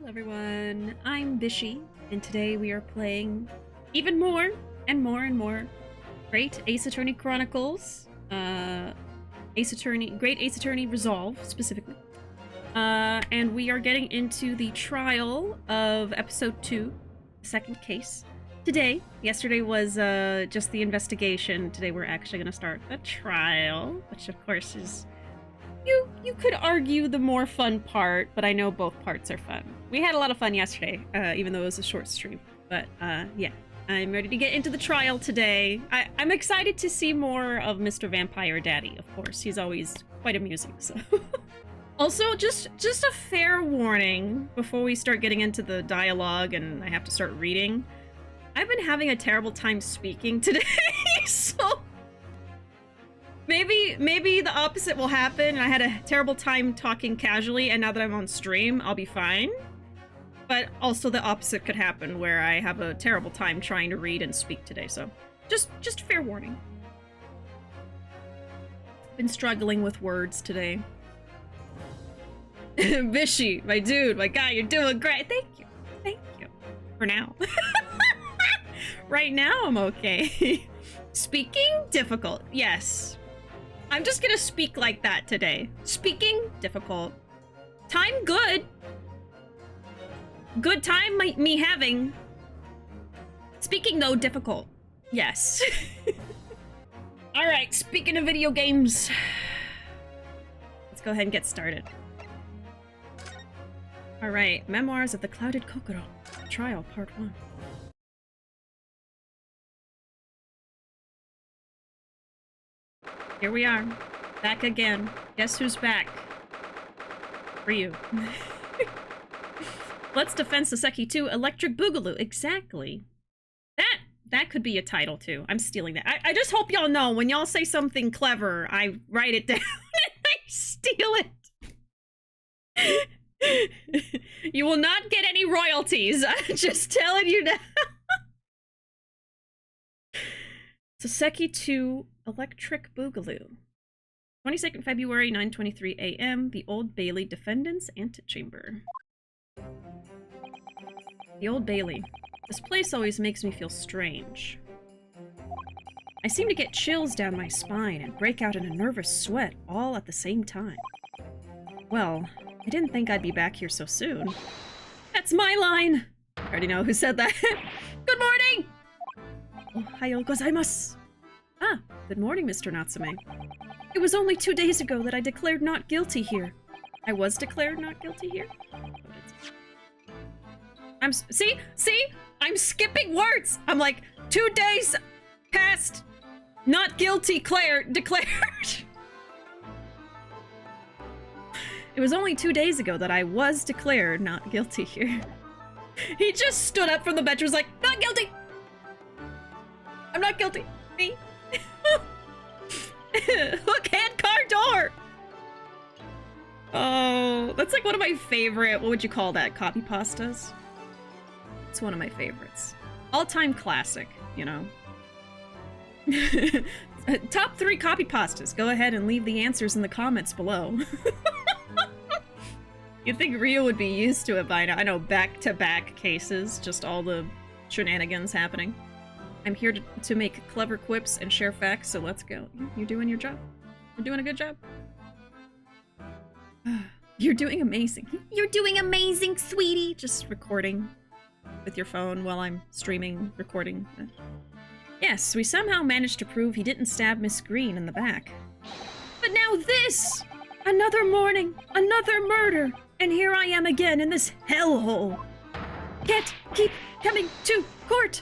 everyone, I'm Bishi, and today we are playing even more and more and more Great Ace Attorney Chronicles, Great Ace Attorney Resolve, specifically. And we are getting into the trial of episode 2, the second case. Today, yesterday was just the investigation. Today we're actually going to start the trial, which of course is... You could argue the more fun part, but I know both parts are fun. We had a lot of fun yesterday, even though it was a short stream. But yeah, I'm ready to get into the trial today. I'm excited to see more of Mr. Vampire Daddy, of course. He's always quite amusing, so... Also, just a fair warning before we start getting into the dialogue and I have to start reading. I've been having a terrible time speaking today, so... Maybe the opposite will happen. I had a terrible time talking casually, and now that I'm on stream, I'll be fine. But also the opposite could happen, where I have a terrible time trying to read and speak today, so just fair warning. Been struggling with words today. Bishi, my dude, my guy, you're doing great. Thank you. Thank you. For now. Right now, I'm okay. Speaking? Difficult. Yes. I'm just gonna speak like that today. Speaking, difficult. Time, good. Good time, me having. Speaking, though, difficult. Yes. Alright, speaking of video games. Let's go ahead and get started. Alright, Memoirs of the Clouded Kokoro. Trial, Part 1. Here we are. Back again. Guess who's back? For you. Let's Defend Soseki 2 Electric Boogaloo. Exactly. That could be a title, too. I'm stealing that. I just hope y'all know, when y'all say something clever, I write it down and I steal it. You will not get any royalties. I'm just telling you now. Soseki 2 Electric Boogaloo. 22nd February, 9:23 a.m. The Old Bailey Defendant's Antechamber. The Old Bailey. This place always makes me feel strange. I seem to get chills down my spine and break out in a nervous sweat all at the same time. Well, I didn't think I'd be back here so soon. That's my line! I already know who said that. Good morning! Ohayo gozaimasu. Ah, good morning, Mr. Natsume. It was only 2 days ago that I declared not guilty here. I was declared not guilty here? See? I'm skipping words! I'm like, 2 days past not guilty declared. It was only 2 days ago that I was declared not guilty here. He just stood up from the bench and was like, not guilty! I'm not guilty. Me? Hook, hand, car, door! Oh, that's like one of my favorite, what would you call that, copy pastas? It's one of my favorites. All-time classic, you know. Top 3 copy pastas. Go ahead and leave the answers in the comments below. You'd think Rio would be used to it by now. I know, back-to-back cases, just all the shenanigans happening. I'm here to make clever quips and share facts, so let's go. You're doing your job. You're doing a good job. You're doing amazing. You're doing amazing, sweetie! Just recording with your phone while I'm streaming, recording. Yes, we somehow managed to prove he didn't stab Miss Green in the back. But now this! Another morning, another murder, and here I am again in this hellhole. Can't keep coming to court!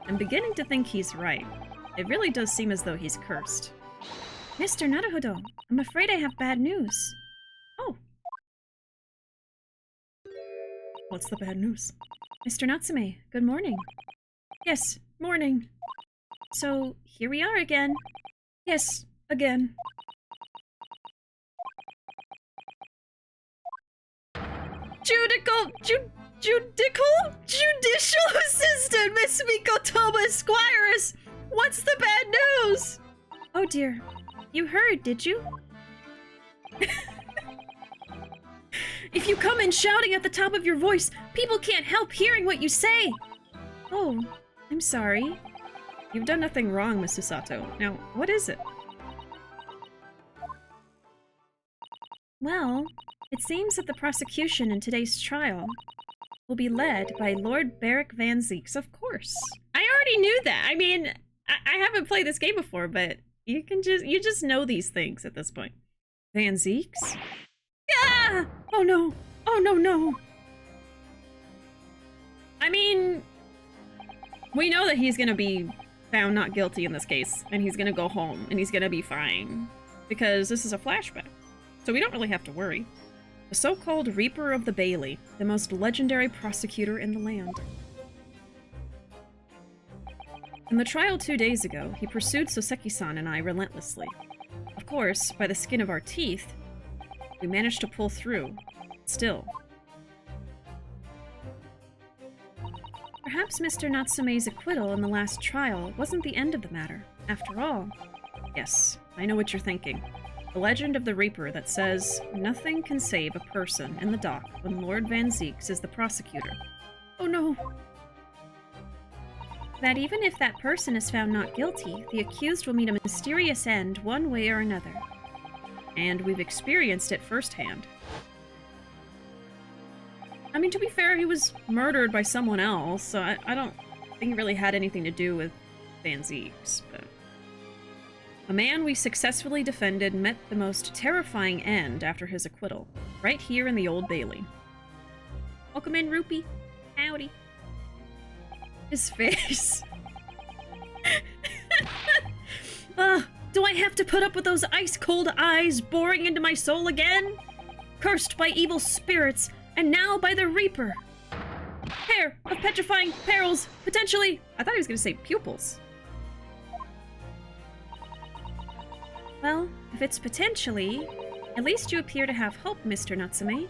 I'm beginning to think he's right. It really does seem as though he's cursed. Mr. Naruhodo, I'm afraid I have bad news. Oh. What's the bad news? Mr. Natsume, good morning. Yes, morning. So, here we are again. Yes, again. Judicial Assistant, Miss Mikotoma Esquires! What's the bad news? Oh dear. You heard, did you? If you come in shouting at the top of your voice, people can't help hearing what you say! Oh, I'm sorry. You've done nothing wrong, Miss Susato. Now, what is it? Well, it seems that the prosecution in today's trial will be led by Lord Beric Van Zieks, of course. I already knew that. I mean, I haven't played this game before, but you just know these things at this point. Van Zieks? Ah! Oh no! Oh no, no! I mean, we know that he's gonna be found not guilty in this case, and he's gonna go home, and he's gonna be fine. Because this is a flashback. So we don't really have to worry. The so-called Reaper of the Bailey, the most legendary prosecutor in the land. In the trial 2 days ago, he pursued Soseki-san and I relentlessly. Of course, by the skin of our teeth, we managed to pull through. Still. Perhaps Mr. Natsume's acquittal in the last trial wasn't the end of the matter. After all, yes, I know what you're thinking. The legend of the Reaper that says, nothing can save a person in the dock when Lord Van Zieks is the prosecutor. Oh no! That even if that person is found not guilty, the accused will meet a mysterious end one way or another. And we've experienced it firsthand. I mean, to be fair, he was murdered by someone else, so I don't think it really had anything to do with Van Zieks, but... A man we successfully defended met the most terrifying end after his acquittal, right here in the Old Bailey. Welcome in, Rupee. Howdy. His face. Do I have to put up with those ice-cold eyes boring into my soul again? Cursed by evil spirits, and now by the Reaper. Pair of petrifying perils, potentially... I thought he was going to say pupils. Well, if it's potentially, at least you appear to have hope, Mr. Natsume.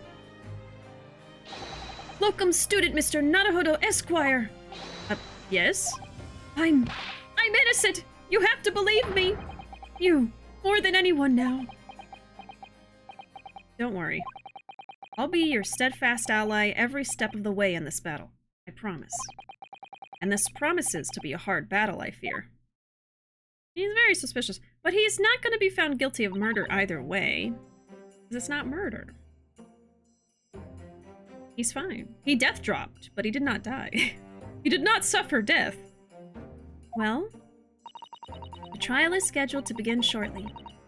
Locum student, Mr. Naruhodo Esquire! Yes? I'm innocent! You have to believe me! You, more than anyone now. Don't worry. I'll be your steadfast ally every step of the way in this battle. I promise. And this promises to be a hard battle, I fear. He's very suspicious, but he's not going to be found guilty of murder either way. Because it's not murder. He's fine. He death dropped, but he did not die. He did not suffer death. Well, the trial is scheduled to begin shortly.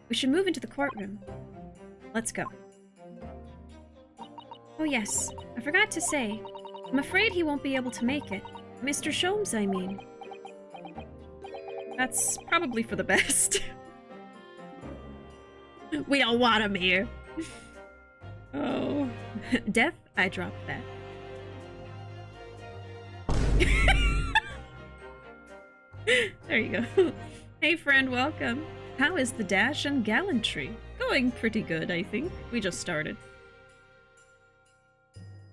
We should move into the courtroom. Let's go. Oh yes, I forgot to say. I'm afraid he won't be able to make it. Mr. Sholmes, I mean. That's probably for the best. We don't want him here. Oh. Death, I dropped that. There you go. Hey friend, welcome. How is the dash and gallantry? Going pretty good, I think. We just started.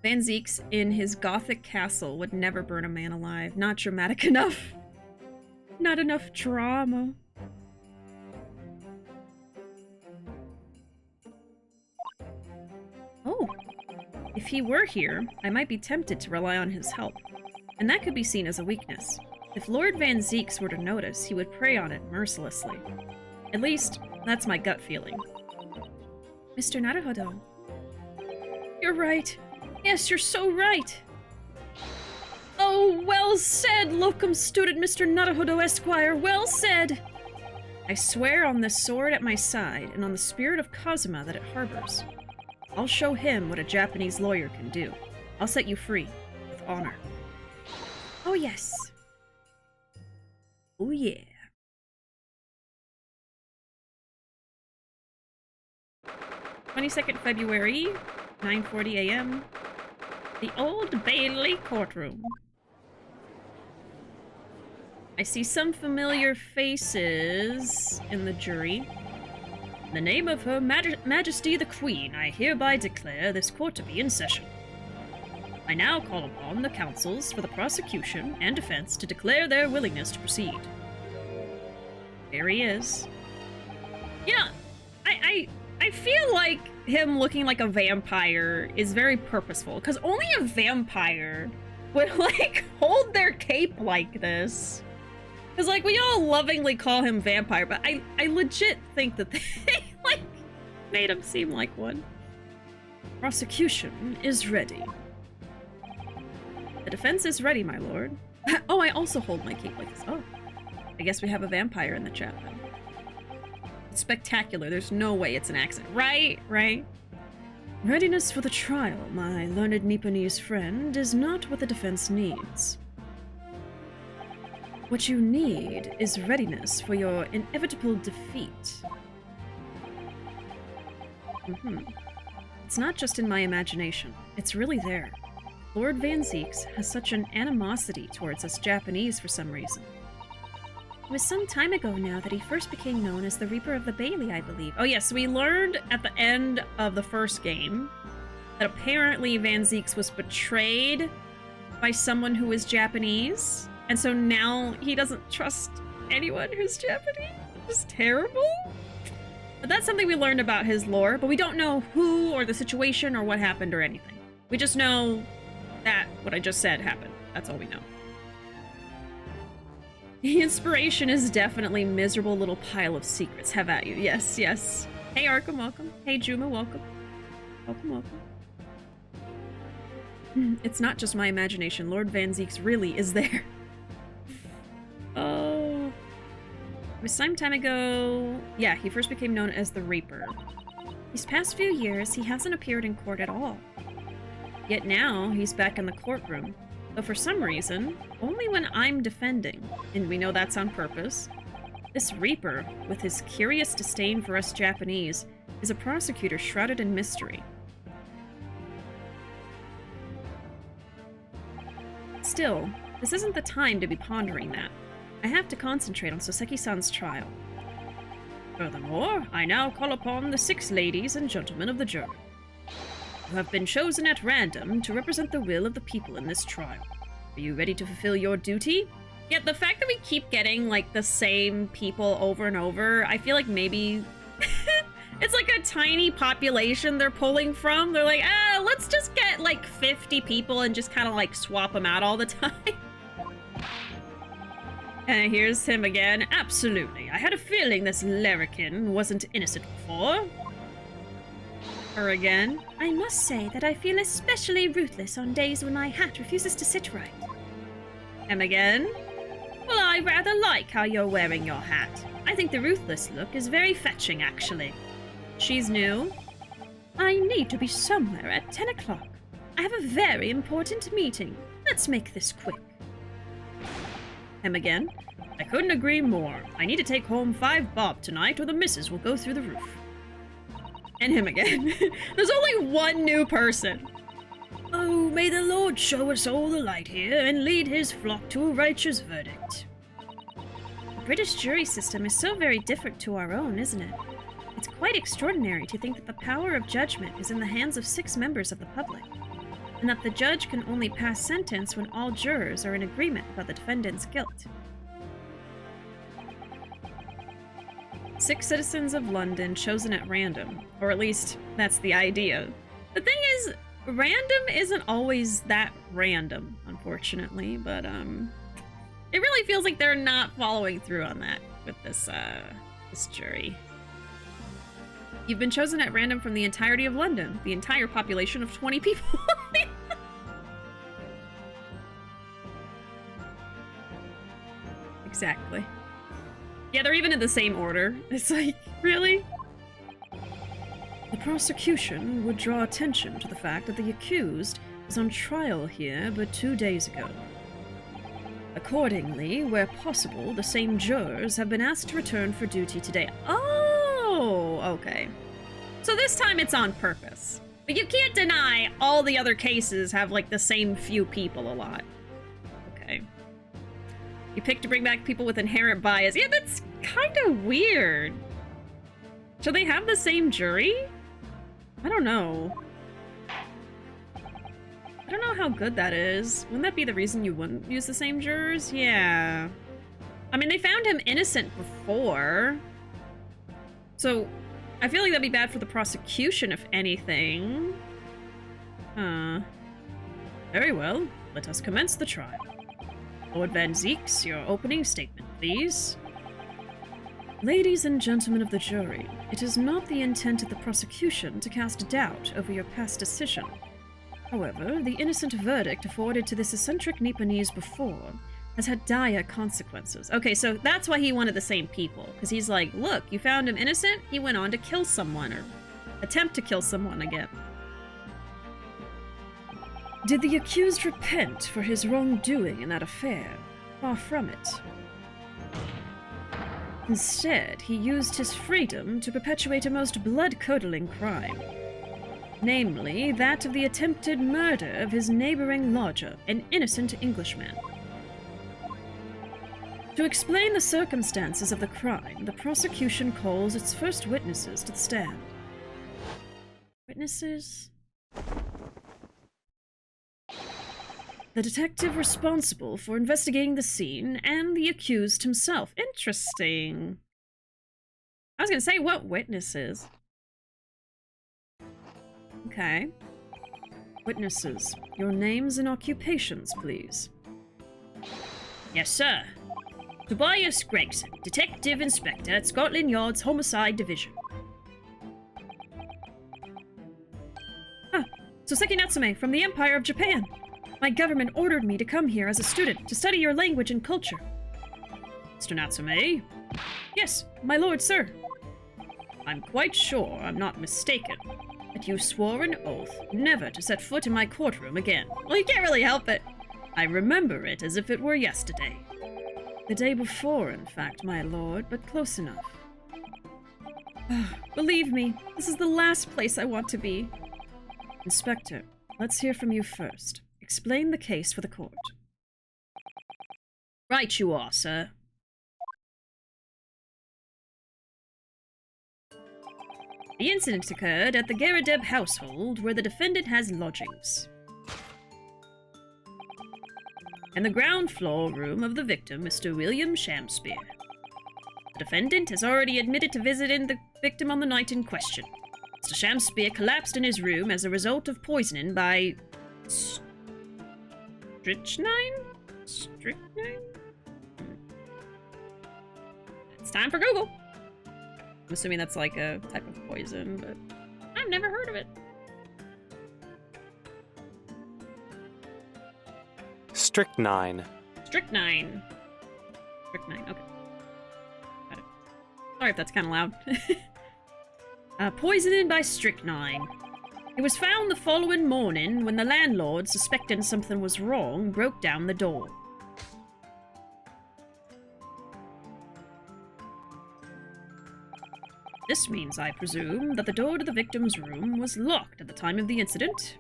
Van Zieks in his gothic castle would never burn a man alive. Not dramatic enough. Not enough drama. Oh. If he were here, I might be tempted to rely on his help. And that could be seen as a weakness. If Lord Van Zieks were to notice, he would prey on it mercilessly. At least, that's my gut feeling. Mr. Naruhodo. You're right. Yes, you're so right. Oh, well said, locum student Mr. Naruhodo Esquire, well said! I swear on the sword at my side and on the spirit of Kazuma that it harbors. I'll show him what a Japanese lawyer can do. I'll set you free, with honor. Oh yes. Oh yeah. 22nd February, 9:40 a.m. The Old Bailey courtroom. I see some familiar faces in the jury. In the name of Her Majesty the Queen, I hereby declare this court to be in session. I now call upon the counsels for the prosecution and defense to declare their willingness to proceed. There he is. Yeah, I I feel like him looking like a vampire is very purposeful, because only a vampire would, like, hold their cape like this. Because, like, we all lovingly call him vampire, but I legit think that they, like, made him seem like one. Prosecution is ready. The defense is ready, my lord. Oh, I also hold my cape like this. Oh, I guess we have a vampire in the chat then. It's spectacular. There's no way it's an accident. Right, right. Readiness for the trial, my learned Nipponese friend, is not what the defense needs. What you need is readiness for your inevitable defeat. It's not just in my imagination. It's really there. Lord Van Zieks has such an animosity towards us Japanese for some reason. It was some time ago now that he first became known as the Reaper of the Bailey, I believe. Oh yes, we learned at the end of the first game that apparently Van Zieks was betrayed by someone who was Japanese, and so now he doesn't trust anyone who's Japanese. It's terrible. But that's something we learned about his lore, but we don't know who or the situation or what happened or anything. We just know that what I just said happened. That's all we know. The inspiration is definitely miserable little pile of secrets. Have at you. Yes, yes. Hey Arkham, welcome. Hey Juma, welcome. Welcome, welcome. It's not just my imagination. Lord Van Zieks really is there. Oh. It was some time ago. Yeah, he first became known as the Reaper. These past few years, he hasn't appeared in court at all. Yet now, he's back in the courtroom. Though for some reason, only when I'm defending, and we know that's on purpose. This Reaper, with his curious disdain for us Japanese, is a prosecutor shrouded in mystery. Still, this isn't the time to be pondering that. I have to concentrate on Soseki-san's trial. Furthermore, I now call upon the 6 ladies and gentlemen of the jury, who have been chosen at random to represent the will of the people in this trial. Are you ready to fulfill your duty? Yeah, the fact that we keep getting, like, the same people over and over, I feel like maybe it's like a tiny population they're pulling from. They're like, let's just get, like, 50 people and just kind of, like, swap them out all the time. And here's him again. Absolutely. I had a feeling this larrikin wasn't innocent before. Her again. I must say that I feel especially ruthless on days when my hat refuses to sit right. Him again. Well, I rather like how you're wearing your hat. I think the ruthless look is very fetching, actually. She's new. I need to be somewhere at 10 o'clock. I have a very important meeting. Let's make this quick. Him again. I couldn't agree more. I need to take home 5 bob tonight or the missus will go through the roof. And him again. There's only one new person. Oh, may the Lord show us all the light here and lead his flock to a righteous verdict. The British jury system is so very different to our own, isn't it? It's quite extraordinary to think that the power of judgment is in the hands of 6 members of the public, and that the judge can only pass sentence when all jurors are in agreement about the defendant's guilt. 6 citizens of London chosen at random, or at least that's the idea. The thing is, random isn't always that random, unfortunately, but it really feels like they're not following through on that with this jury. You've been chosen at random from the entirety of London, the entire population of 20 people. Exactly. Yeah, they're even in the same order. It's like, really? The prosecution would draw attention to the fact that the accused is on trial here but 2 days ago. Accordingly, where possible, the same jurors have been asked to return for duty today. Oh, okay. So this time it's on purpose. But you can't deny all the other cases have, like, the same few people a lot. Okay. You picked to bring back people with inherent bias. Yeah, that's kind of weird. Should they have the same jury? I don't know. I don't know how good that is. Wouldn't that be the reason you wouldn't use the same jurors? Yeah. I mean, they found him innocent before. So, I feel like that'd be bad for the prosecution, if anything. Very well. Let us commence the trial. Lord Van Zeeks, your opening statement, please. Ladies and gentlemen of the jury, it is not the intent of the prosecution to cast doubt over your past decision. However, the innocent verdict afforded to this eccentric Nipponese before has had dire consequences. Okay, so that's why he wanted the same people, because he's like, look, you found him innocent, he went on to kill someone, or attempt to kill someone again. Did the accused repent for his wrongdoing in that affair? Far from it. Instead, he used his freedom to perpetuate a most blood-curdling crime. Namely, that of the attempted murder of his neighboring lodger, an innocent Englishman. To explain the circumstances of the crime, the prosecution calls its first witnesses to the stand. Witnesses? The detective responsible for investigating the scene, and the accused himself. Interesting. I was gonna say, what witnesses? Okay. Witnesses, your names and occupations, please. Yes, sir. Tobias Gregson, Detective Inspector at Scotland Yard's Homicide Division. Ah, Soseki Natsume from the Empire of Japan. My government ordered me to come here as a student to study your language and culture. Mr. Natsume? Yes, my lord, sir. I'm quite sure I'm not mistaken that you swore an oath never to set foot in my courtroom again. Well, you can't really help it. I remember it as if it were yesterday. The day before, in fact, my lord, but close enough. Believe me, this is the last place I want to be. Inspector, let's hear from you first. Explain the case for the court. Right you are, sir. The incident occurred at the Garadeb household, where the defendant has lodgings. In the ground floor room of the victim, Mr. William Shamspeare. The defendant has already admitted to visiting the victim on the night in question. Mr. Shamspeare collapsed in his room as a result of poisoning by... Strychnine? Strychnine? It's time for Google. I'm assuming that's like a type of poison, but I've never heard of it. Strychnine. Strychnine. Strychnine, okay. Got it. Sorry if that's kind of loud. Poisoning by strychnine. It was found the following morning when the landlord, suspecting something was wrong, broke down the door. This means, I presume, that the door to the victim's room was locked at the time of the incident?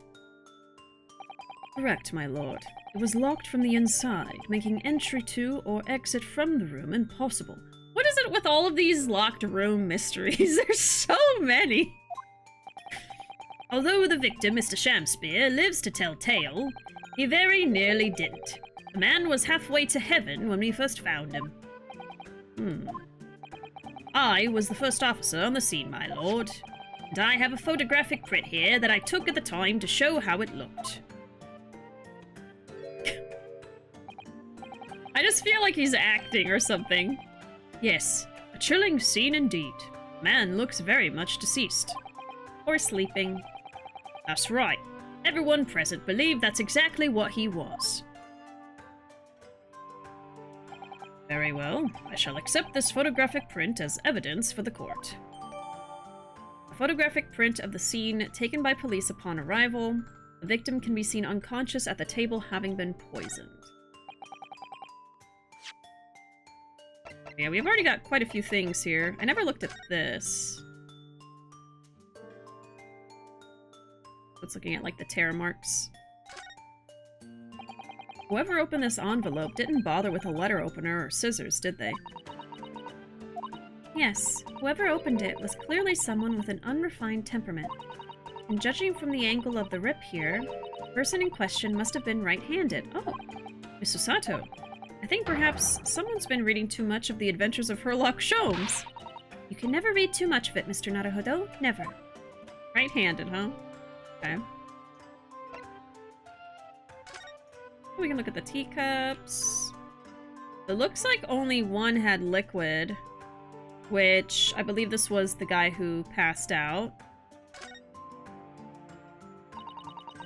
Correct, my lord. It was locked from the inside, making entry to or exit from the room impossible. What is it with all of these locked room mysteries? There's so many! Although the victim, Mr. Shamspeare, lives to tell tale, he very nearly didn't. The man was halfway to heaven when we first found him. I was the first officer on the scene, my lord, and I have a photographic print here that I took at the time to show how it looked. I just feel like he's acting or something. Yes, a chilling scene indeed. Man looks very much deceased. Or sleeping. That's right. Everyone present believed that's exactly what he was. Very well. I shall accept this photographic print as evidence for the court. A photographic print of the scene taken by police upon arrival. The victim can be seen unconscious at the table, having been poisoned. Yeah, we've already got quite a few things here. I never looked at this. It's looking at, like, the tear marks. Whoever opened this envelope didn't bother with a letter opener or scissors, did they? Yes, whoever opened it was clearly someone with an unrefined temperament. And judging from the angle of the rip here, the person in question must have been right-handed. Oh, Miss Osato. I think perhaps someone's been reading too much of the Adventures of Sherlock Holmes. You can never read too much of it, Mr. Naruhodo. Never. Right-handed, huh? Okay. We can look at the teacups. It looks like only one had liquid, which I believe this was the guy who passed out.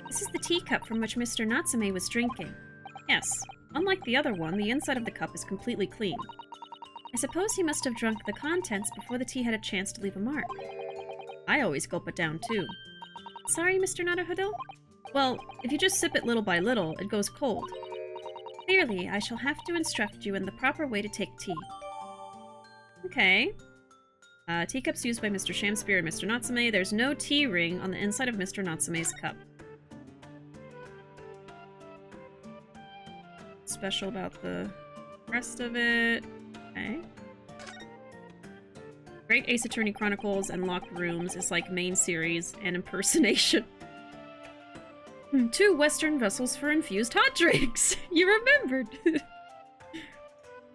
This is the teacup from which Mr. Natsume was drinking. Yes, unlike the other one, the inside of the cup is completely clean. I suppose he must have drunk the contents before the tea had a chance to leave a mark. I always gulp it down, too. Sorry, Mr. Naruhodo? Well, if you just sip it little by little, it goes cold. Clearly, I shall have to instruct you in the proper way to take tea. Okay. Teacups used by Mr. Shamspeare and Mr. Natsume. There's no tea ring on the inside of Mr. Natsume's cup. Special about the rest of it. Okay. Great Ace Attorney Chronicles and Locked Rooms is like main series and impersonation. 2 Western vessels for infused hot drinks! You remembered!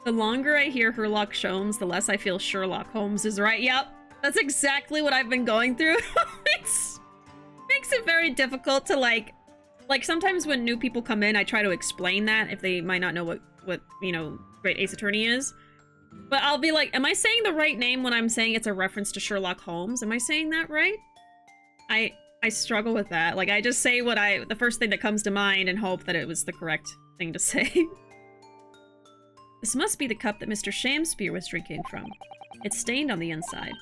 The longer I hear Herlock Sholmes, the less I feel Sherlock Holmes is right. Yep, that's exactly what I've been going through. Makes it very difficult to like sometimes when new people come in, I try to explain that if they might not know what you know, Great Ace Attorney is. But I'll be like, am I saying the right name when I'm saying it's a reference to Sherlock Holmes? Am I saying that right? I struggle with that. Like, I just say the first thing that comes to mind and hope that it was the correct thing to say. This must be the cup that Mr. Shamspeare was drinking from. It's stained on the inside.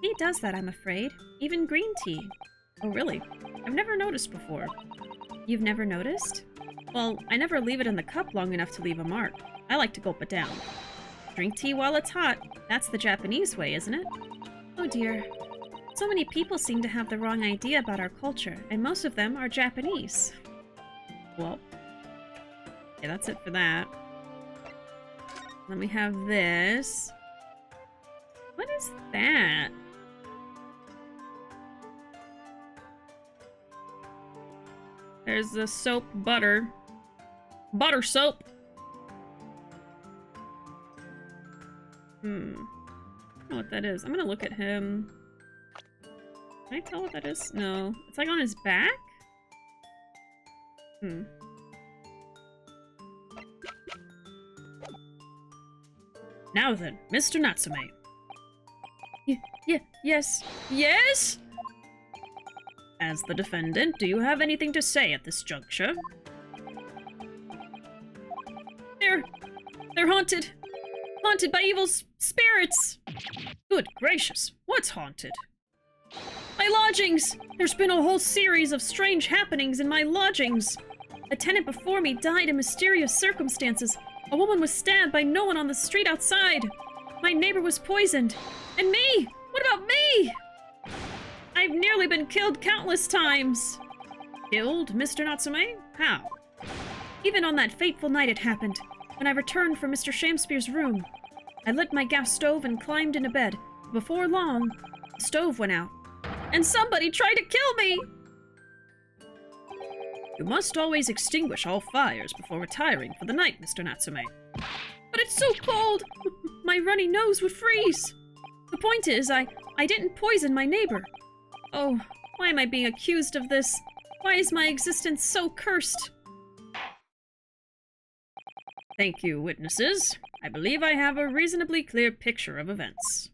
He does that, I'm afraid. Even green tea. Oh, really? I've never noticed before. You've never noticed? Well, I never leave it in the cup long enough to leave a mark. I like to gulp it down. Drink tea while it's hot. That's the Japanese way, isn't it? Oh dear. So many people seem to have the wrong idea about our culture, and most of them are Japanese. Well, yeah, that's it for that. Then we have this. What is that? There's the soap butter. Butter soap! I don't know what that is. I'm gonna look at him. Can I tell what that is? No. It's like on his back? Now then, Mr. Natsume. Yes? As the defendant, do you have anything to say at this juncture? They're haunted. Haunted by evil spirits. Good gracious, what's haunted? My lodgings! There's been a whole series of strange happenings in my lodgings. A tenant before me died in mysterious circumstances. A woman was stabbed by no one on the street outside. My neighbor was poisoned. And me! What about me? I've nearly been killed countless times. Killed, Mr. Natsume? How? Even on that fateful night it happened, when I returned from Mr. Shamspeare's room. I lit my gas stove and climbed into bed. Before long, the stove went out. And somebody tried to kill me! You must always extinguish all fires before retiring for the night, Mr. Natsume. But it's so cold! My runny nose would freeze! The point is, I didn't poison my neighbor. Oh, why am I being accused of this? Why is my existence so cursed? Thank you, witnesses. I believe I have a reasonably clear picture of events.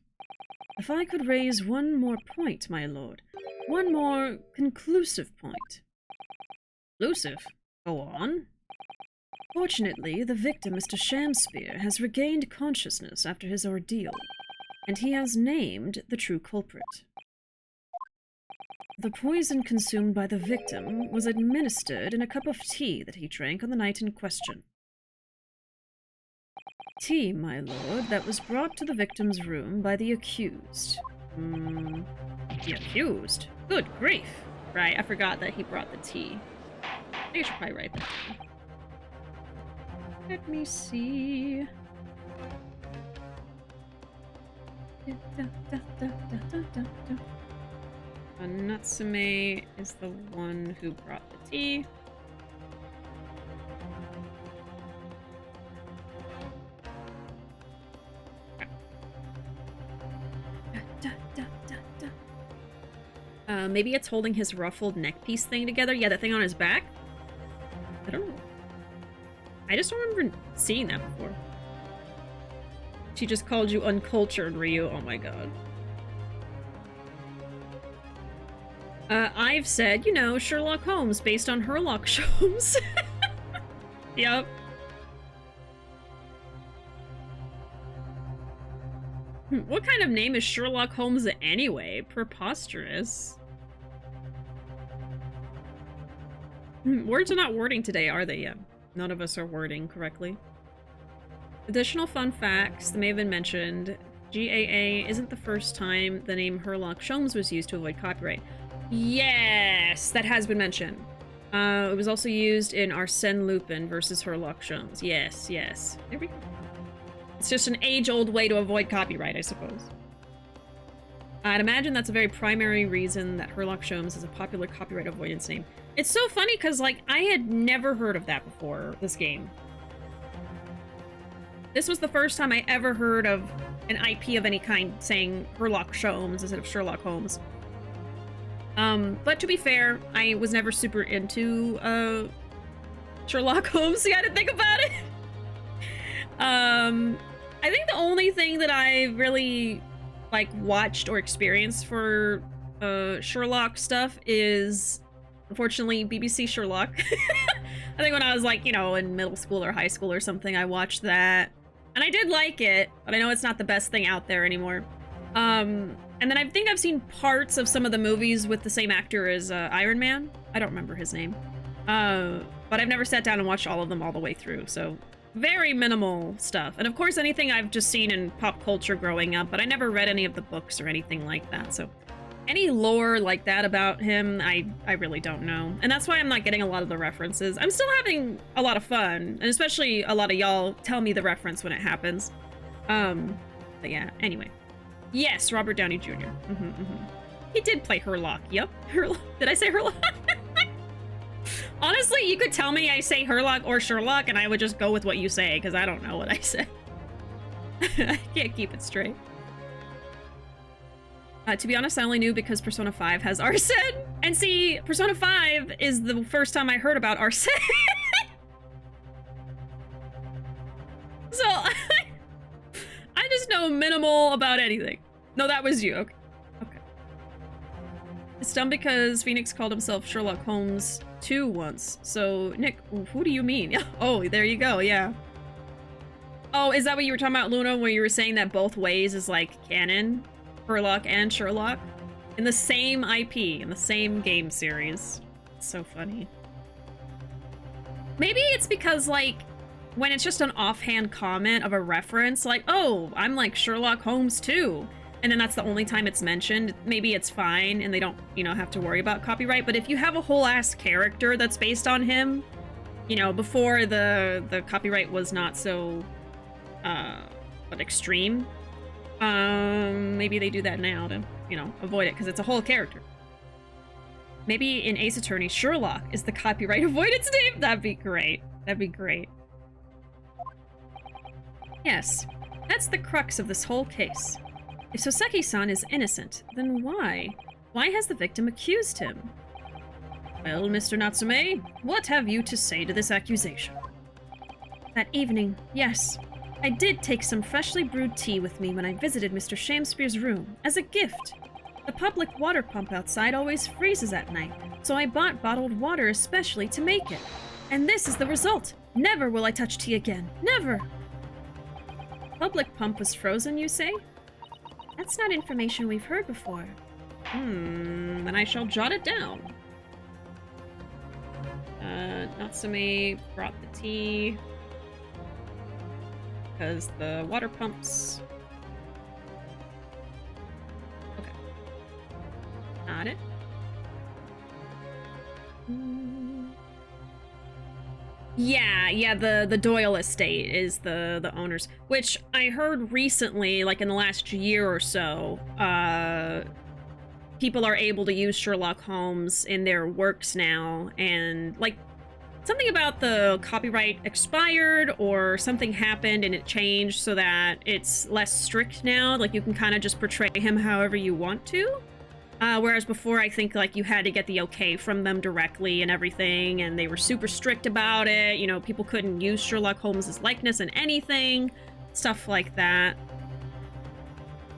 If I could raise one more point, my lord. One more conclusive point. Conclusive? Go on. Fortunately, the victim, Mr. Shamspeare, has regained consciousness after his ordeal, and he has named the true culprit. The poison consumed by the victim was administered in a cup of tea that he drank on the night in question. Tea, my lord, that was brought to the victim's room by the accused. The accused? Good grief! Right, I forgot that he brought the tea. I think I should probably write that down. Let me see. Natsume is the one who brought the tea. Maybe it's holding his ruffled neck piece thing together. Yeah, that thing on his back. I don't know. I just don't remember seeing that before. She just called you uncultured, Ryu. Oh my god. I've said, you know, Sherlock Holmes based on Herlock Sholmes. Yep. What kind of name is Sherlock Holmes anyway? Preposterous. Words are not wording today, are they? Yeah. None of us are wording correctly. Additional fun facts that may have been mentioned. GAA isn't the first time the name Herlock Sholmes was used to avoid copyright. Yes, that has been mentioned. It was also used in Arsène Lupin versus Herlock Sholmes. Yes, yes. There we go. It's just an age-old way to avoid copyright, I suppose. I'd imagine that's a very primary reason that Herlock Sholmes is a popular copyright avoidance name. It's so funny because, like, I had never heard of that before this game. This was the first time I ever heard of an IP of any kind saying Herlock Sholmes instead of Sherlock Holmes. But to be fair, I was never super into Sherlock Holmes, so you had to think about it. I think the only thing that I really like watched or experienced for Sherlock stuff is unfortunately BBC Sherlock. I think when I was like, you know, in middle school or high school or something, I watched that. And I did like it, but I know it's not the best thing out there anymore. And then I think I've seen parts of some of the movies with the same actor as Iron Man. I don't remember his name. But I've never sat down and watched all of them all the way through, so very minimal stuff. And of course, anything I've just seen in pop culture growing up, but I never read any of the books or anything like that, so any lore like that about him, I really don't know. And that's why I'm not getting a lot of the references. I'm still having a lot of fun, and especially a lot of y'all tell me the reference when it happens. But yeah, anyway. Yes, Robert Downey Jr. He did play Herlock, yep. Did I say Herlock? Honestly, you could tell me I say Herlock or Sherlock, and I would just go with what you say, because I don't know what I say. I can't keep it straight. To be honest, I only knew because Persona 5 has Arsène. And see, Persona 5 is the first time I heard about Arsène. So, I just know minimal about anything. No, that was you. Okay. Okay. It's dumb because Phoenix called himself Sherlock Holmes 2 once. So, Nick, who do you mean? Oh, there you go, yeah. Oh, is that what you were talking about, Luna, where you were saying that both ways is, like, canon? Herlock and Sherlock? In the same IP, in the same game series. It's so funny. Maybe it's because, like, when it's just an offhand comment of a reference, like, oh, I'm like Sherlock Holmes too, and then that's the only time it's mentioned, maybe it's fine and they don't, you know, have to worry about copyright. But if you have a whole ass character that's based on him, you know, before the copyright was not so extreme, maybe they do that now to, you know, avoid it because it's a whole character. Maybe in Ace Attorney, Sherlock is the copyright avoidance name. That'd be great. That'd be great. Yes, that's the crux of this whole case. If Soseki-san is innocent, then why? Why has the victim accused him? Well, Mr. Natsume, what have you to say to this accusation? That evening, yes, I did take some freshly brewed tea with me when I visited Mr. Shamspeare's room, as a gift. The public water pump outside always freezes at night, so I bought bottled water especially to make it. And this is the result. Never will I touch tea again. Never! Public pump was frozen, you say? That's not information we've heard before. Then I shall jot it down. Natsume brought the tea. Because the water pumps... Okay. Got it. Yeah, the Doyle estate is the owners, which I heard recently, like in the last year or so, people are able to use Sherlock Holmes in their works now, and like something about the copyright expired or something happened and it changed so that it's less strict now, like you can kind of just portray him however you want to. Whereas before, I think, like, you had to get the okay from them directly and everything, and they were super strict about it. You know, people couldn't use Sherlock Holmes's likeness in anything, stuff like that.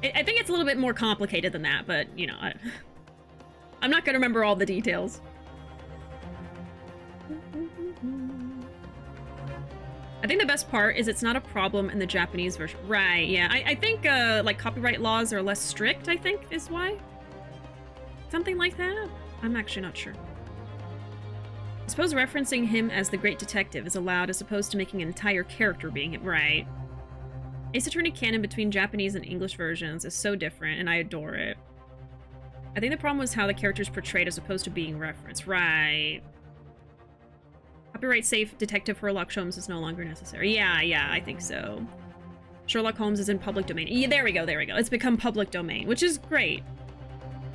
I think it's a little bit more complicated than that, but, you know, I'm not gonna remember all the details. I think the best part is it's not a problem in the Japanese version. Right, yeah. I think, like, copyright laws are less strict, I think, is why. Something like that? I'm actually not sure. I suppose referencing him as the great detective is allowed as opposed to making an entire character being him. Right. Ace Attorney canon between Japanese and English versions is so different, and I adore it. I think the problem was how the character's portrayed as opposed to being referenced. Right. Copyright safe Detective Sherlock Holmes is no longer necessary. Yeah, I think so. Sherlock Holmes is in public domain. Yeah, there we go. It's become public domain, which is great.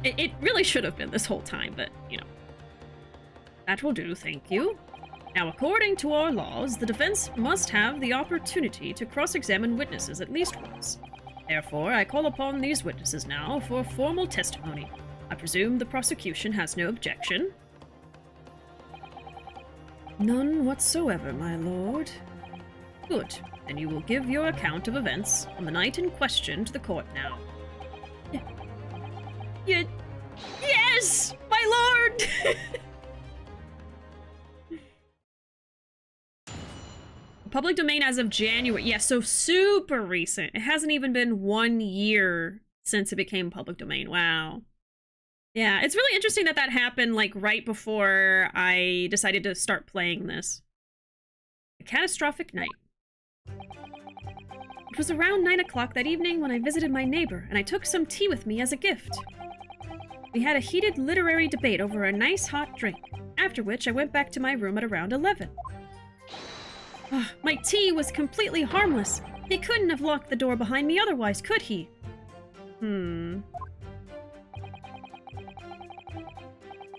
It really should have been this whole time, but, you know. That will do, thank you. Now, according to our laws, the defense must have the opportunity to cross-examine witnesses at least once. Therefore, I call upon these witnesses now for formal testimony. I presume the prosecution has no objection. None whatsoever, my lord. Good. Then you will give your account of events on the night in question to the court now. Yes! My lord! Public domain as of January. Yeah, so super recent. It hasn't even been 1 year since it became public domain. Wow. Yeah, it's really interesting that that happened, like, right before I decided to start playing this. A catastrophic night. It was around 9 o'clock that evening when I visited my neighbor, and I took some tea with me as a gift. We had a heated literary debate over a nice hot drink, after which I went back to my room at around 11. My tea was completely harmless. He couldn't have locked the door behind me otherwise, could he?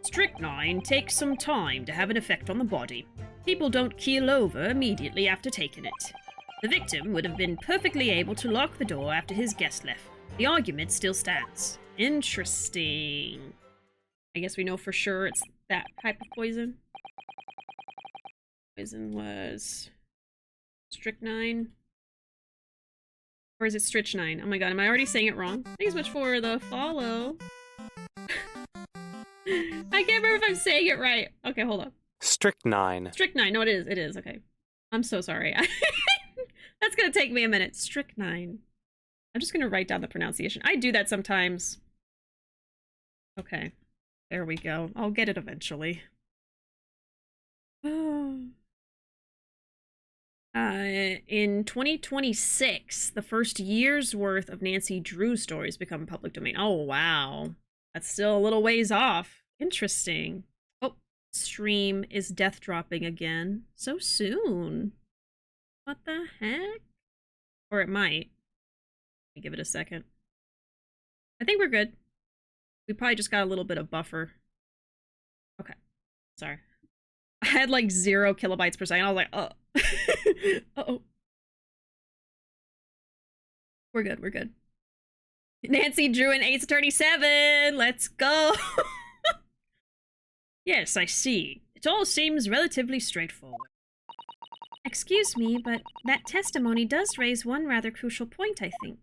Strychnine takes some time to have an effect on the body. People don't keel over immediately after taking it. The victim would have been perfectly able to lock the door after his guest left. The argument still stands. Interesting. I guess we know for sure it's that type of poison. Poison was strychnine. Or is it strychnine? Oh my god, am I already saying it wrong? Thanks so much for the follow. I can't remember if I'm saying it right. Okay, hold on. Strychnine. Strychnine. No, it is. Okay. I'm so sorry. That's gonna take me a minute. Strychnine. I'm just gonna write down the pronunciation. I do that sometimes. Okay. There we go. I'll get it eventually. In 2026, the first year's worth of Nancy Drew stories become public domain. Oh, wow. That's still a little ways off. Interesting. Oh, stream is death dropping again. So soon. What the heck? Or it might. Let me give it a second. I think we're good. We probably just got a little bit of buffer. Okay. Sorry. I had like 0 kilobytes per second. I was like, oh. Uh-oh. We're good. Nancy Drew and Ace Attorney 7! Let's go! Yes, I see. It all seems relatively straightforward. Excuse me, but that testimony does raise one rather crucial point, I think.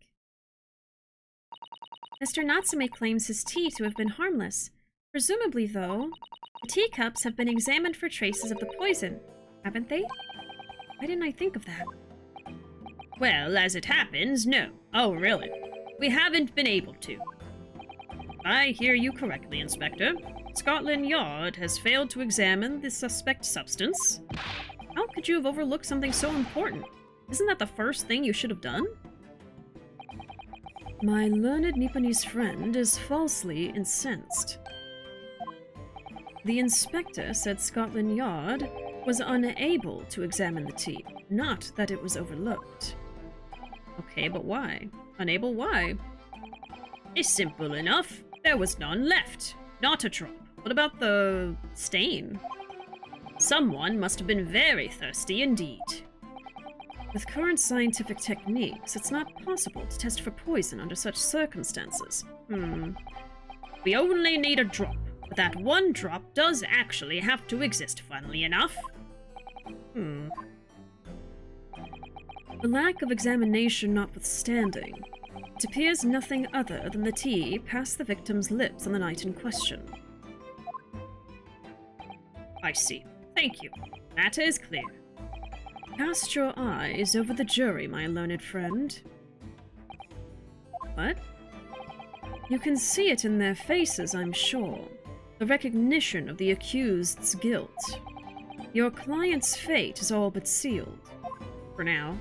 Mr. Natsume claims his tea to have been harmless. Presumably, though, the teacups have been examined for traces of the poison, haven't they? Why didn't I think of that? Well, as it happens, no. Oh, really? We haven't been able to. I hear you correctly, Inspector. Scotland Yard has failed to examine the suspect substance. How could you have overlooked something so important? Isn't that the first thing you should have done? My learned Nipponese friend is falsely incensed. The inspector said Scotland Yard was unable to examine the tea, not that it was overlooked. Okay, but why? Unable why? It's simple enough. There was none left. Not a drop. What about the stain? Someone must have been very thirsty indeed. With current scientific techniques, it's not possible to test for poison under such circumstances. We only need a drop, but that one drop does actually have to exist, funnily enough. The lack of examination notwithstanding, it appears nothing other than the tea passed the victim's lips on the night in question. I see. Thank you. Matter is clear. Cast your eyes over the jury, my learned friend. What? You can see it in their faces, I'm sure. The recognition of the accused's guilt. Your client's fate is all but sealed. For now.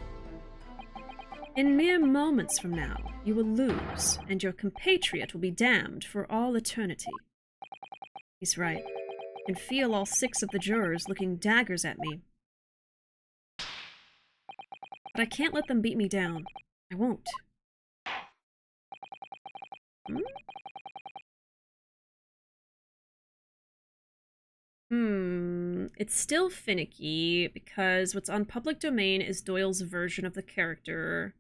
In mere moments from now, you will lose, and your compatriot will be damned for all eternity. He's right. I can feel all 6 of the jurors looking daggers at me. But I can't let them beat me down. I won't. It's still finicky because what's on public domain is Doyle's version of the character,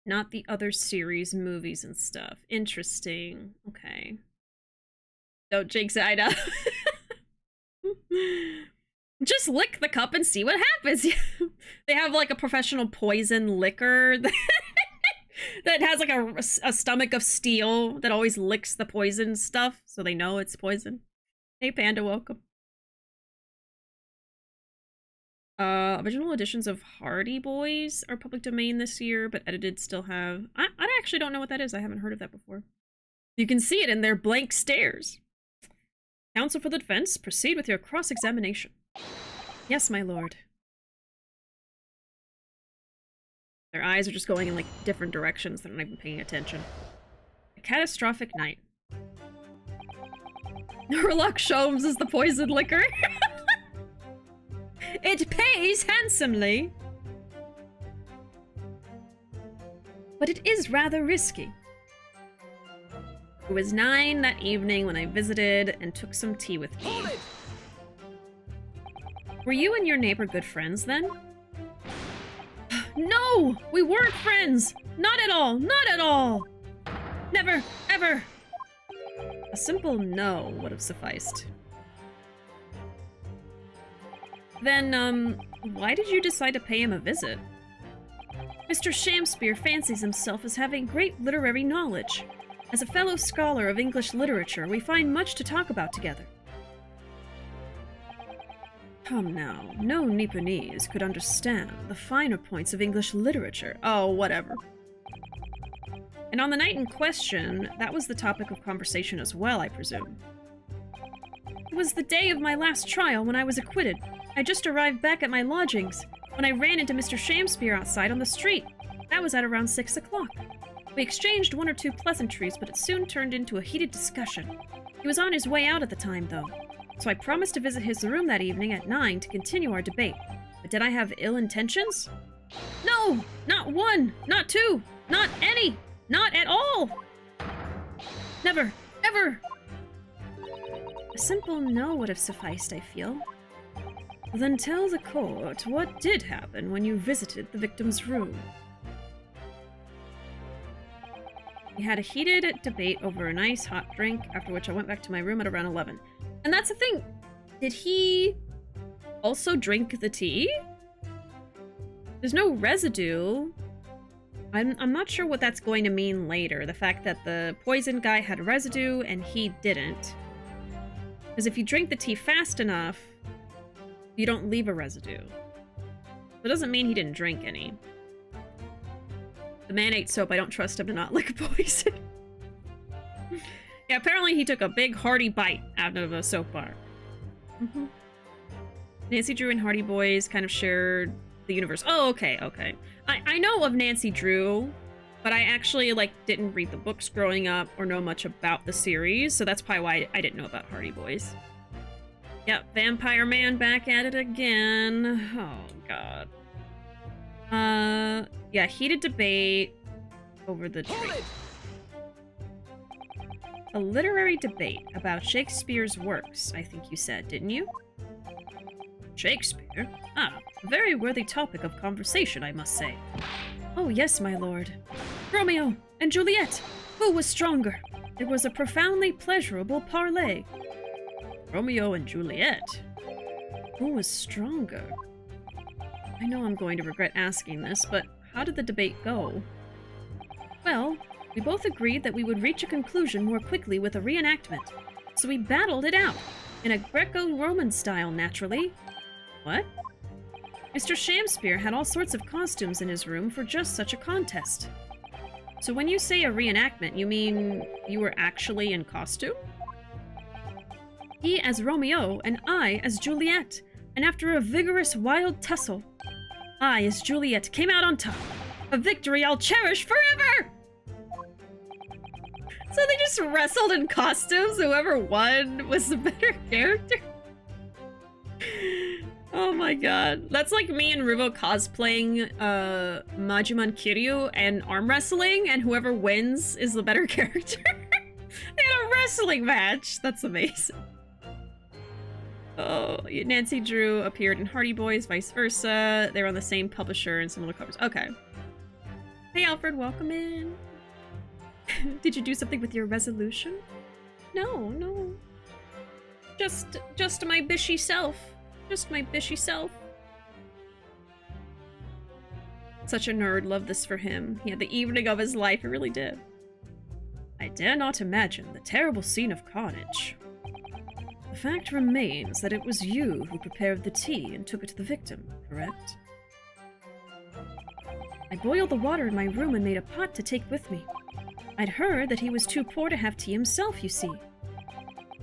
not the other series, movies, and stuff. Interesting. Okay. Don't jinx it, I know. Just lick the cup and see what happens. They have like a professional poison licker that has like a stomach of steel that always licks the poison stuff, so they know it's poison. Hey, Panda, welcome. Original editions of Hardy Boys are public domain this year, but edited still have... I actually don't know what that is. I haven't heard of that before. You can see it in their blank stares. Counsel for the defense, proceed with your cross-examination. Yes, my lord. Their eyes are just going in, like, different directions. They're not even paying attention. A catastrophic night. Herlock Sholmes is the poison liquor. It pays handsomely. But it is rather risky. It was 9 that evening when I visited and took some tea with me. Were you and your neighbor good friends then? No! We weren't friends! Not at all! Not at all! Never! Ever! A simple no would have sufficed. Then, why did you decide to pay him a visit? Mr. Shamspeare fancies himself as having great literary knowledge. As a fellow scholar of English literature, we find much to talk about together. Come now, no Nipponese could understand the finer points of English literature. Oh, whatever. And on the night in question, that was the topic of conversation as well, I presume. It was the day of my last trial when I was acquitted. I just arrived back at my lodgings when I ran into Mr. Shamspeare outside on the street. That was at around 6 o'clock. We exchanged 1 or 2 pleasantries, but it soon turned into a heated discussion. He was on his way out at the time, though, so I promised to visit his room that evening at 9 to continue our debate. But did I have ill intentions? No! Not 1! Not 2! Not any! Not at all! Never! Ever! A simple no would have sufficed, I feel. Then tell the court what did happen when you visited the victim's room. We had a heated debate over a nice hot drink, after which I went back to my room at around 11. And that's the thing. Did he also drink the tea? There's no residue. I'm not sure what that's going to mean later. The fact that the poison guy had residue and he didn't. Because if you drink the tea fast enough, you don't leave a residue. It doesn't mean he didn't drink any. The man ate soap. I don't trust him to not lick poison. Yeah, apparently he took a big hearty bite out of a soap bar. Nancy Drew and Hardy Boys kind of shared the universe. Oh, okay, okay. I know of Nancy Drew, but I actually, like, didn't read the books growing up or know much about the series, so that's probably why I didn't know about Hardy Boys. Yep, Vampire Man back at it again. Oh, God. Yeah, heated debate over the drink. A literary debate about Shakespeare's works, I think you said, didn't you? Shakespeare? Ah, a very worthy topic of conversation, I must say. Oh, yes, my lord. Romeo and Juliet! Who was stronger? It was a profoundly pleasurable parley. Romeo and Juliet. Who was stronger? I know I'm going to regret asking this, but how did the debate go? Well, we both agreed that we would reach a conclusion more quickly with a reenactment, so we battled it out, in a Greco-Roman style, naturally. What? Mr. Shamspeare had all sorts of costumes in his room for just such a contest. So when you say a reenactment, you mean you were actually in costume? He as Romeo, and I as Juliet, and after a vigorous, wild tussle, I as Juliet came out on top. A victory I'll cherish forever! So they just wrestled in costumes? Whoever won was the better character? Oh my god. That's like me and Ruuuvo cosplaying Majimon Kiryu and arm wrestling, and whoever wins is the better character. They had a wrestling match! That's amazing. Oh, Nancy Drew appeared in Hardy Boys, vice versa. They were on the same publisher and similar covers. Okay. Hey Alfred, welcome in. Did you do something with your resolution? No. Just my bishy self. Just my bishy self. Such a nerd. Love this for him. He had the evening of his life. It really did. I dare not imagine the terrible scene of carnage. The fact remains that it was you who prepared the tea and took it to the victim, correct? I boiled the water in my room and made a pot to take with me. I'd heard that he was too poor to have tea himself, you see.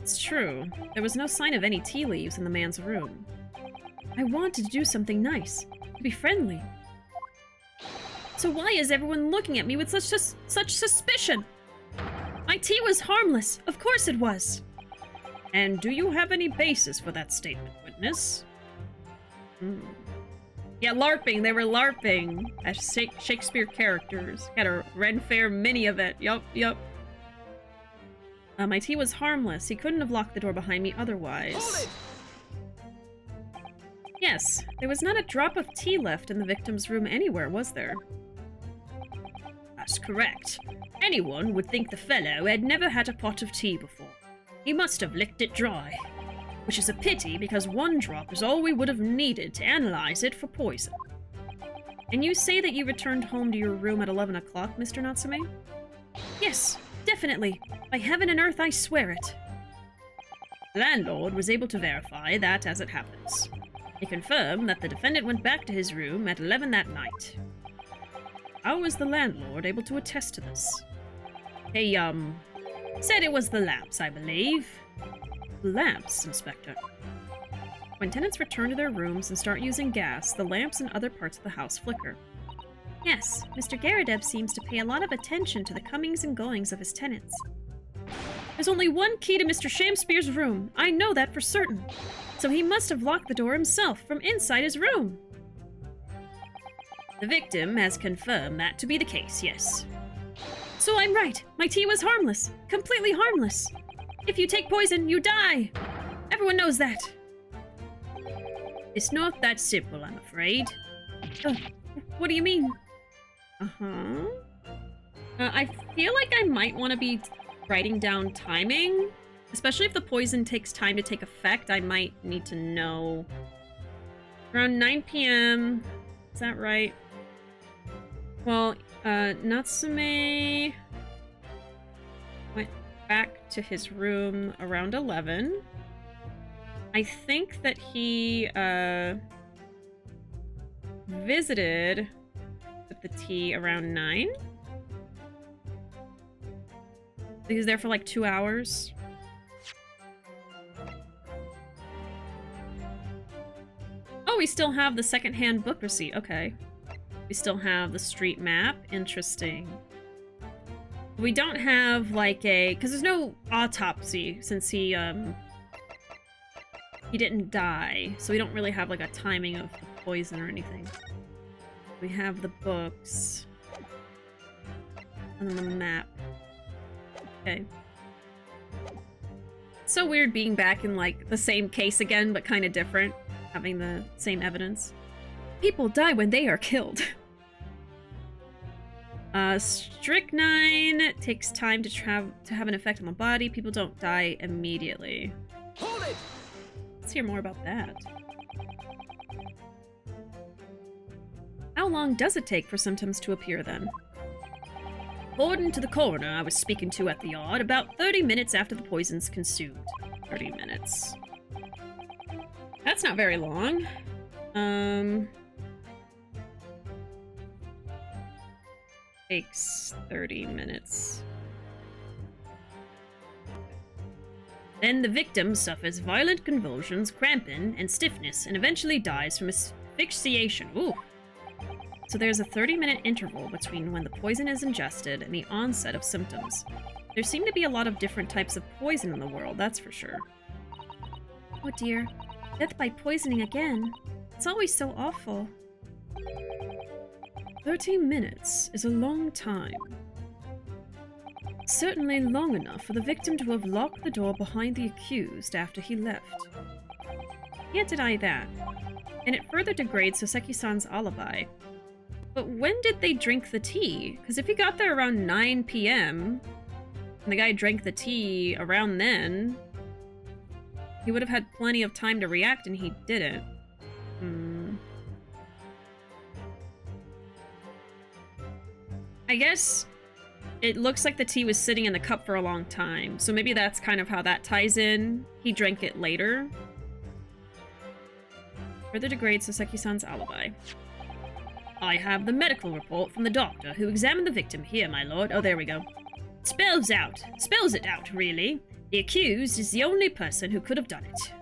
It's true. There was no sign of any tea leaves in the man's room. I wanted to do something nice, to be friendly. So why is everyone looking at me with such suspicion? My tea was harmless. Of course it was. And do you have any basis for that statement, witness? Yeah, LARPing. They were LARPing as Shakespeare characters. Got a Ren Fair mini of it. Yup. My tea was harmless. He couldn't have locked the door behind me otherwise. Yes, there was not a drop of tea left in the victim's room anywhere, was there? That's correct. Anyone would think the fellow had never had a pot of tea before. He must have licked it dry. Which is a pity, because one drop is all we would have needed to analyze it for poison. And you say that you returned home to your room at 11 o'clock, Mr. Natsume? Yes, definitely. By heaven and earth, I swear it. The landlord was able to verify that as it happens. He confirmed that the defendant went back to his room at 11 that night. How was the landlord able to attest to this? He, said it was the lamps, I believe. Lamps, Inspector. When tenants return to their rooms and start using gas, the lamps in other parts of the house flicker. Yes, Mr. Garadeb seems to pay a lot of attention to the comings and goings of his tenants. There's only one key to Mr. Shamspeare's room. I know that for certain. So he must have locked the door himself from inside his room. The victim has confirmed that to be the case, yes. So I'm right. My tea was harmless. Completely harmless. If you take poison, you die. Everyone knows that. It's not that simple, I'm afraid. What do you mean? I feel like I might want to be writing down timing. Especially if the poison takes time to take effect, I might need to know. Around 9 p.m. Is that right? Well, Natsume went back to his room around 11. I think that he visited with the tea around 9. He was there for like 2 hours. Oh, we still have the secondhand book receipt. Okay. We still have the street map. Interesting. We don't have like a... because there's no autopsy since he didn't die. So we don't really have like a timing of the poison or anything. We have the books. And then the map. Okay. It's so weird being back in like the same case again, but kind of different. Having the same evidence. People die when they are killed. Strychnine takes time to have an effect on the body. People don't die immediately. Hold it! Let's hear more about that. How long does it take for symptoms to appear then? According to the coroner I was speaking to at the yard, about 30 minutes after the poison's consumed. 30 minutes. That's not very long. Takes 30 minutes. Then the victim suffers violent convulsions, cramping, and stiffness, and eventually dies from asphyxiation. Ooh. So there's a 30-minute interval between when the poison is ingested and the onset of symptoms. There seem to be a lot of different types of poison in the world, that's for sure. Oh dear. Death by poisoning again. It's always so awful. 30 minutes is a long time. Certainly long enough for the victim to have locked the door behind the accused after he left. Can't deny that. And it further degrades Soseki-san's alibi. But when did they drink the tea? Because if he got there around 9 p.m., and the guy drank the tea around then, he would have had plenty of time to react, and he didn't. I guess it looks like the tea was sitting in the cup for a long time, so maybe that's kind of how that ties in. He drank it later. Further degrades Soseki-san's alibi. I have the medical report from the doctor who examined the victim here, my lord. Oh, there we go. Spells it out, really. The accused is the only person who could have done it.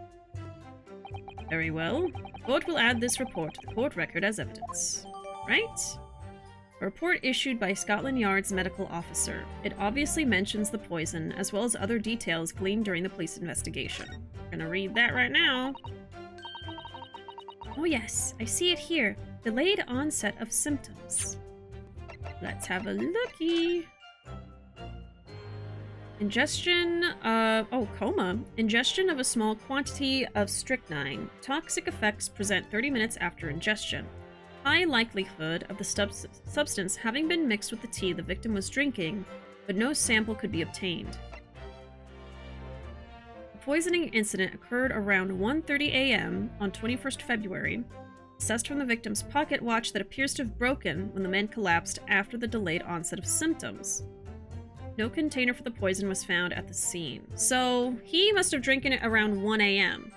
Very well. The court will add this report to the court record as evidence. Right? A report issued by Scotland Yard's medical officer. It obviously mentions the poison, as well as other details gleaned during the police investigation. I'm gonna read that right now. Oh yes, I see it here. Delayed onset of symptoms. Let's have a looky. Ingestion of... oh, coma. Ingestion of a small quantity of strychnine. Toxic effects present 30 minutes after ingestion. High likelihood of the substance having been mixed with the tea the victim was drinking, but no sample could be obtained. The poisoning incident occurred around 1:30 a.m. on 21st February, assessed from the victim's pocket watch that appears to have broken when the man collapsed after the delayed onset of symptoms. No container for the poison was found at the scene. So, he must have drinking it around 1 a.m.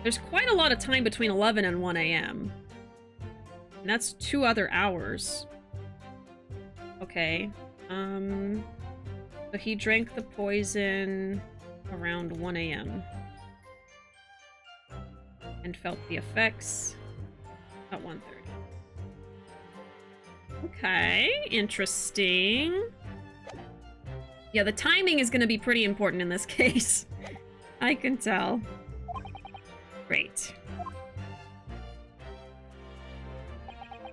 There's quite a lot of time between 11 and 1 a.m. And that's 2 other hours. Okay. So he drank the poison around 1 a.m. and felt the effects at 1:30. Okay, interesting. Yeah, the timing is going to be pretty important in this case. I can tell. Great.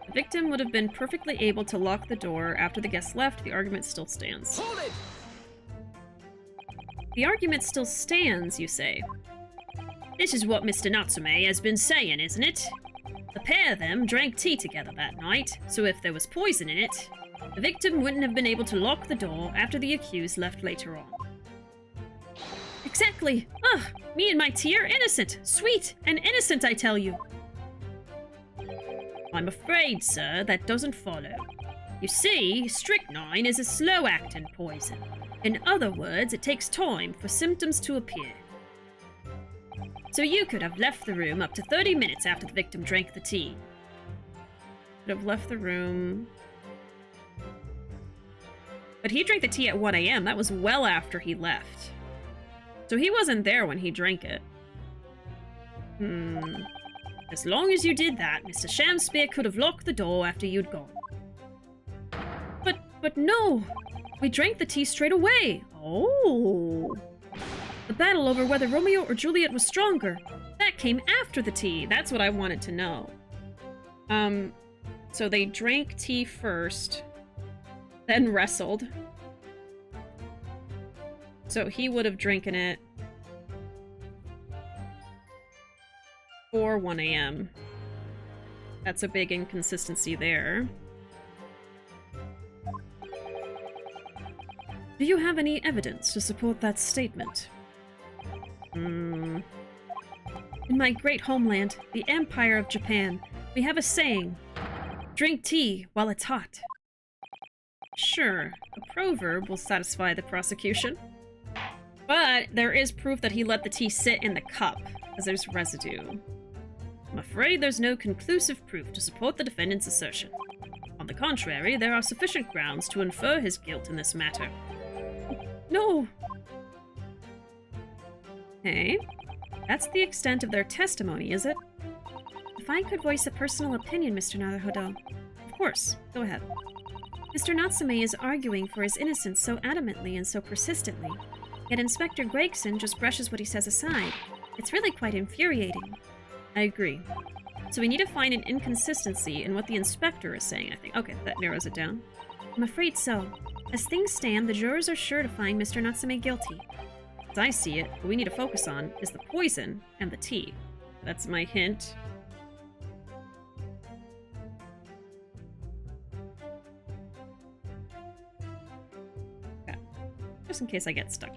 The victim would have been perfectly able to lock the door after the guest left. The argument still stands. Hold it! The argument still stands, you say? This is what Mr. Natsume has been saying, isn't it? The pair of them drank tea together that night, so if there was poison in it, the victim wouldn't have been able to lock the door after the accused left later on. Exactly! Ugh! Me and my tea are innocent! Sweet and innocent, I tell you! I'm afraid, sir, that doesn't follow. You see, strychnine is a slow-acting poison. In other words, it takes time for symptoms to appear. So you could have left the room up to 30 minutes after the victim drank the tea. Could have left the room... But he drank the tea at 1 a.m. That was well after he left. So he wasn't there when he drank it. As long as you did that, Mr. Shamspeare could have locked the door after you'd gone. But no! We drank the tea straight away! Oh! The battle over whether Romeo or Juliet was stronger. That came after the tea. That's what I wanted to know. So they drank tea first, then wrestled. So he would have drinking it for 1 a.m. That's a big inconsistency there. Do you have any evidence to support that statement? In my great homeland, the Empire of Japan, we have a saying, drink tea while it's hot. Sure, a proverb will satisfy the prosecution. But there is proof that he let the tea sit in the cup, as there's residue. I'm afraid there's no conclusive proof to support the defendant's assertion. On the contrary, there are sufficient grounds to infer his guilt in this matter. No! Hey, that's the extent of their testimony, is it? If I could voice a personal opinion, Mr. Naruhodo. Of course, go ahead. Mr. Natsume is arguing for his innocence so adamantly and so persistently, yet Inspector Gregson just brushes what he says aside. It's really quite infuriating. I agree. So we need to find an inconsistency in what the inspector is saying, I think. Okay, that narrows it down. I'm afraid so. As things stand, the jurors are sure to find Mr. Natsume guilty. As I see it, what we need to focus on is the poison and the tea. That's my hint. Okay. Just in case I get stuck.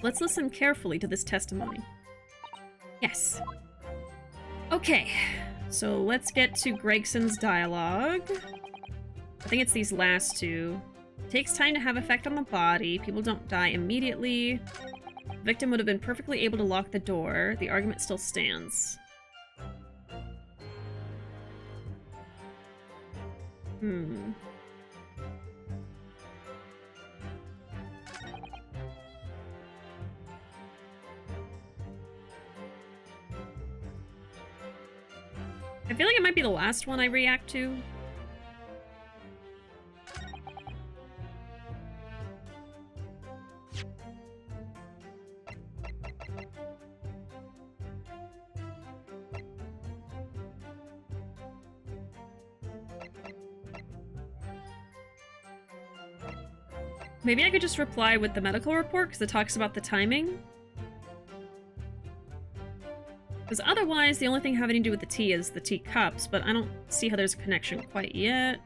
Let's listen carefully to this testimony. Yes. Okay, so let's get to Gregson's dialogue. I think it's these last two. It takes time to have effect on the body. People don't die immediately. The victim would have been perfectly able to lock the door. The argument still stands. I feel like it might be the last one I react to. Maybe I could just reply with the medical report because it talks about the timing. Because otherwise, the only thing having to do with the tea is the tea cups, but I don't see how there's a connection quite yet.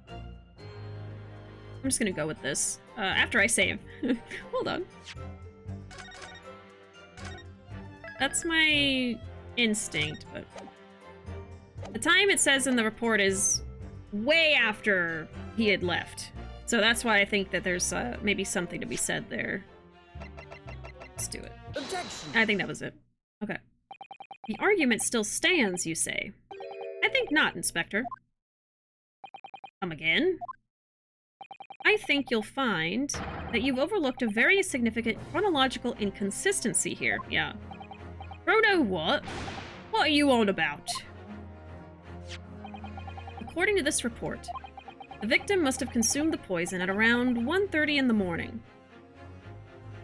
I'm just gonna go with this. After I save. Hold on. That's my instinct, but... the time it says in the report is way after he had left. So that's why I think that there's maybe something to be said there. Let's do it. Objection. I think that was it. Okay. The argument still stands, you say? I think not, Inspector. Come again? I think you'll find that you've overlooked a very significant chronological inconsistency here. Yeah. Chrono what? What are you on about? According to this report, the victim must have consumed the poison at around 1:30 in the morning.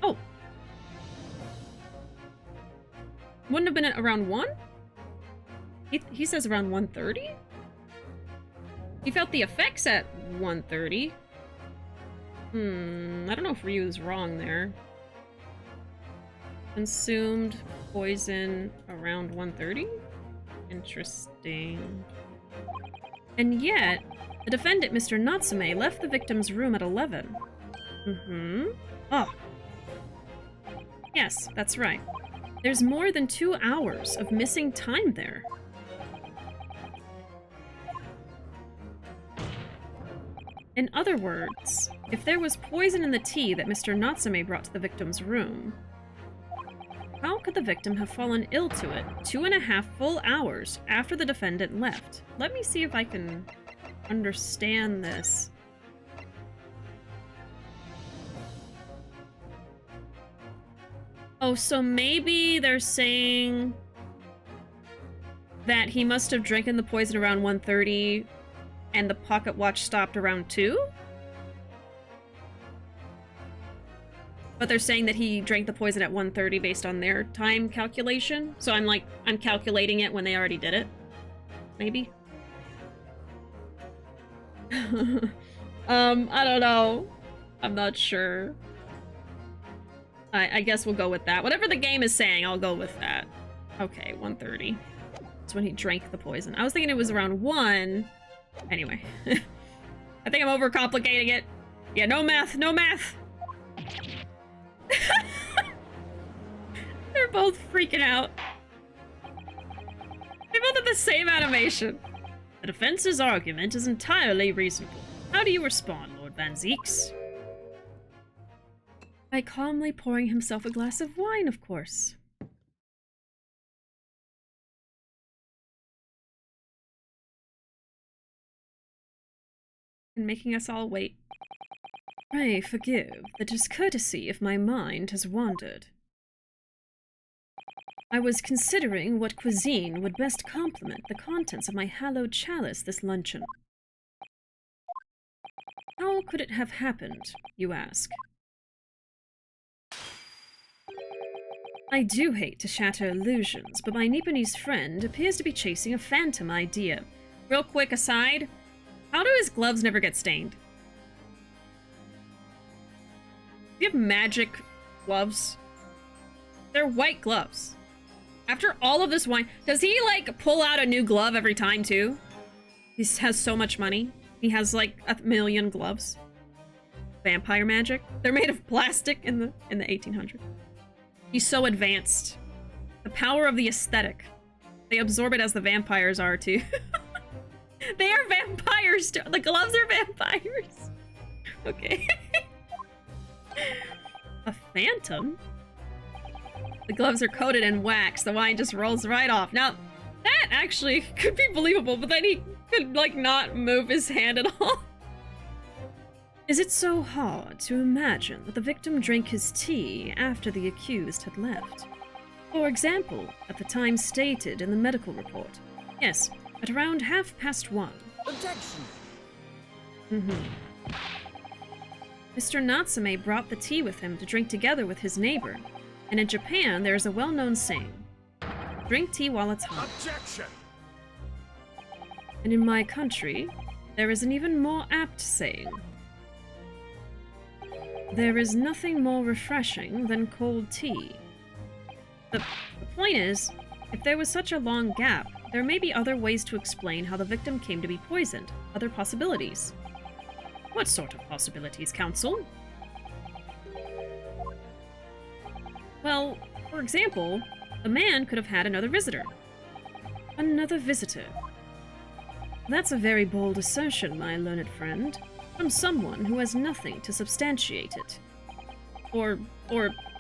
Oh. Wouldn't have been at around 1? He says around 1:30? He felt the effects at 1:30. I don't know if Ryu is wrong there. Consumed poison around 1:30? Interesting. And yet, the defendant, Mr. Natsume, left the victim's room at 11. Oh. Yes, that's right. There's more than 2 hours of missing time there. In other words, if there was poison in the tea that Mr. Natsume brought to the victim's room, how could the victim have fallen ill to it 2.5 full hours after the defendant left? Let me see if I can understand this. Oh, so maybe they're saying that he must have drinking the poison around 1:30 and the pocket watch stopped around 2? But they're saying that he drank the poison at 1:30 based on their time calculation. So I'm calculating it when they already did it. Maybe? I don't know. I'm not sure. I guess we'll go with that. Whatever the game is saying, I'll go with that. Okay, 1:30. That's when he drank the poison. I was thinking it was around 1, Anyway. I think I'm overcomplicating it. Yeah, no math, no math! They're both freaking out. They both have the same animation. The defense's argument is entirely reasonable. How do you respond, Lord Van Zeeks? By calmly pouring himself a glass of wine, of course. And making us all wait. Pray forgive the discourtesy if my mind has wandered. I was considering what cuisine would best complement the contents of my hallowed chalice this luncheon. How could it have happened, you ask? I do hate to shatter illusions, but my Nipponese friend appears to be chasing a phantom idea. Real quick aside, how do his gloves never get stained? Do you have magic gloves? They're white gloves. After all of this wine, does he, like, pull out a new glove every time, too? He has so much money. He has, like, 1,000,000 gloves. Vampire magic. They're made of plastic in the 1800s. He's so advanced. The power of the aesthetic. They absorb it as the vampires are, too. They are vampires, too. The gloves are vampires. Okay. A phantom? The gloves are coated in wax. The wine just rolls right off. Now, that actually could be believable, but then he could, like, not move his hand at all. Is it so hard to imagine that the victim drank his tea after the accused had left? For example, at the time stated in the medical report. Yes, at around 1:30. Objection! Mr. Natsume brought the tea with him to drink together with his neighbor. And in Japan, there is a well-known saying, drink tea while it's hot. Objection! And in my country, there is an even more apt saying. There is nothing more refreshing than cold tea. The point is, if there was such a long gap, there may be other ways to explain how the victim came to be poisoned, other possibilities. What sort of possibilities, Counsel? Well, for example, the man could have had another visitor. Another visitor. That's a very bold assertion, my learned friend, from someone who has nothing to substantiate it. Or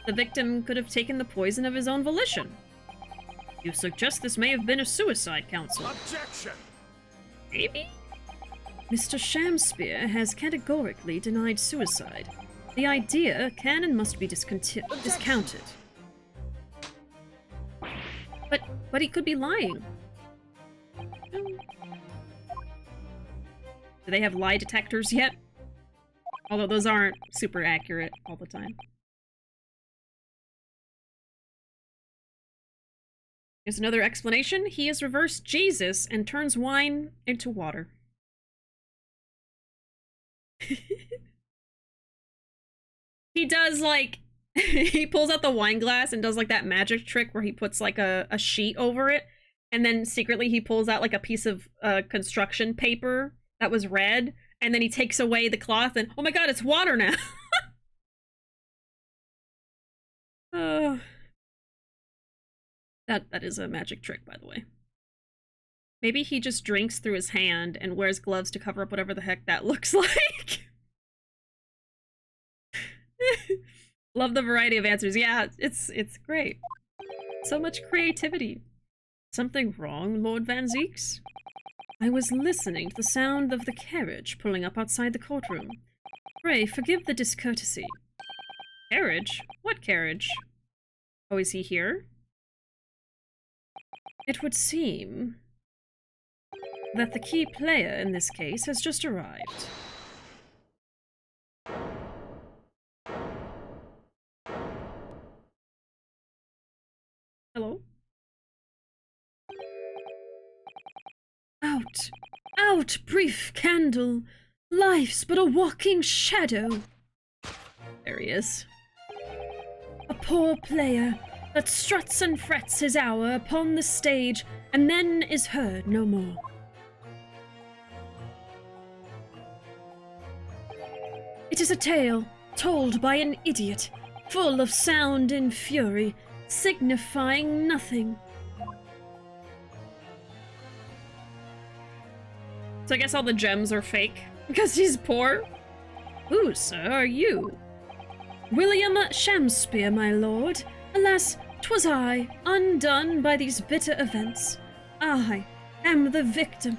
the victim could have taken the poison of his own volition. You suggest this may have been a suicide, Counsel. Objection! Maybe? Mr. Shamspeare has categorically denied suicide. The idea can and must be discounted. But he could be lying. Do they have lie detectors yet? Although those aren't super accurate all the time. Here's another explanation. He has reversed Jesus and turns wine into water. He does, like, he pulls out the wine glass and does, like, that magic trick where he puts, like, a sheet over it, and then secretly he pulls out, like, a piece of construction paper that was red, and then he takes away the cloth, and, oh my god, it's water now! That is a magic trick, by the way. Maybe he just drinks through his hand and wears gloves to cover up whatever the heck that looks like. Love the variety of answers. Yeah, it's great. So much creativity. Something wrong, Lord Van Zeeks? I was listening to the sound of the carriage pulling up outside the courtroom. Pray, forgive the discourtesy. Carriage? What carriage? Oh, is he here? It would seem that the key player in this case has just arrived. Hello? Out! Out, brief candle! Life's but a walking shadow! There he is. A poor player that struts and frets his hour upon the stage, and then is heard no more. It is a tale told by an idiot, full of sound and fury, signifying nothing. So I guess all the gems are fake because he's poor. Who, sir, are you? William Shamspeare, my lord. Alas, 'twas I, undone by these bitter events. I am the victim.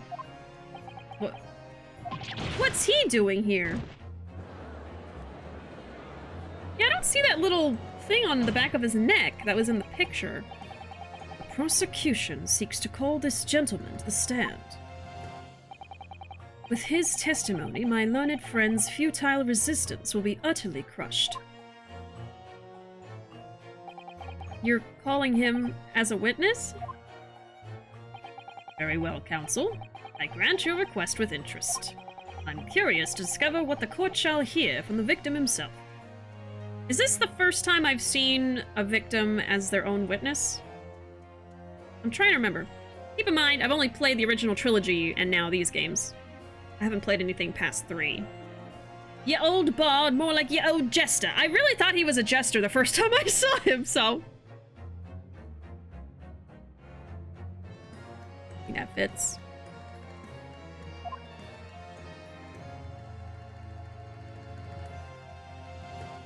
What's he doing here? Yeah, I don't see that little thing on the back of his neck that was in the picture. The prosecution seeks to call this gentleman to the stand. With his testimony, my learned friend's futile resistance will be utterly crushed. You're calling him as a witness? Very well, counsel. I grant your request with interest. I'm curious to discover what the court shall hear from the victim himself. Is this the first time I've seen a victim as their own witness? I'm trying to remember. Keep in mind, I've only played the original trilogy and now these games. I haven't played anything past 3. Ye old bard, more like ye old jester. I really thought he was a jester the first time I saw him, so... I think that fits.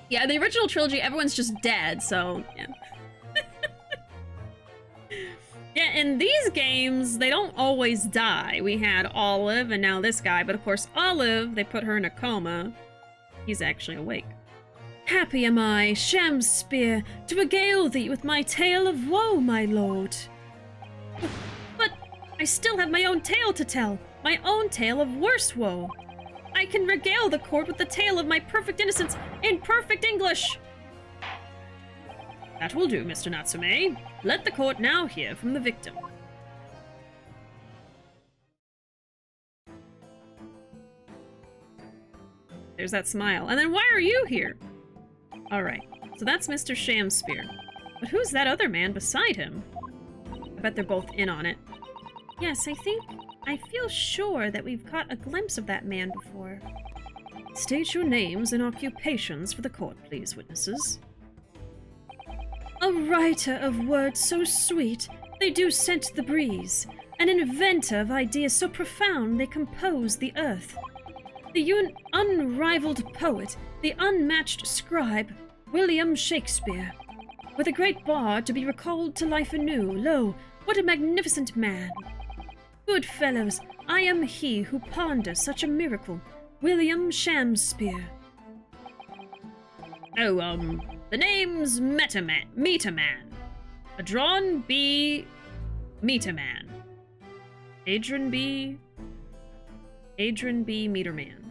Yeah, the original trilogy, everyone's just dead, so, yeah. Yeah, in these games, they don't always die. We had Olive, and now this guy, but of course Olive, they put her in a coma. He's actually awake. Happy am I, Shamspeare, to regale thee with my tale of woe, my lord. But I still have my own tale to tell, my own tale of worse woe. I can regale the court with the tale of my perfect innocence in perfect English. That will do, Mr. Natsume. Let the court now hear from the victim. There's that smile. And then why are you here? Alright, so that's Mr. Shamspeare. But who's that other man beside him? I bet they're both in on it. Yes, I feel sure that we've caught a glimpse of that man before. State your names and occupations for the court, please, witnesses. A writer of words so sweet, they do scent the breeze. An inventor of ideas so profound, they compose the earth. The unrivaled poet, the unmatched scribe, William Shakespeare. With a great bard to be recalled to life anew, lo, what a magnificent man! Good fellows, I am he who ponders such a miracle, William Shamspeare. Oh, the name's Meterman. Adron B. Meterman. Adrian B. Meterman.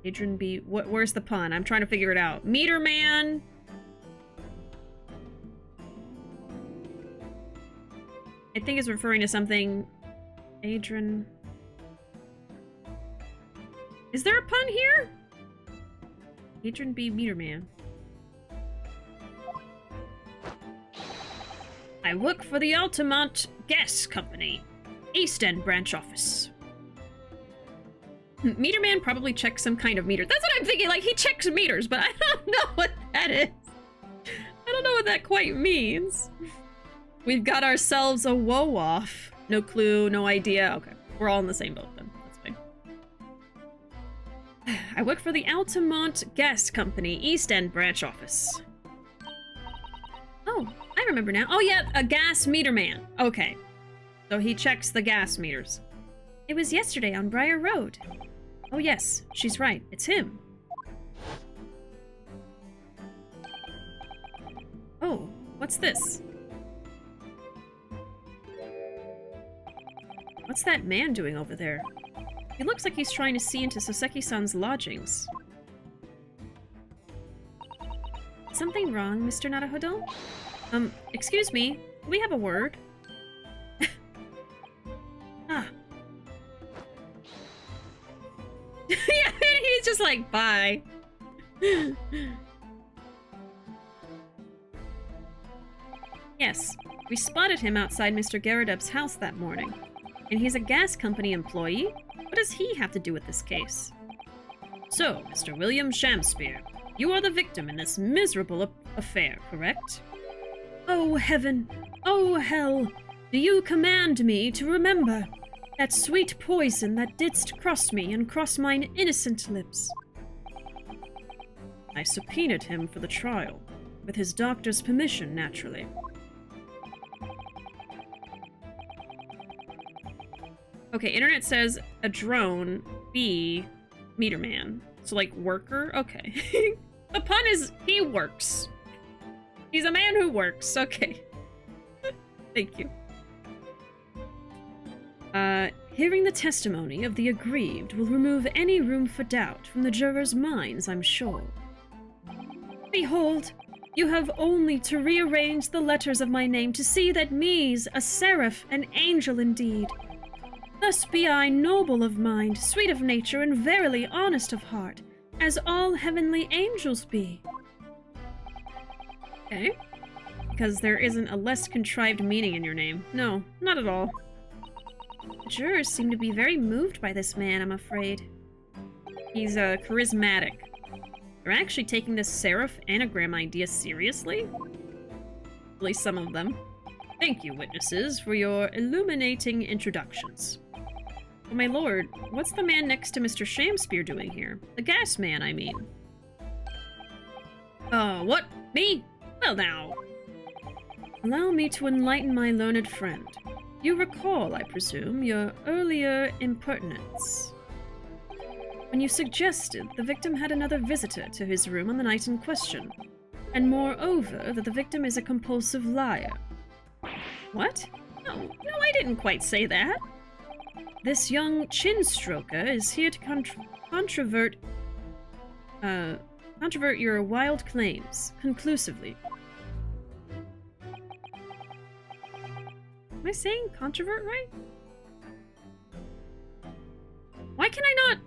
Adrian B. Where's the pun? I'm trying to figure it out. Meterman. I think it's referring to something. Adrian. Is there a pun here? Adrian B. Meterman. I work for the Altamont Gas Company, East End branch office. Meterman probably checks some kind of meter. That's what I'm thinking, like he checks meters, but I don't know what that is. I don't know what that quite means. We've got ourselves a woe off. No clue, no idea. Okay, we're all in the same boat then. That's fine. I work for the Altamont Gas Company, East End branch office. Oh, I remember now. Oh yeah, a gas meter man. Okay. So he checks the gas meters. It was yesterday on Briar Road. Oh yes, she's right. It's him. Oh, what's this? What's that man doing over there? He looks like he's trying to see into Soseki-san's lodgings. Something wrong, Mr. Naruhodo? Excuse me, we have a word. Ah. Yeah, he's just like, bye. Yes, we spotted him outside Mr. Garadub's house that morning. And he's a gas company employee? What does he have to do with this case? So, Mr. William Shamspeare, you are the victim in this miserable affair, correct? Oh, heaven! Oh, hell! Do you command me to remember that sweet poison that didst cross me and cross mine innocent lips? I subpoenaed him for the trial, with his doctor's permission, naturally. Okay, internet says a drone, B, meter man. So, like, worker? Okay. The pun is, he works. He's a man who works. Okay. Thank you. Hearing the testimony of the aggrieved will remove any room for doubt from the jurors' minds, I'm sure. Behold, you have only to rearrange the letters of my name to see that me's a seraph, an angel indeed. Thus be I noble of mind, sweet of nature, and verily honest of heart, as all heavenly angels be. Okay. Because there isn't a less contrived meaning in your name. No, not at all. The jurors seem to be very moved by this man, I'm afraid. He's, charismatic. They're actually taking this seraph anagram idea seriously? At least some of them. Thank you, witnesses, for your illuminating introductions. Oh, my lord, what's the man next to Mr. Shamspeare doing here? The gas man, I mean. What? Me? Well, now. Allow me to enlighten my learned friend. You recall, I presume, your earlier impertinence. When you suggested the victim had another visitor to his room on the night in question, and moreover, that the victim is a compulsive liar. What? No, I didn't quite say that. This young chin-stroker is here to controvert your wild claims, conclusively. Am I saying controvert right? Why can I not?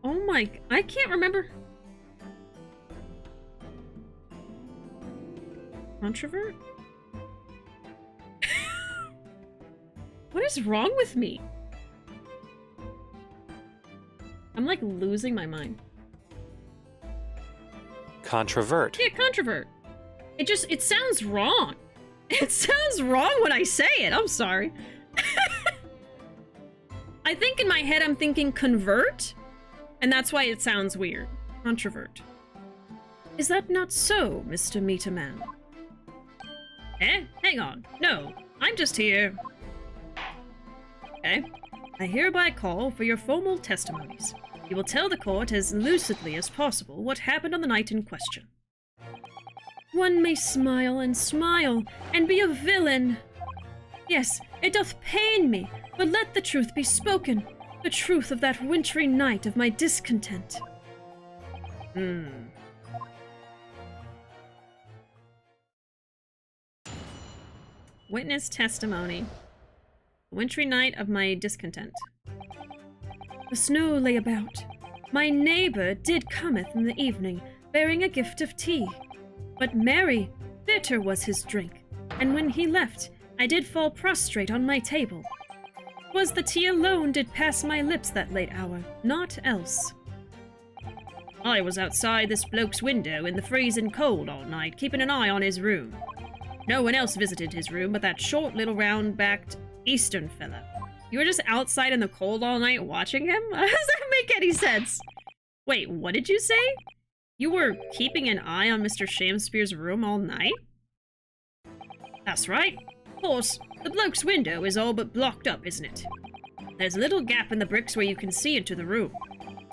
Oh my, I can't remember. Controvert? What is wrong with me? I'm like losing my mind. Controvert. Yeah, controvert. It sounds wrong. It sounds wrong when I say it. I'm sorry. I think in my head I'm thinking convert, and that's why it sounds weird. Controvert. Is that not so, Mr. Meter Man? Hang on. No, I'm just here. Okay. I hereby call for your formal testimonies. You will tell the court as lucidly as possible what happened on the night in question. One may smile and be a villain. Yes, it doth pain me, but let the truth be spoken, the truth of that wintry night of my discontent. Witness testimony. Wintry night of my discontent. The snow lay about. My neighbour did cometh in the evening, bearing a gift of tea. But merry, bitter was his drink, and when he left, I did fall prostrate on my table. 'Twas the tea alone did pass my lips that late hour, naught else. I was outside this bloke's window in the freezing cold all night, keeping an eye on his room. No one else visited his room but that short little round-backed Eastern fella. You were just outside in the cold all night watching him? How does that make any sense? Wait, what did you say? You were keeping an eye on Mr. Shamspeare's room all night? That's right. Of course, the bloke's window is all but blocked up, isn't it? There's a little gap in the bricks where you can see into the room.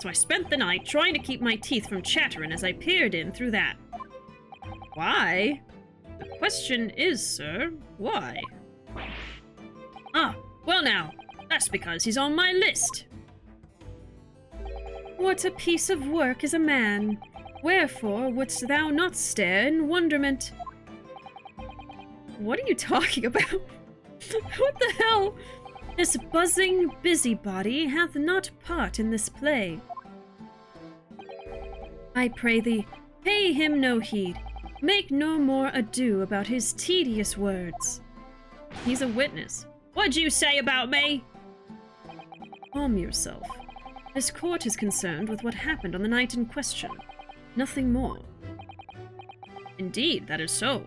So I spent the night trying to keep my teeth from chattering as I peered in through that. Why? The question is, sir, why? Ah, well now, that's because he's on my list. What a piece of work is a man. Wherefore wouldst thou not stare in wonderment? What are you talking about? What the hell? This buzzing busybody hath not part in this play. I pray thee, pay him no heed. Make no more ado about his tedious words. He's a witness. What'd you say about me? Calm yourself. This court is concerned with what happened on the night in question. Nothing more. Indeed, that is so.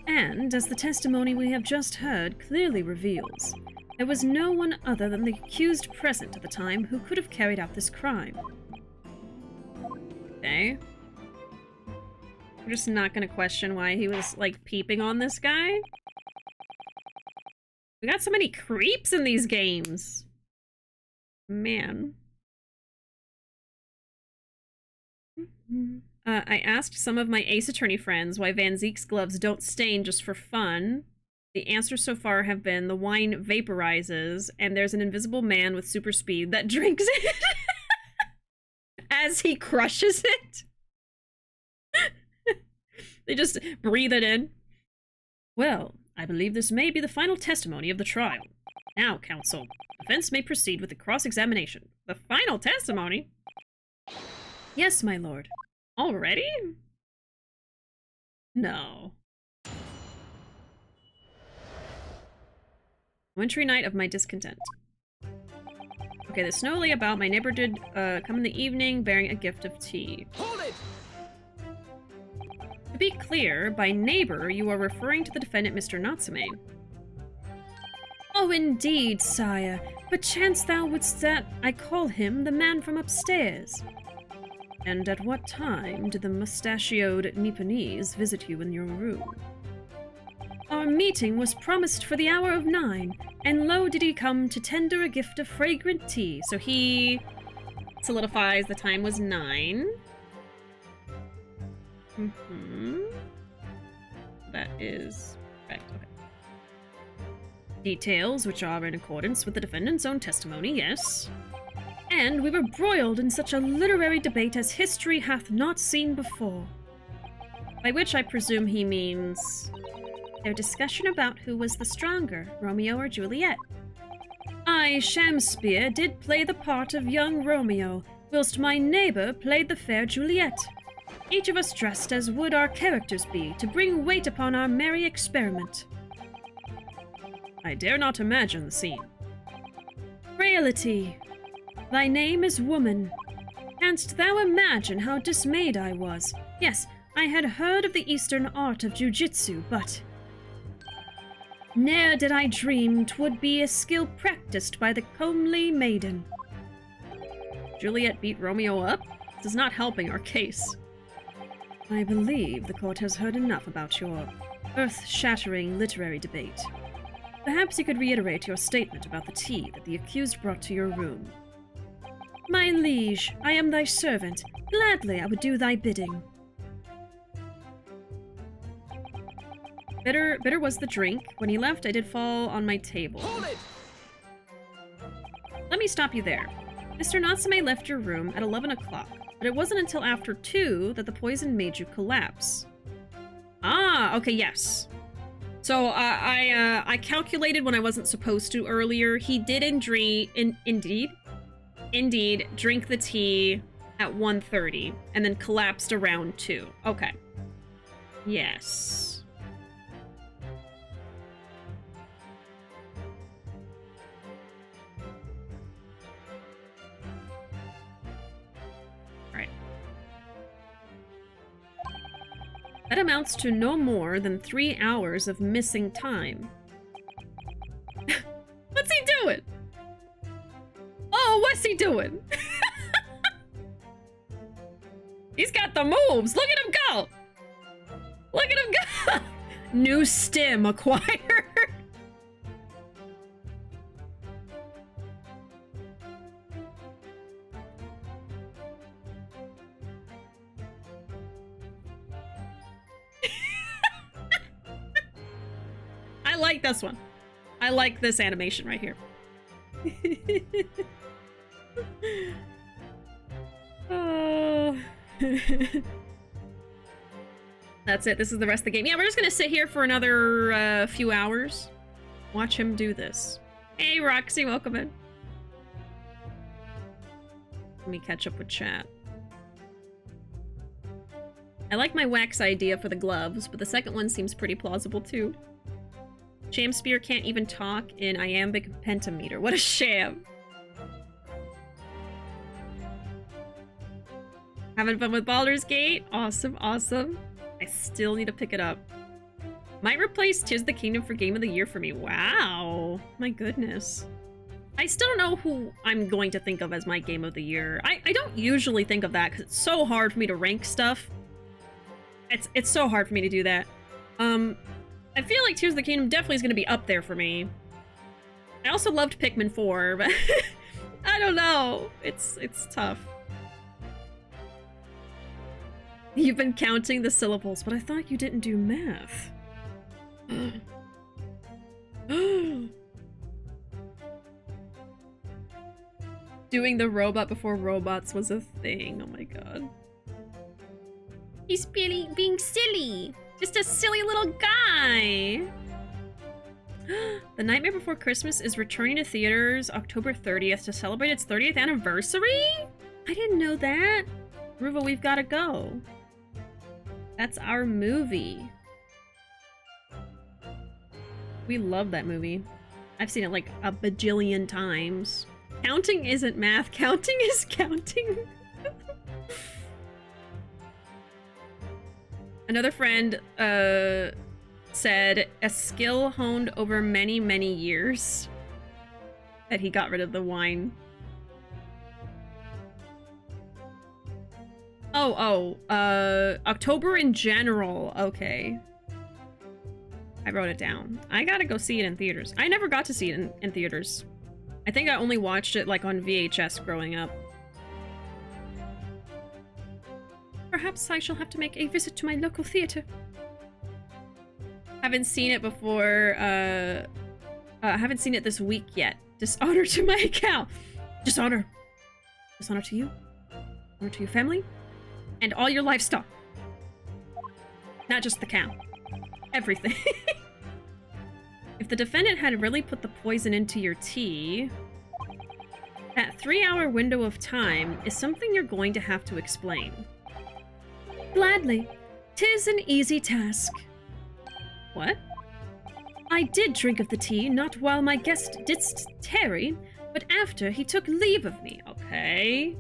And, as the testimony we have just heard clearly reveals, there was no one other than the accused present at the time who could have carried out this crime. Okay. We're just not gonna question why he was, like, peeping on this guy. We got so many creeps in these games. Man. I asked some of my Ace Attorney friends why Van Zeek's gloves don't stain just for fun. The answers so far have been the wine vaporizes, and there's an invisible man with super speed that drinks it as he crushes it. They just breathe it in. Well, I believe this may be the final testimony of the trial. Now, counsel, defense may proceed with the cross-examination. The final testimony? Yes, my lord. Already? No. Wintry night of my discontent. Okay, the snowily about my neighbor did come in the evening bearing a gift of tea. Hold it! To be clear, by neighbor, you are referring to the defendant, Mr. Natsume. Oh, indeed, sire. Perchance thou wouldst that I call him the man from upstairs. And at what time did the mustachioed Nipponese visit you in your room? Our meeting was promised for the hour of 9, and lo did he come to tender a gift of fragrant tea, so he solidifies the time was 9. That is correct, okay. Details which are in accordance with the defendant's own testimony, yes. And we were broiled in such a literary debate as history hath not seen before. By which I presume he means their discussion about who was the stronger, Romeo or Juliet. I, Shamspeare, did play the part of young Romeo, whilst my neighbour played the fair Juliet. Each of us dressed as would our characters be, to bring weight upon our merry experiment. I dare not imagine the scene. Frailty. Thy name is woman. Canst thou imagine how dismayed I was? Yes, I had heard of the Eastern art of jiu-jitsu, but ne'er did I dream 'twould be a skill practiced by the comely maiden. Juliet beat Romeo up? This is not helping our case. I believe the court has heard enough about your earth-shattering literary debate. Perhaps you could reiterate your statement about the tea that the accused brought to your room. My liege, I am thy servant. Gladly I would do thy bidding. Bitter was the drink. When he left, I did fall on my table. Hold it! Let me stop you there. Mr. Natsume left your room at 11 o'clock, but it wasn't until after 2 that the poison made you collapse. Ah, okay, yes. So, I calculated when I wasn't supposed to earlier. He did indeed drink the tea at 1:30 and then collapsed around 2. Okay. Yes. Right. That amounts to no more than 3 hours of missing time. What's he doing? Oh, what's he doing? He's got the moves. Look at him go. Look at him go. New stim acquired. I like this one. I like this animation right here. Oh. That's it. This is the rest of the game. Yeah, we're just gonna sit here for another few hours. Watch him do this. Hey, Roxy, welcome in. Let me catch up with chat. I like my wax idea for the gloves, but the second one seems pretty plausible too. Shamspeare can't even talk in iambic pentameter. What a sham. Having fun with Baldur's Gate? Awesome, awesome. I still need to pick it up. Might replace Tears of the Kingdom for Game of the Year for me. Wow. My goodness. I still don't know who I'm going to think of as my Game of the Year. I don't usually think of that because it's so hard for me to rank stuff. It's so hard for me to do that. I feel like Tears of the Kingdom definitely is going to be up there for me. I also loved Pikmin 4, but I don't know. It's tough. You've been counting the syllables, but I thought you didn't do math. Doing the robot before robots was a thing. Oh my god. He's being silly. Just a silly little guy. The Nightmare Before Christmas is returning to theaters October 30th to celebrate its 30th anniversary? I didn't know that. Ruuuvo, we've got to go. That's our movie. We love that movie. I've seen it like a bajillion times. Counting isn't math. Counting is counting. Another friend said a skill honed over many, many years that he got rid of the wine. October in general. Okay. I wrote it down. I gotta go see it in theaters. I never got to see it in theaters. I think I only watched it like on VHS growing up. Perhaps I shall have to make a visit to my local theater. Haven't seen it before, haven't seen it this week yet. Dishonor to my cow. Dishonor. Dishonor to you. Honor to your family. And all your livestock. Not just the cow. Everything. If the defendant had really put the poison into your tea, that 3-hour window of time is something you're going to have to explain. Gladly. 'Tis an easy task. What? I did drink of the tea, not while my guest didst tarry, but after he took leave of me. Okay.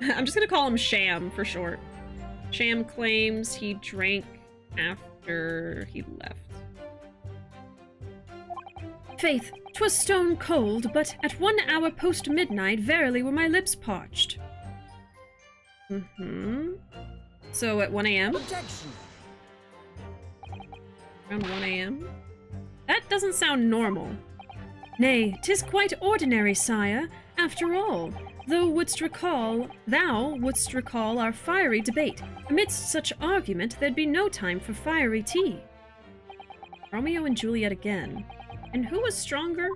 I'm just gonna call him Sham for short. Sham claims he drank after he left. Faith, 'twas stone cold, but at 1 hour post midnight verily were my lips parched. So at 1 a.m.? Objection. Around 1 a.m.? That doesn't sound normal. Nay, 'tis quite ordinary, sire. After all, thou wouldst recall our fiery debate. Amidst such argument, there'd be no time for fiery tea. Romeo and Juliet again. And who was stronger?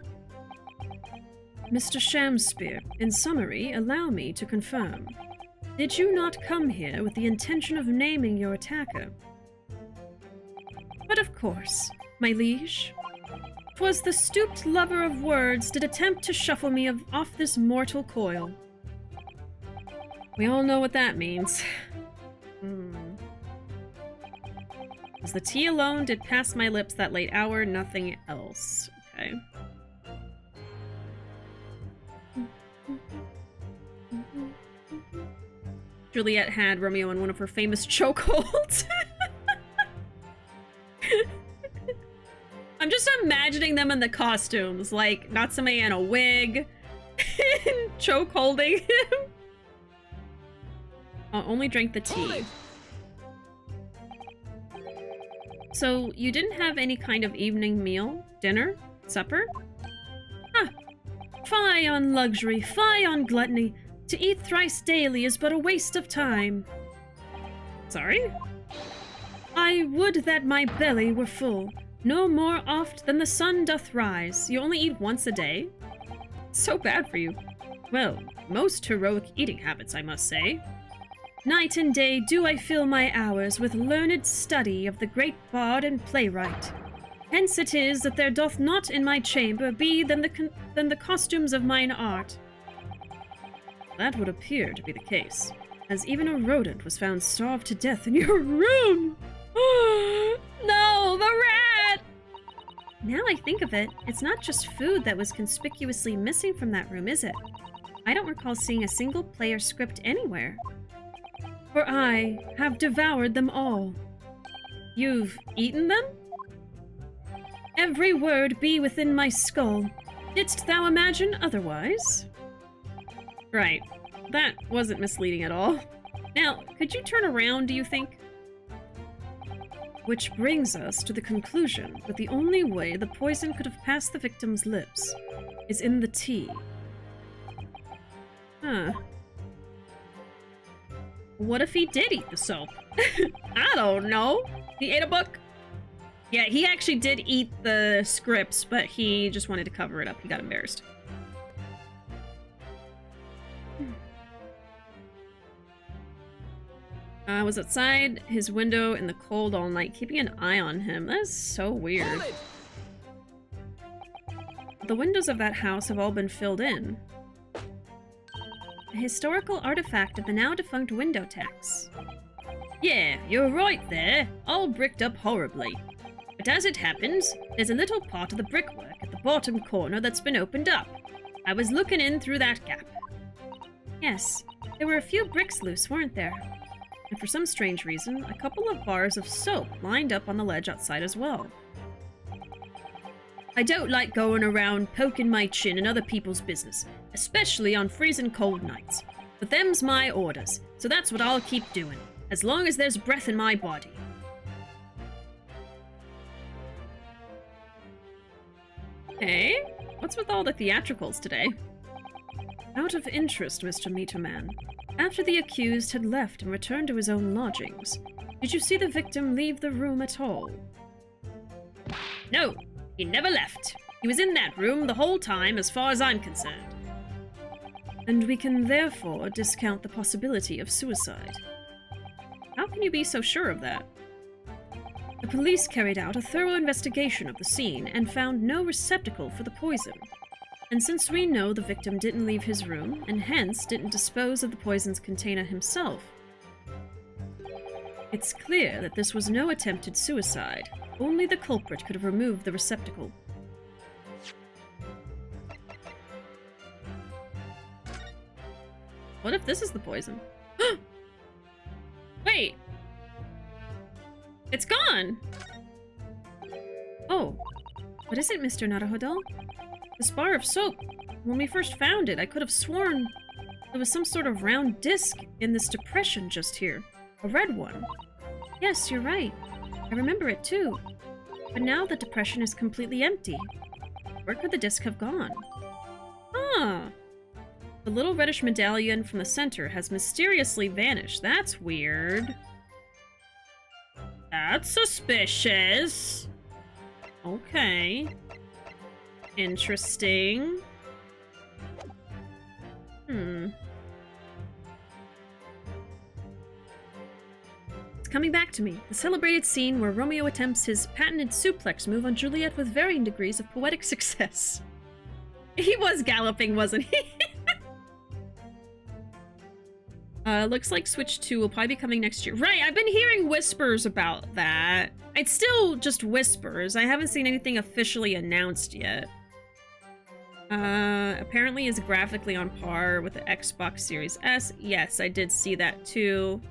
Mr. Shamspeare, in summary, allow me to confirm. Did you not come here with the intention of naming your attacker? But of course, my liege. 'Twas the stooped lover of words did attempt to shuffle me off this mortal coil. We all know what that means. As the tea alone did pass my lips that late hour, nothing else. Okay. Juliet had Romeo in one of her famous chokeholds. I'm just imagining them in the costumes, like Natsume in a wig, choke holding him. I'll only drink the tea. So, you didn't have any kind of evening meal? Dinner? Supper? Ah! Fie on luxury, fie on gluttony. To eat thrice daily is but a waste of time. Sorry? I would that my belly were full. No more oft than the sun doth rise. You only eat once a day? So bad for you. Well, most heroic eating habits, I must say. Night and day do I fill my hours with learned study of the great bard and playwright. Hence it is that there doth not in my chamber be than the costumes of mine art. That would appear to be the case, as even a rodent was found starved to death in your room. No, the rat! Now I think of it, it's not just food that was conspicuously missing from that room, is it? I don't recall seeing a single player script anywhere. For I have devoured them all. You've eaten them? Every word be within my skull. Didst thou imagine otherwise? Right. That wasn't misleading at all. Now, could you turn around, do you think? Which brings us to the conclusion that the only way the poison could have passed the victim's lips is in the tea. Huh. What if he did eat the soap? I don't know. He ate a book? Yeah, he actually did eat the scripts, but he just wanted to cover it up. He got embarrassed. I was outside his window in the cold all night, keeping an eye on him. That is so weird. The windows of that house have all been filled in. A historical artifact of the now-defunct window tax. Yeah, you're right there. All bricked up horribly. But as it happens, there's a little part of the brickwork at the bottom corner that's been opened up. I was looking in through that gap. Yes, there were a few bricks loose, weren't there? And for some strange reason, a couple of bars of soap lined up on the ledge outside as well. I don't like going around poking my chin in other people's business, especially on freezing cold nights. But them's my orders, so that's what I'll keep doing, as long as there's breath in my body. Hey, what's with all the theatricals today? Out of interest, Mr. Meterman, after the accused had left and returned to his own lodgings, did you see the victim leave the room at all? No, he never left. He was in that room the whole time, as far as I'm concerned. And we can therefore discount the possibility of suicide. How can you be so sure of that? The police carried out a thorough investigation of the scene and found no receptacle for the poison. And since we know the victim didn't leave his room, and hence didn't dispose of the poison's container himself, it's clear that this was no attempted suicide. Only the culprit could have removed the receptacle. What if this is the poison? Wait! It's gone! Oh. What is it, Mr. Naruhodo? This bar of soap. When we first found it, I could have sworn there was some sort of round disc in this depression just here. A red one. Yes, you're right. I remember it too. But now the depression is completely empty. Where could the disc have gone? Ah. The little reddish medallion from the center has mysteriously vanished. That's weird. That's suspicious. Okay. Interesting. It's coming back to me. The celebrated scene where Romeo attempts his patented suplex move on Juliet with varying degrees of poetic success. He was galloping, wasn't he? Looks like Switch 2 will probably be coming next year. Right, I've been hearing whispers about that. It's still just whispers. I haven't seen anything officially announced yet. Apparently is graphically on par with the Xbox Series S. Yes, I did see that too.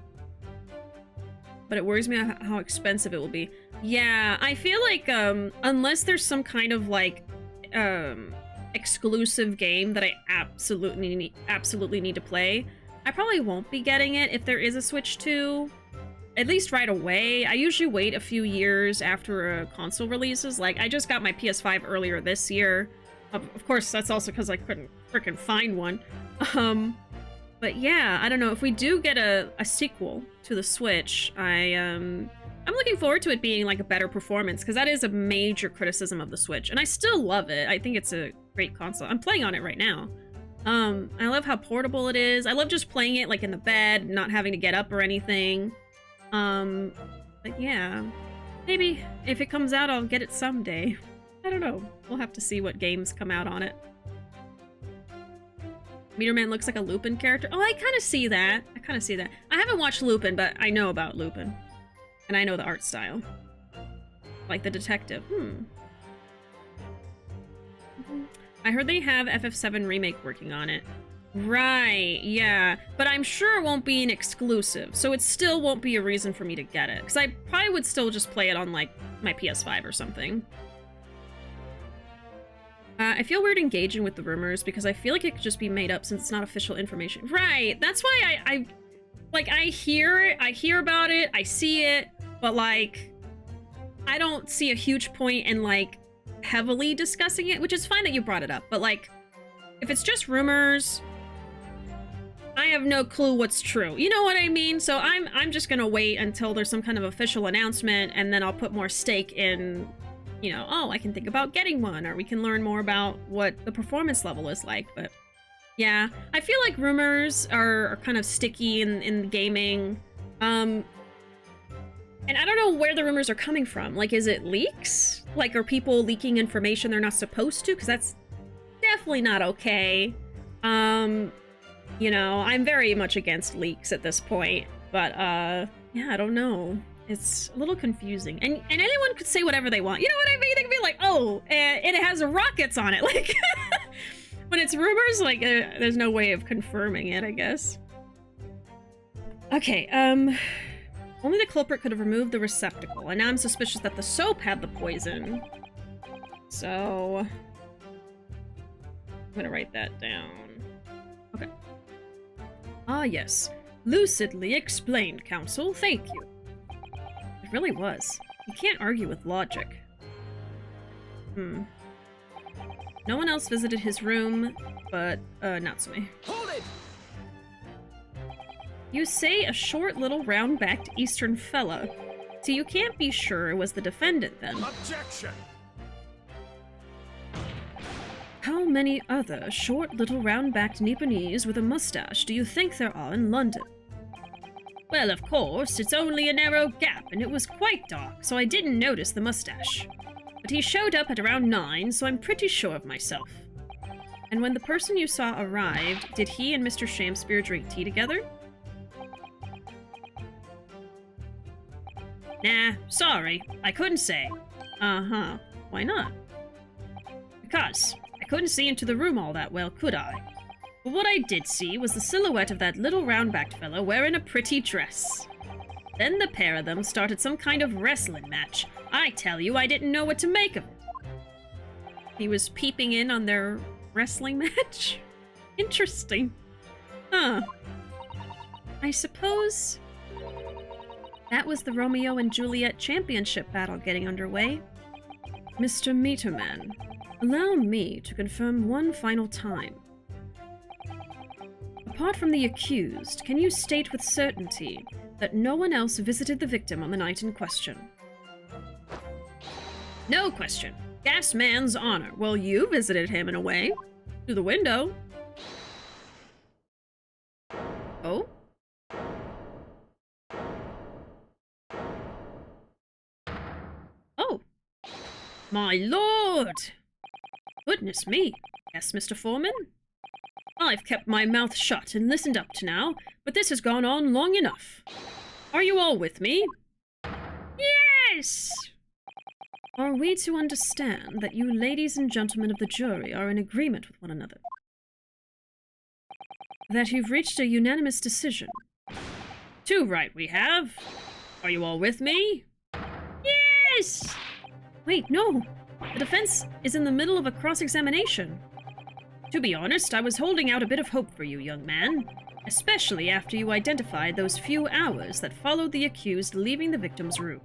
But it worries me how expensive it will be. Yeah, I feel like, unless there's some kind of, like, exclusive game that I absolutely need to play, I probably won't be getting it if there is a Switch 2. At least right away. I usually wait a few years after a console releases. Like, I just got my PS5 earlier this year. Of course, that's also because I couldn't frickin' find one. But yeah, I don't know. If we do get a sequel to the Switch, I'm looking forward to it being like a better performance, because that is a major criticism of the Switch. And I still love it. I think it's a great console. I'm playing on it right now. I love how portable it is. I love just playing it like in the bed, not having to get up or anything. But yeah, maybe if it comes out, I'll get it someday. I don't know. We'll have to see what games come out on it. Meterman looks like a Lupin character. Oh, I kind of see that. I haven't watched Lupin, but I know about Lupin. And I know the art style. Like the detective. I heard they have FF7 Remake working on it. Right, yeah. But I'm sure it won't be an exclusive, so it still won't be a reason for me to get it. Because I probably would still just play it on, like, my PS5 or something. I feel weird engaging with the rumors because I feel like it could just be made up since it's not official information. Right, that's why I hear about it, I see it, but, like, I don't see a huge point in, like, heavily discussing it, which is fine that you brought it up, but, like, if it's just rumors, I have no clue what's true. You know what I mean? So I'm just gonna wait until there's some kind of official announcement, and then I'll put more stake in, you know, oh, I can think about getting one, or we can learn more about what the performance level is like. But yeah, I feel like rumors are kind of sticky in gaming. And I don't know where the rumors are coming from. Like, is it leaks? Like, are people leaking information they're not supposed to? Because that's definitely not okay. You know, I'm very much against leaks at this point, but yeah, I don't know. It's a little confusing, and anyone could say whatever they want. You know what I mean? They could be like, "Oh, it has rockets on it." Like, when it's rumors, like, there's no way of confirming it, I guess. Okay, only the culprit could have removed the receptacle, and now I'm suspicious that the soap had the poison. So I'm gonna write that down. Okay. Ah, yes. Lucidly explained, Counsel. Thank you. It really was. You can't argue with logic. No one else visited his room, but, Natsume. Hold it! You say a short little round-backed Eastern fella. So you can't be sure it was the defendant, then. Objection! How many other short little round-backed Nipponese with a mustache do you think there are in London? Well, of course, it's only a narrow gap, and it was quite dark, so I didn't notice the mustache. But he showed up at around 9, so I'm pretty sure of myself. And when the person you saw arrived, did he and Mr. Shamspeare drink tea together? Nah, sorry, I couldn't say. Uh-huh. Why not? Because I couldn't see into the room all that well, could I? But what I did see was the silhouette of that little round-backed fellow wearing a pretty dress. Then the pair of them started some kind of wrestling match. I tell you, I didn't know what to make of it. He was peeping in on their wrestling match? Interesting. Huh. I suppose that was the Romeo and Juliet championship battle getting underway. Mr. Meterman, allow me to confirm one final time. Apart from the accused, can you state with certainty that no one else visited the victim on the night in question? No question. Gas man's honor. Well, you visited him in a way. Through the window. Oh? Oh. My lord! Goodness me. Yes, Mr. Foreman? I've kept my mouth shut and listened up to now, but this has gone on long enough. Are you all with me? Yes! Are we to understand that you ladies and gentlemen of the jury are in agreement with one another? That you've reached a unanimous decision? Too right we have. Are you all with me? Yes! Wait, no. The defense is in the middle of a cross-examination. To be honest, I was holding out a bit of hope for you, young man. Especially after you identified those few hours that followed the accused leaving the victim's room.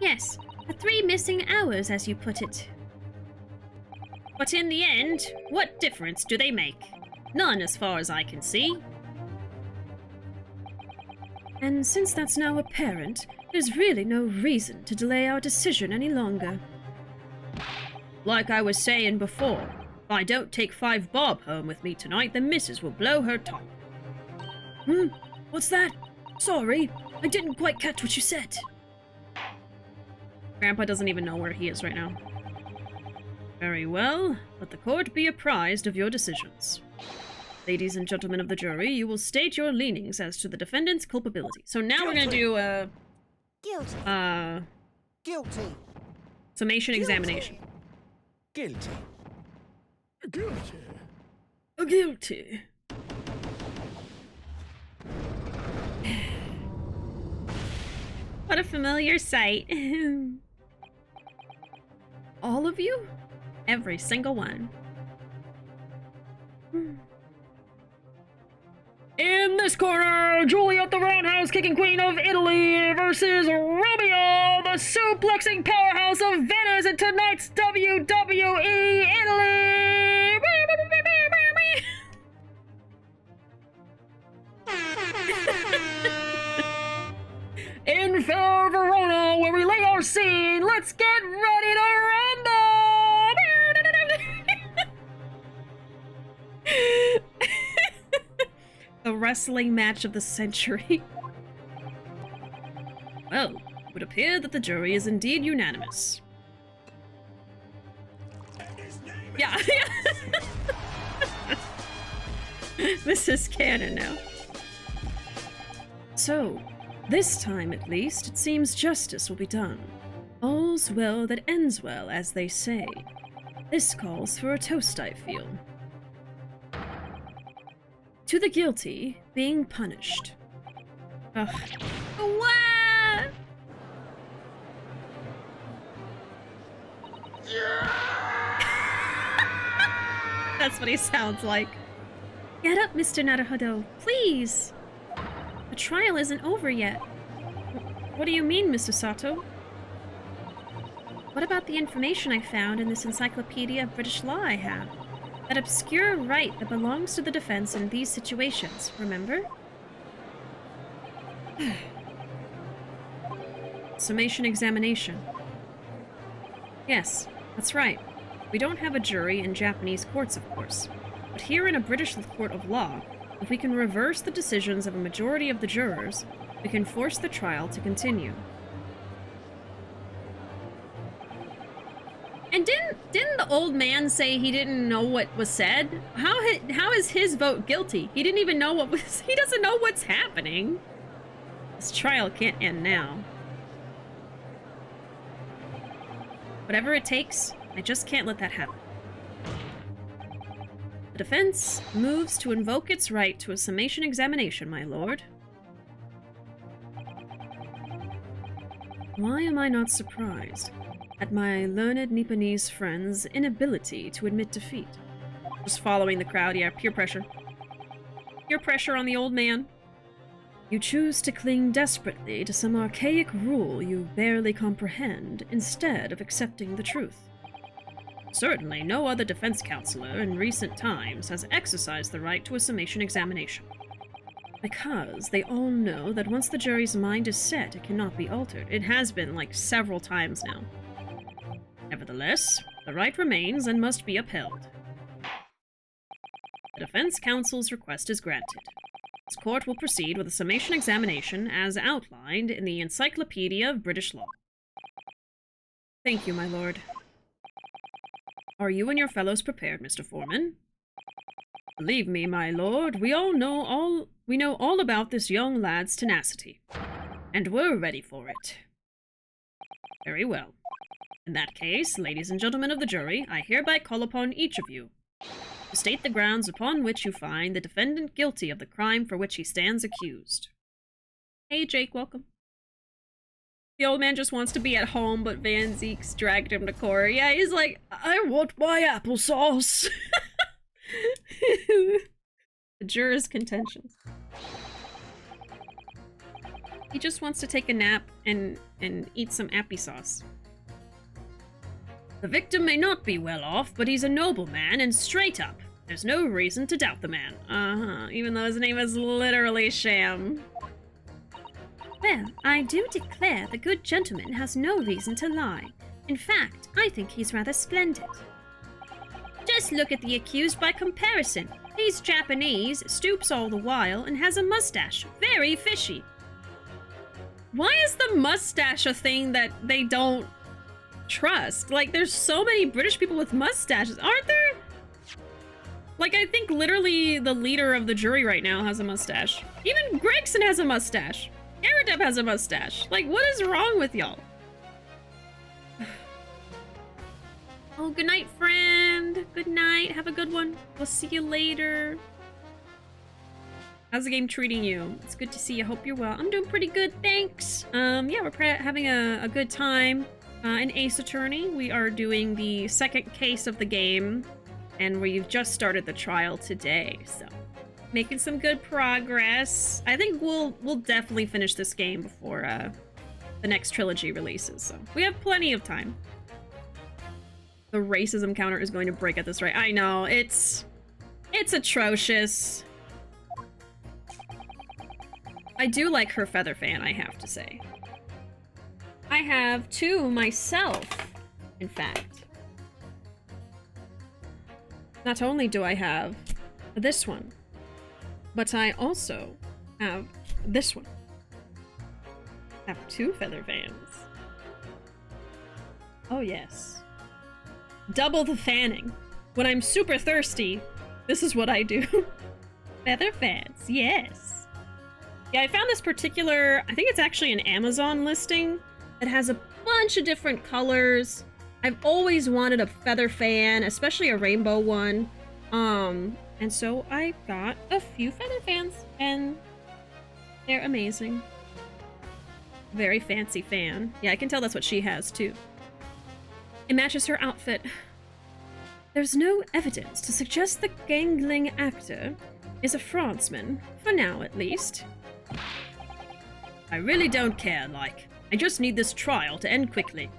Yes, the 3 missing hours, as you put it. But in the end, what difference do they make? None, as far as I can see. And since that's now apparent, there's really no reason to delay our decision any longer. Like I was saying before, if I don't take 5 bob home with me tonight, the missus will blow her top. What's that? Sorry, I didn't quite catch what you said. Grandpa doesn't even know where he is right now. Very well, let the court be apprised of your decisions. Ladies and gentlemen of the jury, you will state your leanings as to the defendant's culpability. So now we're gonna do Guilty. Guilty. Guilty. Summation Guilty. examination. Guilty. Guilty. Guilty. What a familiar sight. All of you? Every single one. In this corner, Juliet the Roundhouse Kicking Queen of Italy versus Romeo, the suplexing powerhouse of Venice in tonight's WWE Italy! In fair Verona, where we lay our scene, let's get ready to rumble! The wrestling match of the century. Well, it would appear that the jury is indeed unanimous. Yeah. This is canon now. So, this time at least, it seems justice will be done. All's well that ends well, as they say. This calls for a toast, I feel. To the guilty being punished. Ugh. What? That's what he sounds like. Get up, Mr. Naruhodo, please. The trial isn't over yet. What do you mean, Mr. Sato? What about the information I found in this encyclopedia of British law I have? That obscure right that belongs to the defense in these situations, remember? Summation examination. Yes, that's right. We don't have a jury in Japanese courts, of course. But here in a British court of law, if we can reverse the decisions of a majority of the jurors, we can force the trial to continue. And didn't the old man say he didn't know what was said? How is his vote guilty? He didn't even know what was. He doesn't know what's happening. This trial can't end now. Whatever it takes, I just can't let that happen. The defense moves to invoke its right to a summation examination, my lord. Why am I not surprised at my learned Nipponese friend's inability to admit defeat? Just following the crowd, yeah, peer pressure. Peer pressure on the old man. You choose to cling desperately to some archaic rule you barely comprehend instead of accepting the truth. Certainly, no other defense counselor in recent times has exercised the right to a summation examination. Because they all know that once the jury's mind is set, it cannot be altered. It has been, like, several times now. Nevertheless, the right remains and must be upheld. The defense counsel's request is granted. This court will proceed with a summation examination as outlined in the Encyclopedia of British Law. Thank you, my lord. Are you and your fellows prepared, Mr. Foreman? Believe me, my lord, we know all about this young lad's tenacity, and we're ready for it. Very well. In that case, ladies and gentlemen of the jury, I hereby call upon each of you to state the grounds upon which you find the defendant guilty of the crime for which he stands accused. Hey, Jake, welcome. The old man just wants to be at home, but Van Zeek's dragged him to court. Yeah, he's like, I want my applesauce. The juror's contentions. He just wants to take a nap and eat some applesauce. The victim may not be well off, but he's a noble man and straight up. There's no reason to doubt the man. Even though his name is literally Sham. Well, I do declare the good gentleman has no reason to lie. In fact, I think he's rather splendid. Just look at the accused by comparison. He's Japanese, stoops all the while, and has a mustache. Very fishy. Why is the mustache a thing that they don't trust? Like, there's so many British people with mustaches, aren't there? Like, I think literally the leader of the jury right now has a mustache. Even Gregson has a mustache. Aradeb has a mustache. Like, what is wrong with y'all? Oh, good night, friend. Good night. Have a good one. We'll see you later. How's the game treating you? It's good to see you. Hope you're well. I'm doing pretty good, thanks. Yeah, we're having a good time. In Ace Attorney, we are doing the second case of the game, and we've just started the trial today, so making some good progress. I think we'll definitely finish this game before the next trilogy releases, so we have plenty of time. The racism counter is going to break at this rate. I know, it's atrocious. I do like her feather fan, I have to say. I have 2 myself, in fact. Not only do I have this one, but I also have this one. I have 2 feather fans. Oh yes. Double the fanning. When I'm super thirsty, this is what I do. Feather fans, yes. Yeah, I found this particular, I think it's actually an Amazon listing. It has a bunch of different colors. I've always wanted a feather fan, especially a rainbow one. And so I got a few feather fans, and they're amazing. Very fancy fan. Yeah, I can tell that's what she has, too. It matches her outfit. There's no evidence to suggest the gangling actor is a Franceman, for now at least. I really don't care, like. I just need this trial to end quickly.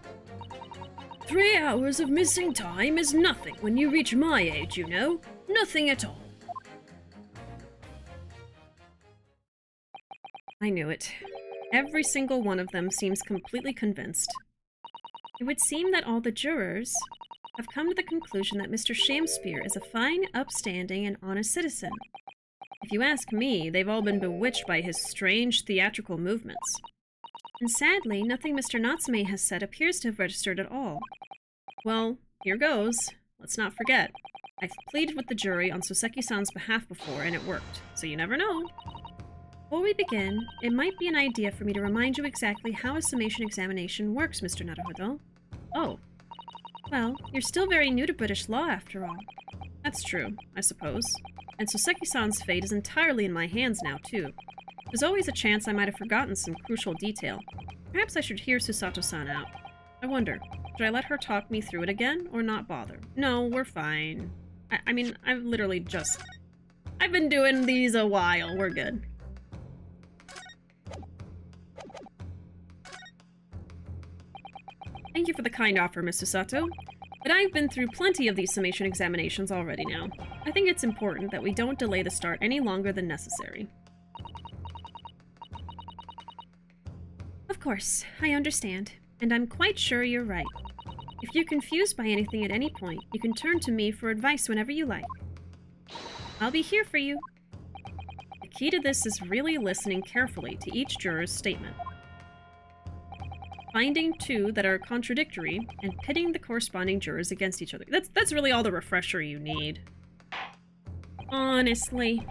3 hours of missing time is nothing when you reach my age, you know. Nothing at all. I knew it. Every single one of them seems completely convinced. It would seem that all the jurors have come to the conclusion that Mr. Shamspeare is a fine, upstanding, and honest citizen. If you ask me, they've all been bewitched by his strange theatrical movements. And sadly, nothing Mr. Natsume has said appears to have registered at all. Well, here goes. Let's not forget. I've pleaded with the jury on Soseki-san's behalf before, and it worked, so you never know. Before we begin, it might be an idea for me to remind you exactly how a summation examination works, Mr. Naruhodo. Oh. Well, you're still very new to British law, after all. That's true, I suppose. And Soseki-san's fate is entirely in my hands now, too. There's always a chance I might have forgotten some crucial detail. Perhaps I should hear Susato-san out. I wonder, should I let her talk me through it again, or not bother? No, we're fine. I mean, I've been doing these a while. We're good. Thank you for the kind offer, Miss Susato. But I've been through plenty of these summation examinations already now. I think it's important that we don't delay the start any longer than necessary. Of course, I understand, and I'm quite sure you're right. If you're confused by anything at any point, you can turn to me for advice whenever you like. I'll be here for you. The key to this is really listening carefully to each juror's statement. Finding 2 that are contradictory, and pitting the corresponding jurors against each other. That's really all the refresher you need. Honestly.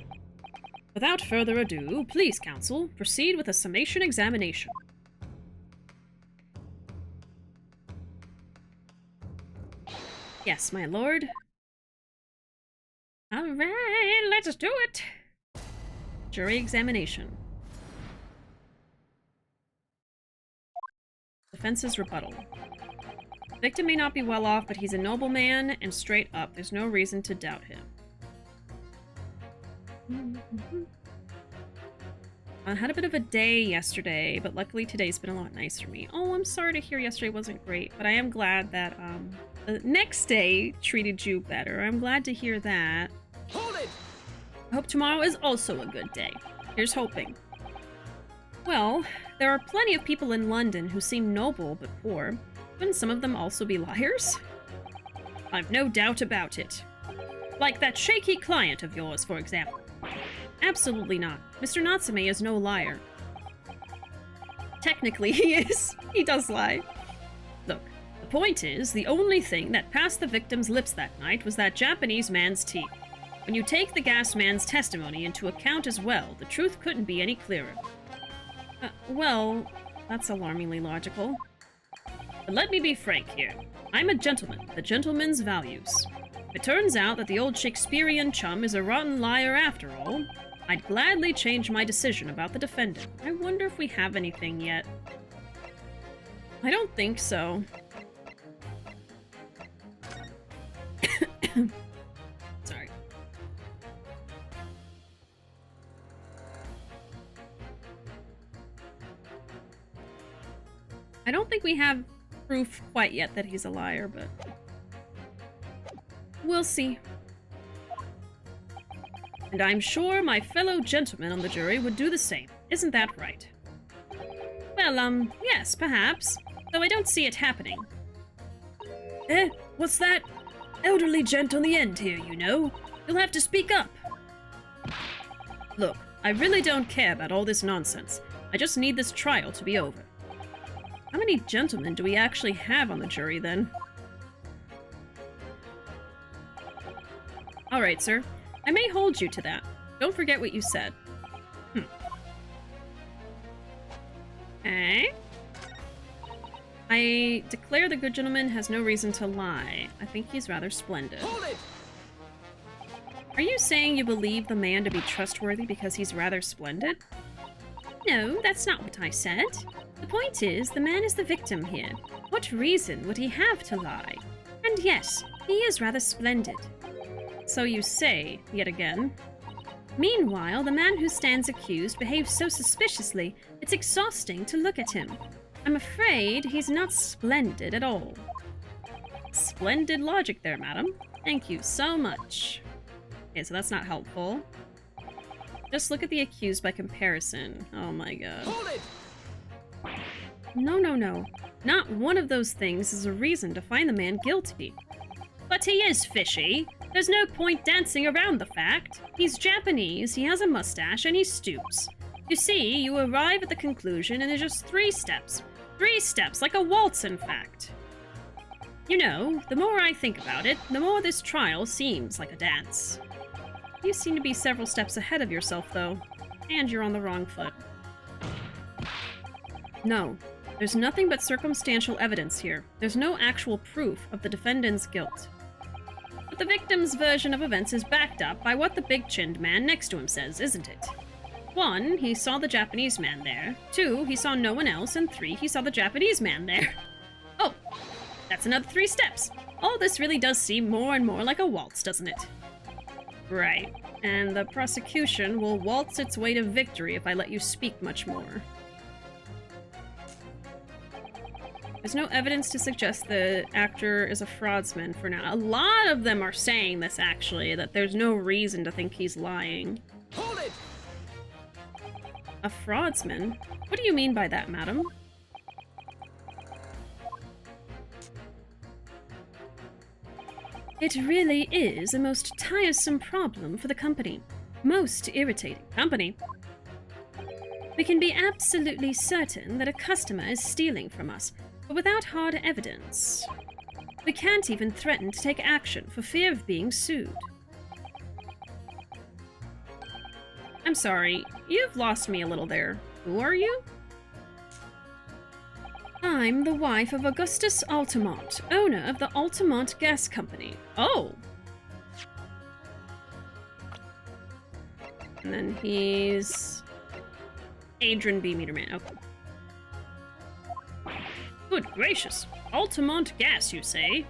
Without further ado, please, counsel, proceed with a summation examination. Yes, my lord. Alright, let's do it! Jury examination. Defense's rebuttal. The victim may not be well off, but he's a noble man and straight up. There's no reason to doubt him. I had a bit of a day yesterday, but luckily today's been a lot nicer for me. Oh, I'm sorry to hear yesterday wasn't great, but I am glad that the next day treated you better. I'm glad to hear that. Hold it! I hope tomorrow is also a good day. Here's hoping. Well, there are plenty of people in London who seem noble but poor. Wouldn't some of them also be liars? I've no doubt about it. Like that shaky client of yours, for example. Absolutely not. Mr. Natsume is no liar. Technically, he is. He does lie. Look, the point is, the only thing that passed the victim's lips that night was that Japanese man's teeth. When you take the gas man's testimony into account as well, the truth couldn't be any clearer. Well, that's alarmingly logical. But let me be frank here. I'm a gentleman, the gentleman's values. If it turns out that the old Shakespearean chum is a rotten liar after all, I'd gladly change my decision about the defendant. I wonder if we have anything yet. I don't think so. Sorry. I don't think we have proof quite yet that he's a liar, but we'll see. And I'm sure my fellow gentlemen on the jury would do the same. Isn't that right? Well, yes, perhaps. Though I don't see it happening. Eh? What's that? Elderly gent on the end here, you know. You'll have to speak up. Look, I really don't care about all this nonsense. I just need this trial to be over. How many gentlemen do we actually have on the jury, then? Alright, sir. I may hold you to that. Don't forget what you said. Okay. I declare the good gentleman has no reason to lie. I think he's rather splendid. Hold it! Are you saying you believe the man to be trustworthy because he's rather splendid? No, that's not what I said. The point is, the man is the victim here. What reason would he have to lie? And yes, he is rather splendid. So you say, yet again. Meanwhile, the man who stands accused behaves so suspiciously, it's exhausting to look at him. I'm afraid he's not splendid at all. Splendid logic there, madam. Thank you so much. Okay, so that's not helpful. Just look at the accused by comparison. Oh my god. Hold it! No, no, no. Not one of those things is a reason to find the man guilty. But he is fishy. There's no point dancing around the fact. He's Japanese, he has a mustache, and he stoops. You see, you arrive at the conclusion in just 3 steps. 3 steps, like a waltz, in fact. You know, the more I think about it, the more this trial seems like a dance. You seem to be several steps ahead of yourself, though. And you're on the wrong foot. No, there's nothing but circumstantial evidence here. There's no actual proof of the defendant's guilt. But the victim's version of events is backed up by what the big-chinned man next to him says, isn't it? 1, he saw the Japanese man there. 2, he saw no one else. And 3, he saw the Japanese man there. Oh, that's another 3 steps. All this really does seem more and more like a waltz, doesn't it? Right. And the prosecution will waltz its way to victory if I let you speak much more. There's no evidence to suggest the actor is a fraudsman for now. A lot of them are saying this, actually, that there's no reason to think he's lying. Hold it! A fraudsman? What do you mean by that, madam? It really is a most tiresome problem for the company. Most irritating. Company? We can be absolutely certain that a customer is stealing from us, but without hard evidence. We can't even threaten to take action for fear of being sued. I'm sorry, you've lost me a little there. Who are you? I'm the wife of Augustus Altamont, owner of the Altamont Gas Company. Oh! And then he's... Adrian B. Meterman. Okay. Good gracious. Altamont Gas, you say?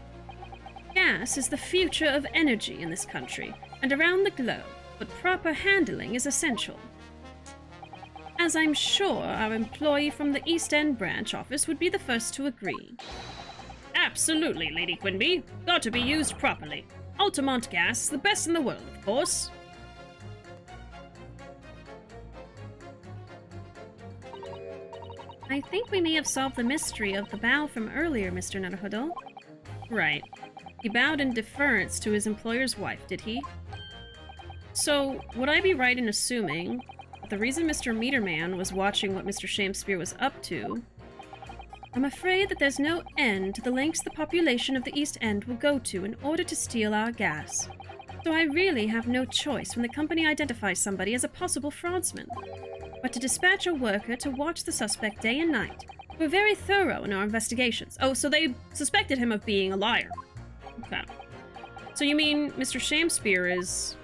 Gas is the future of energy in this country and around the globe, but proper handling is essential. As I'm sure our employee from the East End branch office would be the first to agree. Absolutely, Lady Quinby. Got to be used properly. Altamont Gas is the best in the world, of course. I think we may have solved the mystery of the bow from earlier, Mr. Naruhodo. Right. He bowed in deference to his employer's wife, did he? So, would I be right in assuming that the reason Mr. Meterman was watching what Mr. Shamspeare was up to... I'm afraid that there's no end to the lengths the population of the East End will go to in order to steal our gas. So I really have no choice when the company identifies somebody as a possible fraudsman, but to dispatch a worker to watch the suspect day and night, We're very thorough in our investigations. Oh, so they suspected him of being a liar. Okay. So you mean Mr. Shamspeare is...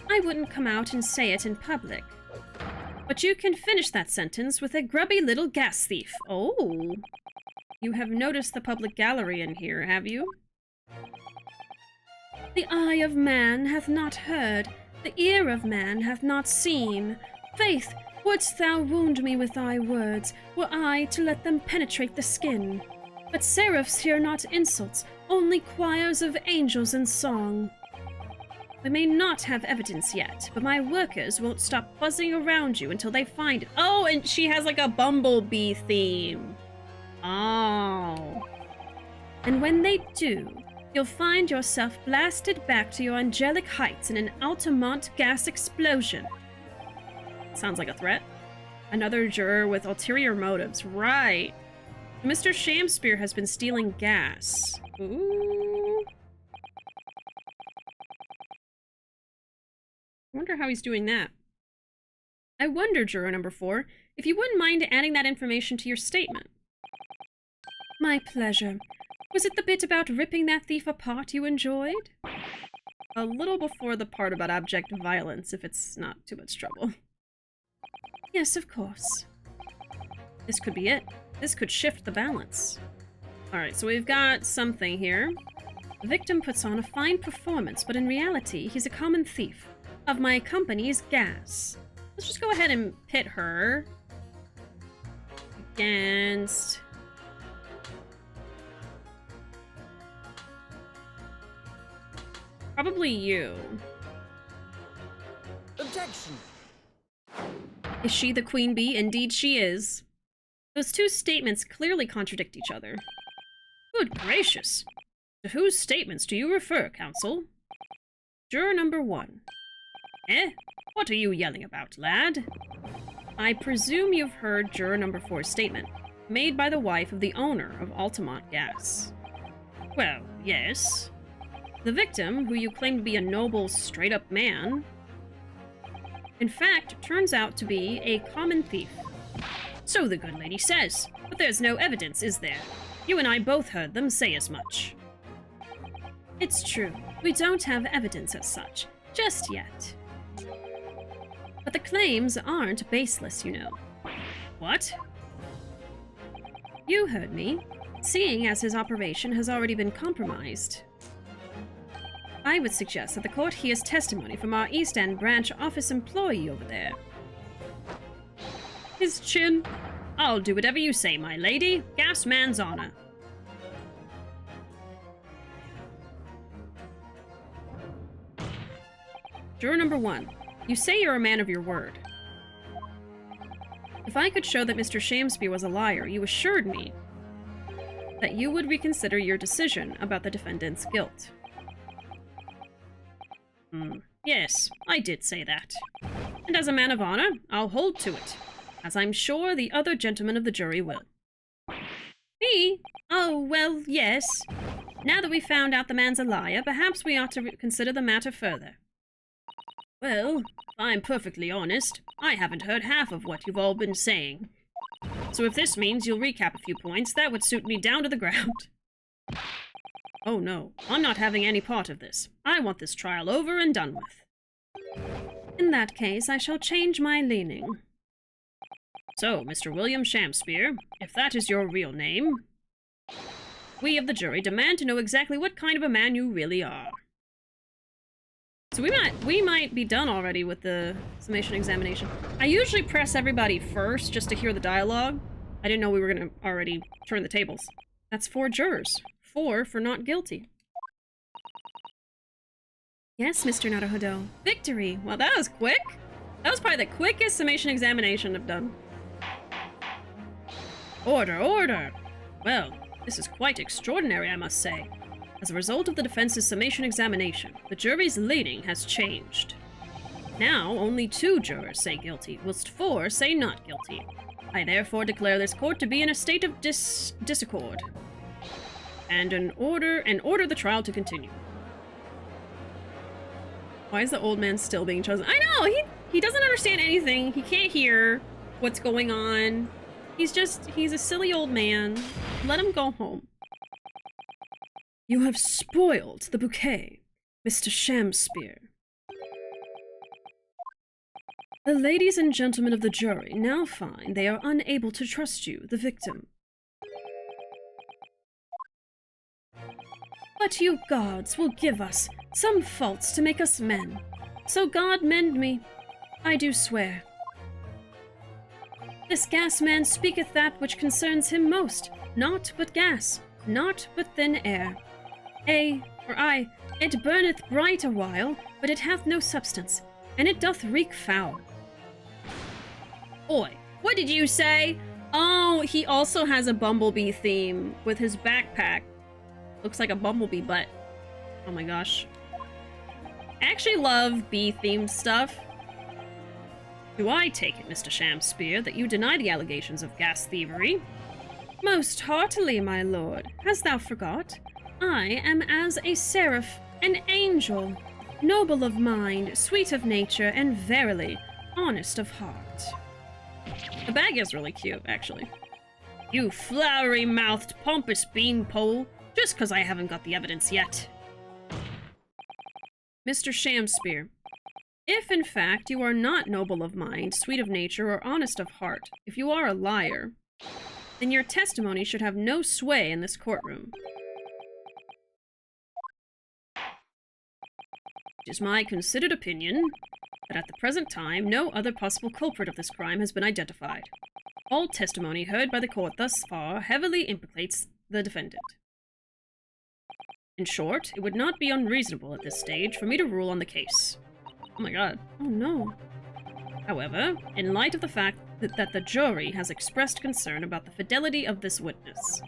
I wouldn't come out and say it in public. But you can finish that sentence with a grubby little gas thief. Oh. You have noticed the public gallery in here, have you? The eye of man hath not heard, the ear of man hath not seen. Faith, wouldst thou wound me with thy words, were I to let them penetrate the skin. But seraphs hear not insults, only choirs of angels in song. We may not have evidence yet, but my workers won't stop buzzing around you until they find it. Oh, and she has like a bumblebee theme. Oh. And when they do, you'll find yourself blasted back to your angelic heights in an Altamont gas explosion. Sounds like a threat. Another juror with ulterior motives. Right. Mr. Shamspeare has been stealing gas. Ooh. I wonder how he's doing that. I wonder, juror number 4, if you wouldn't mind adding that information to your statement. My pleasure. Was it the bit about ripping that thief apart you enjoyed? A little before the part about abject violence, if it's not too much trouble. Yes, of course. This could be it. This could shift the balance. Alright, so we've got something here. The victim puts on a fine performance, but in reality, he's a common thief of my company's gas. Let's just go ahead and pit her against... probably you. Objection! Is she the queen bee? Indeed she is. Those two statements clearly contradict each other. Good gracious! To whose statements do you refer, counsel? Juror number 1. Eh? What are you yelling about, lad? I presume you've heard juror number 4's statement, made by the wife of the owner of Altamont Gas. Well, yes. The victim, who you claim to be a noble, straight-up man, in fact, turns out to be a common thief. So the good lady says, but there's no evidence, is there? You and I both heard them say as much. It's true. We don't have evidence as such, just yet. But the claims aren't baseless, you know. What? You heard me. Seeing as his operation has already been compromised, I would suggest that the court hears testimony from our East End branch office employee over there. His chin. I'll do whatever you say, my lady. Gasman's honor. Juror number 1. You say you're a man of your word. If I could show that Mr. Shamspeare was a liar, you assured me that you would reconsider your decision about the defendant's guilt. Yes, I did say that. And as a man of honor, I'll hold to it, as I'm sure the other gentlemen of the jury will. Me? Oh, well, yes. Now that we've found out the man's a liar, perhaps we ought to consider the matter further. Well, if I'm perfectly honest, I haven't heard half of what you've all been saying. So if this means you'll recap a few points, that would suit me down to the ground. Oh no, I'm not having any part of this. I want this trial over and done with. In that case, I shall change my leaning. So, Mr. William Shamspeare, if that is your real name, we of the jury demand to know exactly what kind of a man you really are. So we might be done already with the summation examination. I usually press everybody first just to hear the dialogue. I didn't know we were going to already turn the tables. That's 4 jurors. 4 for not guilty. Yes, Mr. Naruhodo. Victory! Well, that was quick. That was probably the quickest summation examination I've done. Order, order! Well, this is quite extraordinary, I must say. As a result of the defense's summation examination, the jury's leading has changed. Now, only 2 jurors say guilty, whilst 4 say not guilty. I therefore declare this court to be in a state of disaccord, and order the trial to continue. Why is the old man still being chosen? I know! He doesn't understand anything. He can't hear what's going on. He's a silly old man. Let him go home. You have spoiled the bouquet, Mr. Shamspeare. The ladies and gentlemen of the jury now find they are unable to trust you, the victim. But you gods will give us some faults to make us men. So God mend me, I do swear. This gas man speaketh that which concerns him most, naught but gas, naught but thin air. It burneth bright a while, but it hath no substance, and it doth reek foul. Oi, what did you say? Oh, he also has a bumblebee theme with his backpack. Looks like a bumblebee butt. Oh my gosh. I actually love bee-themed stuff. Do I take it, Mr. Shamspeare, that you deny the allegations of gas thievery? Most heartily, my lord. Hast thou forgot? I am as a seraph, an angel, noble of mind, sweet of nature, and verily, honest of heart. The bag is really cute, actually. You flowery-mouthed, pompous beanpole, just 'cause I haven't got the evidence yet. Mr. Shamspeare, if in fact you are not noble of mind, sweet of nature, or honest of heart, if you are a liar, then your testimony should have no sway in this courtroom. It is my considered opinion that at the present time no other possible culprit of this crime has been identified. All testimony heard by the court thus far heavily implicates the defendant. In short, it would not be unreasonable at this stage for me to rule on the case. Oh my god. Oh no. However, in light of the fact that the jury has expressed concern about the fidelity of this witness,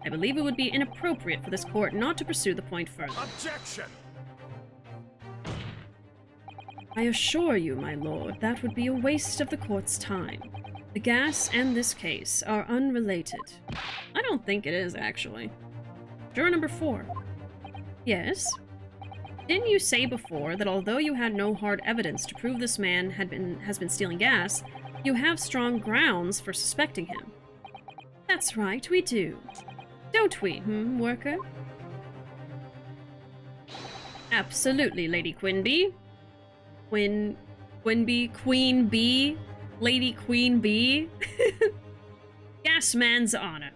I believe it would be inappropriate for this court not to pursue the point further. Objection! I assure you, my lord, that would be a waste of the court's time. The gas and this case are unrelated. I don't think it is, actually. Juror number 4. Yes? Didn't you say before that although you had no hard evidence to prove this man has been stealing gas, you have strong grounds for suspecting him? That's right, we do. Don't we, worker? Absolutely, Lady Quinby. Queen Bee? Lady Queen Bee? Gasman's honor.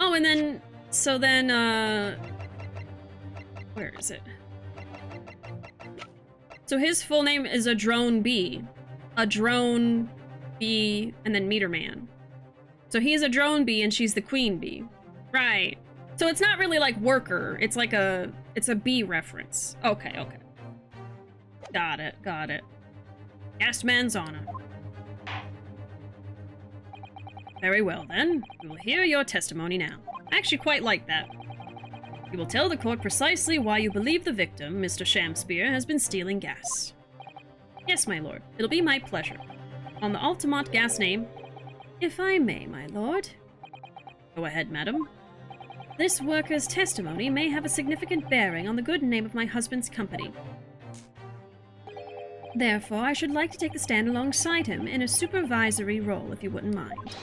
Oh, and then, where is it? So his full name is a drone bee. A drone bee, and then meter man. So he's a drone bee and she's the queen bee. Right. So it's not really like worker, it's like it's a bee reference. Okay. Got it. Gasman's honor. Very well, then. We will hear your testimony now. I actually quite like that. You will tell the court precisely why you believe the victim, Mr. Shamspeare, has been stealing gas. Yes, my lord. It'll be my pleasure. On the Altamont gas name... If I may, my lord. Go ahead, madam. This worker's testimony may have a significant bearing on the good name of my husband's company. Therefore, I should like to take the stand alongside him in a supervisory role, if you wouldn't mind.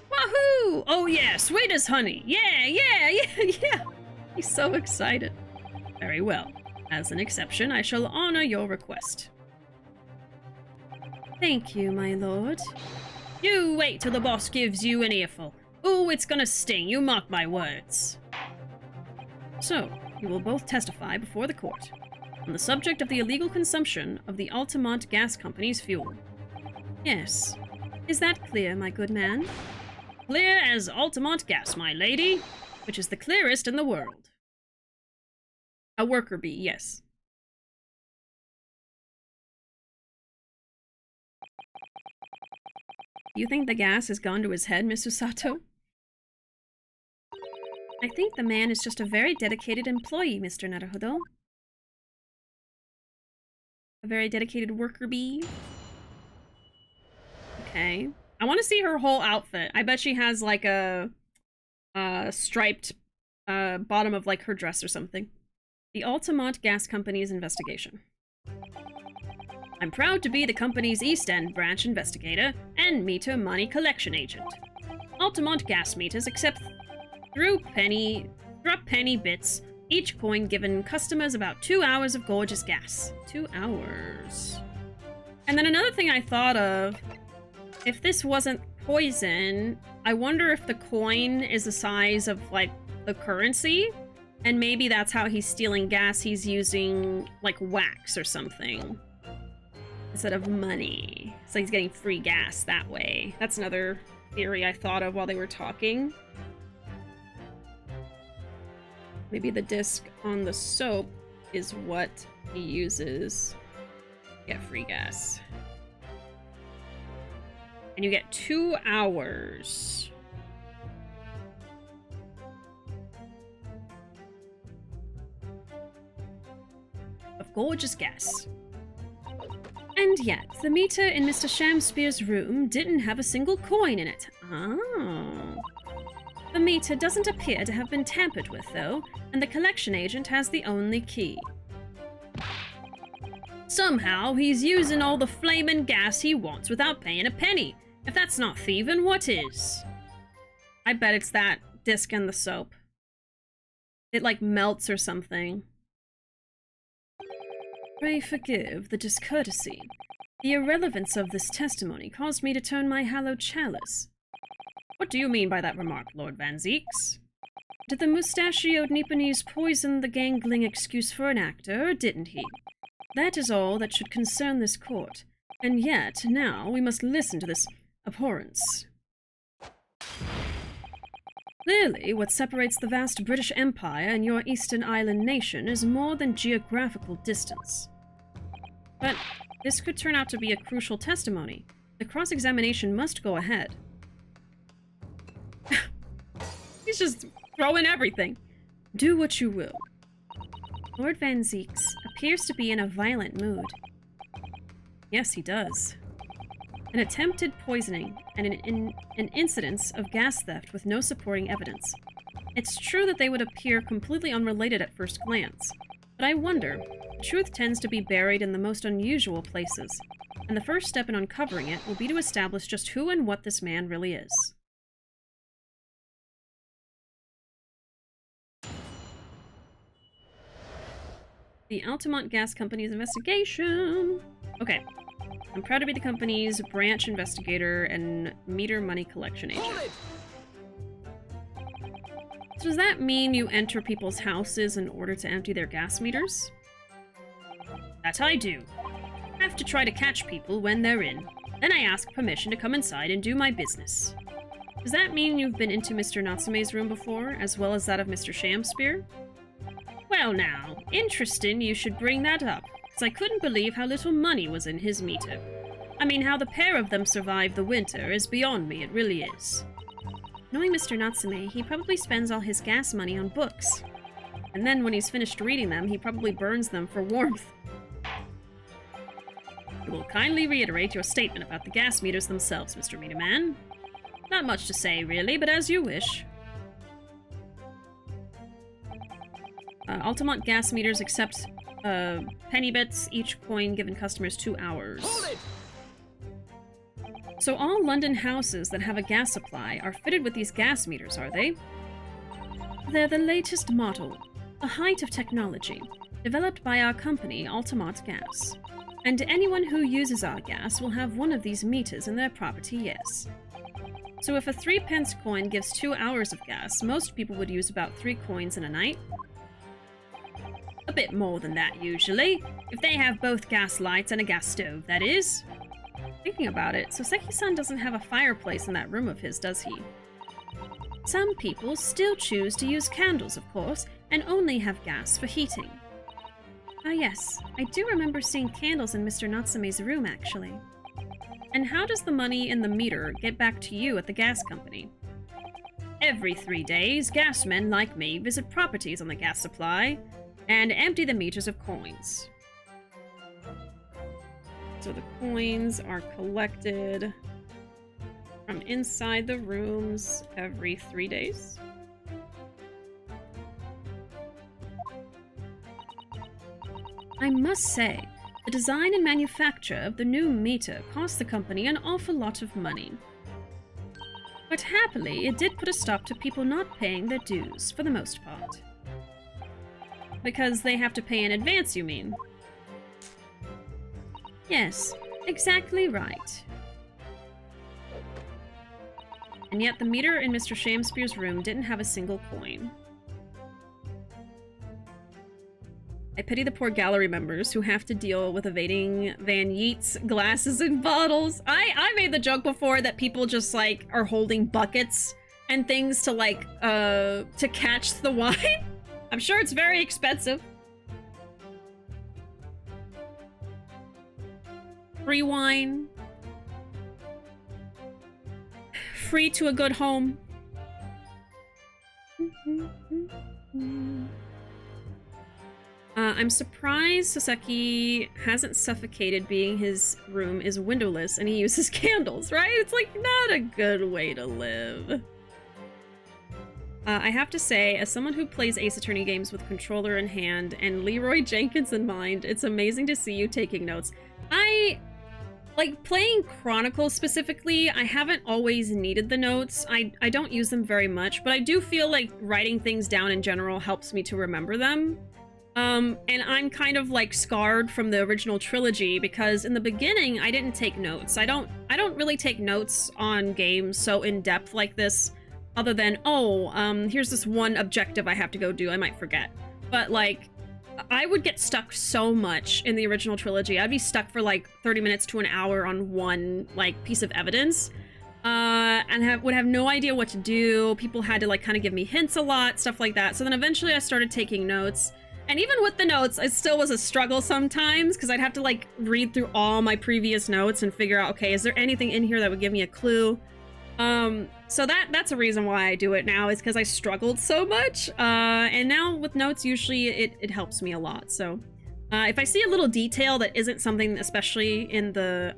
Wahoo! Oh yeah, sweet as honey. Yeah. He's so excited. Very well. As an exception, I shall honor your request. Thank you, my lord. You wait till the boss gives you an earful. Ooh, it's gonna sting, you mark my words. So, you will both testify before the court on the subject of the illegal consumption of the Altamont Gas Company's fuel. Yes. Is that clear, my good man? Clear as Altamont gas, my lady, which is the clearest in the world. A worker bee, yes. You think the gas has gone to his head, Mr. Sato? I think the man is just a very dedicated employee, Mr. Naruhodo. A very dedicated worker bee. Okay. I want to see her whole outfit. I bet she has like a striped bottom of like her dress or something. The Altamont Gas Company's investigation. I'm proud to be the company's East End branch investigator and meter money collection agent. Altamont gas meters accept drop penny bits, each coin given customers about 2 hours of gorgeous gas. 2 hours. And then another thing I thought of, if this wasn't poison, I wonder if the coin is the size of, like, the currency, and maybe that's how he's stealing gas. He's using, like, wax or something instead of money. So he's getting free gas that way. That's another theory I thought of while they were talking. Maybe the disc on the soap is what he uses to get free gas. And you get 2 hours. Of gorgeous gas. And yet, the meter in Mr. Shamspeare's room didn't have a single coin in it. Oh. The meter doesn't appear to have been tampered with, though, and the collection agent has the only key. Somehow, he's using all the flamin' gas he wants without paying a penny. If that's not thieving, what is? I bet it's that disc and the soap. It, like, melts or something. Pray forgive the discourtesy. The irrelevance of this testimony caused me to turn my hallowed chalice. What do you mean by that remark, Lord Van Zeeks? Did the mustachioed Nipponese poison the gangling excuse for an actor, or didn't he? That is all that should concern this court. And yet, now, we must listen to this abhorrence. Clearly, what separates the vast British Empire and your Eastern Island nation is more than geographical distance. But this could turn out to be a crucial testimony. The cross-examination must go ahead. He's just throwing everything. Do what you will. Lord Van Zeeks appears to be in a violent mood. Yes, he does. An attempted poisoning and an incidence of gas theft with no supporting evidence. It's true that they would appear completely unrelated at first glance, but I wonder, the truth tends to be buried in the most unusual places, and the first step in uncovering it will be to establish just who and what this man really is. The Altamont Gas Company's investigation. Okay. I'm proud to be the company's branch investigator and meter money collection agent. So does that mean you enter people's houses in order to empty their gas meters? That I do. I have to try to catch people when they're in. Then I ask permission to come inside and do my business. Does that mean you've been into Mr. Natsume's room before, as well as that of Mr. Shamspeare? Well now, interesting you should bring that up, because I couldn't believe how little money was in his meter. I mean, how the pair of them survived the winter is beyond me, it really is. Knowing Mr. Natsume, he probably spends all his gas money on books. And then when he's finished reading them, he probably burns them for warmth. You will kindly reiterate your statement about the gas meters themselves, Mr. Meter Man. Not much to say, really, but as you wish. Altamont gas meters accept penny bits, each coin given customers 2 hours. So all London houses that have a gas supply are fitted with these gas meters, are they? They're the latest model, the height of technology, developed by our company, Altamont Gas. And anyone who uses our gas will have one of these meters in their property, yes. So if a 3-pence coin gives 2 hours of gas, most people would use about 3 coins in a night. A bit more than that, usually. If they have both gas lights and a gas stove, that is. Thinking about it, so Seki-san doesn't have a fireplace in that room of his, does he? Some people still choose to use candles, of course, and only have gas for heating. Ah yes, I do remember seeing candles in Mr. Natsume's room, actually. And how does the money in the meter get back to you at the gas company? Every 3 days, gasmen like me visit properties on the gas supply and empty the meters of coins. So the coins are collected from inside the rooms every 3 days. I must say, The design and manufacture of the new meter cost the company an awful lot of money. But happily, it did put a stop to people not paying their dues, for the most part. Because they have to pay in advance, you mean? Yes, exactly right. And yet the meter in Mr. Shamspeare's room didn't have a single coin. I pity the poor gallery members who have to deal with evading Van Yeet's glasses and bottles. I made the joke before that people just, like, are holding buckets and things to, like, to catch the wine. I'm sure it's very expensive. Free wine. Free to a good home. I'm surprised Saseki hasn't suffocated being his room is windowless and he uses candles, right? It's like not a good way to live. I have to say, as someone who plays Ace Attorney games with controller in hand and Leroy Jenkins in mind, it's amazing to see you taking notes. Like, playing Chronicles specifically, I haven't always needed the notes. I don't use them very much, but I do feel like writing things down in general helps me to remember them. And I'm kind of, like, scarred from the original trilogy because in the beginning, I didn't take notes. I don't really take notes on games so in-depth like this, other than, here's this one objective I have to go do, I might forget. But, like, I would get stuck so much in the original trilogy. I'd be stuck for like 30 minutes to an hour on one like piece of evidence, and would have no idea what to do. People had to like kind of give me hints a lot, stuff like that. So then eventually I started taking notes, and even with the notes, it still was a struggle sometimes because I'd have to like read through all my previous notes and figure out, okay, is there anything in here that would give me a clue? So that's a reason why I do it now, is because I struggled so much, and now with notes, usually it helps me a lot. So, if I see a little detail that isn't something, especially in the